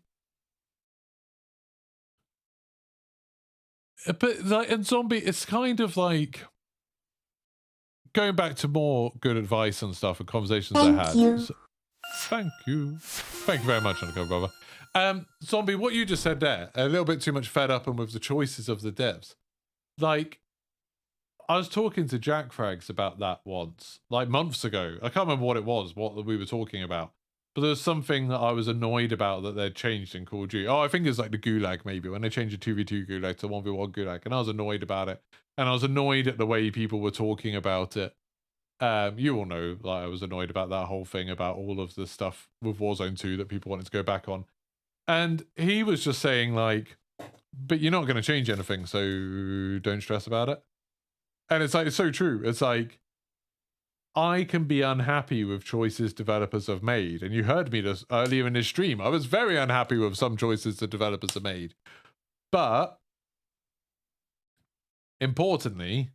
A: But, like, in Zombie, it's kind of like going back to more good advice and stuff and conversations I had. So, thank you. Thank you very much, Undercover Brother. Zombie, what you just said there, a little bit too much fed up and with the choices of the devs. Like, I was talking to Jack Frags about that once, like months ago. I can't remember what it was, what we were talking about. But there was something that I was annoyed about that they'd changed in Call of Duty. Oh, I think it's like the Gulag, maybe, when they changed the 2v2 Gulag to 1v1 Gulag. And I was annoyed about it. And I was annoyed at the way people were talking about it. You all know, like, I was annoyed about that whole thing, about all of the stuff with Warzone 2 that people wanted to go back on. And he was just saying, like, but you're not going to change anything, so don't stress about it. And it's like, it's so true. It's like, I can be unhappy with choices developers have made. And you heard me this earlier in this stream. I was very unhappy with some choices that developers have made. But, importantly,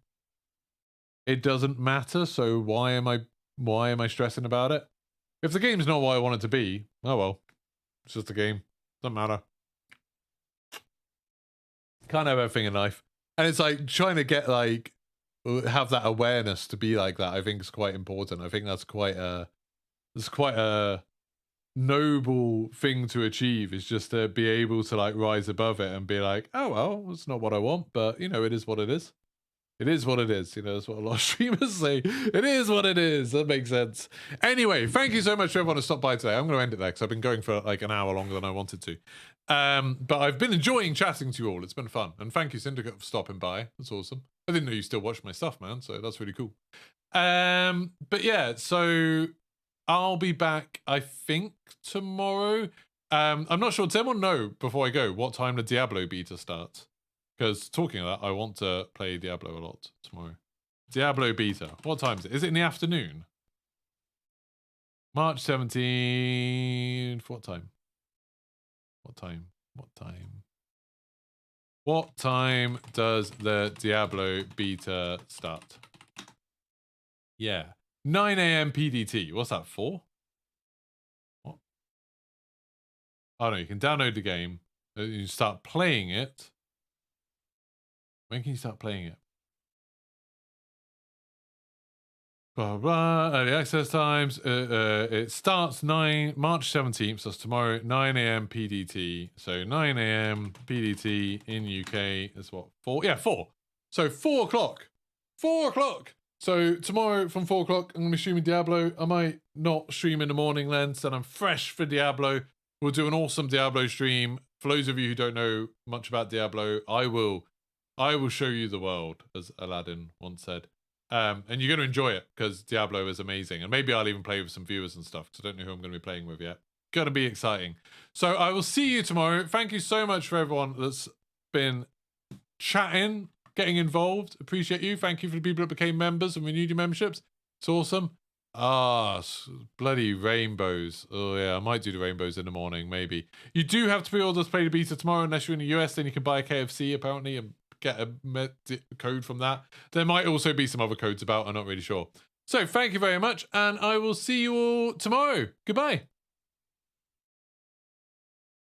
A: it doesn't matter, so why am I stressing about it? If the game's not what I want it to be, oh well. It's just a game. Doesn't matter. Can't have everything in life. And it's like trying to get, like, have that awareness to be like that, I think is quite important. I think that's quite a noble thing to achieve, is just to be able to, like, rise above it and be like, oh well, it's not what I want, but, you know, it is what it is. It is what it is. You know, that's what a lot of streamers say. It is what it is. That makes sense. Anyway, thank you so much for everyone who stopped by today. I'm going to end it there because I've been going for like an hour longer than I wanted to. But I've been enjoying chatting to you all. It's been fun. And thank you, Syndicate, for stopping by. That's awesome. I didn't know you still watched my stuff, man. So that's really cool. But yeah, so I'll be back, I think, tomorrow. I'm not sure. Does anyone know, before I go, what time the Diablo beta starts? Because talking of that, I want to play Diablo a lot tomorrow. Diablo beta. What time is it? Is it in the afternoon? March 17th. What time? What time? What time? What time does the Diablo beta start? Yeah. 9 AM PDT. What's that for? What? Oh no, you can download the game. You start playing it. When can you start playing it? Blah, blah, early access times. It starts March 17th, so that's tomorrow, 9 AM PDT. So 9 AM PDT in UK is what? 4? Yeah, 4. So 4 o'clock. 4 o'clock. So tomorrow from 4 o'clock, I'm going to be streaming Diablo. I might not stream in the morning then, so I'm fresh for Diablo. We'll do an awesome Diablo stream. For those of you who don't know much about Diablo, I will show you the world, as Aladdin once said. And you're going to enjoy it, because Diablo is amazing. And maybe I'll even play with some viewers and stuff, because I don't know who I'm going to be playing with yet. Going to be exciting. So I will see you tomorrow. Thank you so much for everyone that's been chatting, getting involved. Appreciate you. Thank you for the people that became members and renewed your memberships. It's awesome. Bloody rainbows. Oh yeah, I might do the rainbows in the morning, maybe. You do have to pre-order to play the beta tomorrow unless you're in the US. Then you can buy a KFC apparently and get a code from that. There might also be some other codes about. I'm not really sure. So thank you very much, and I will see you all tomorrow. Goodbye.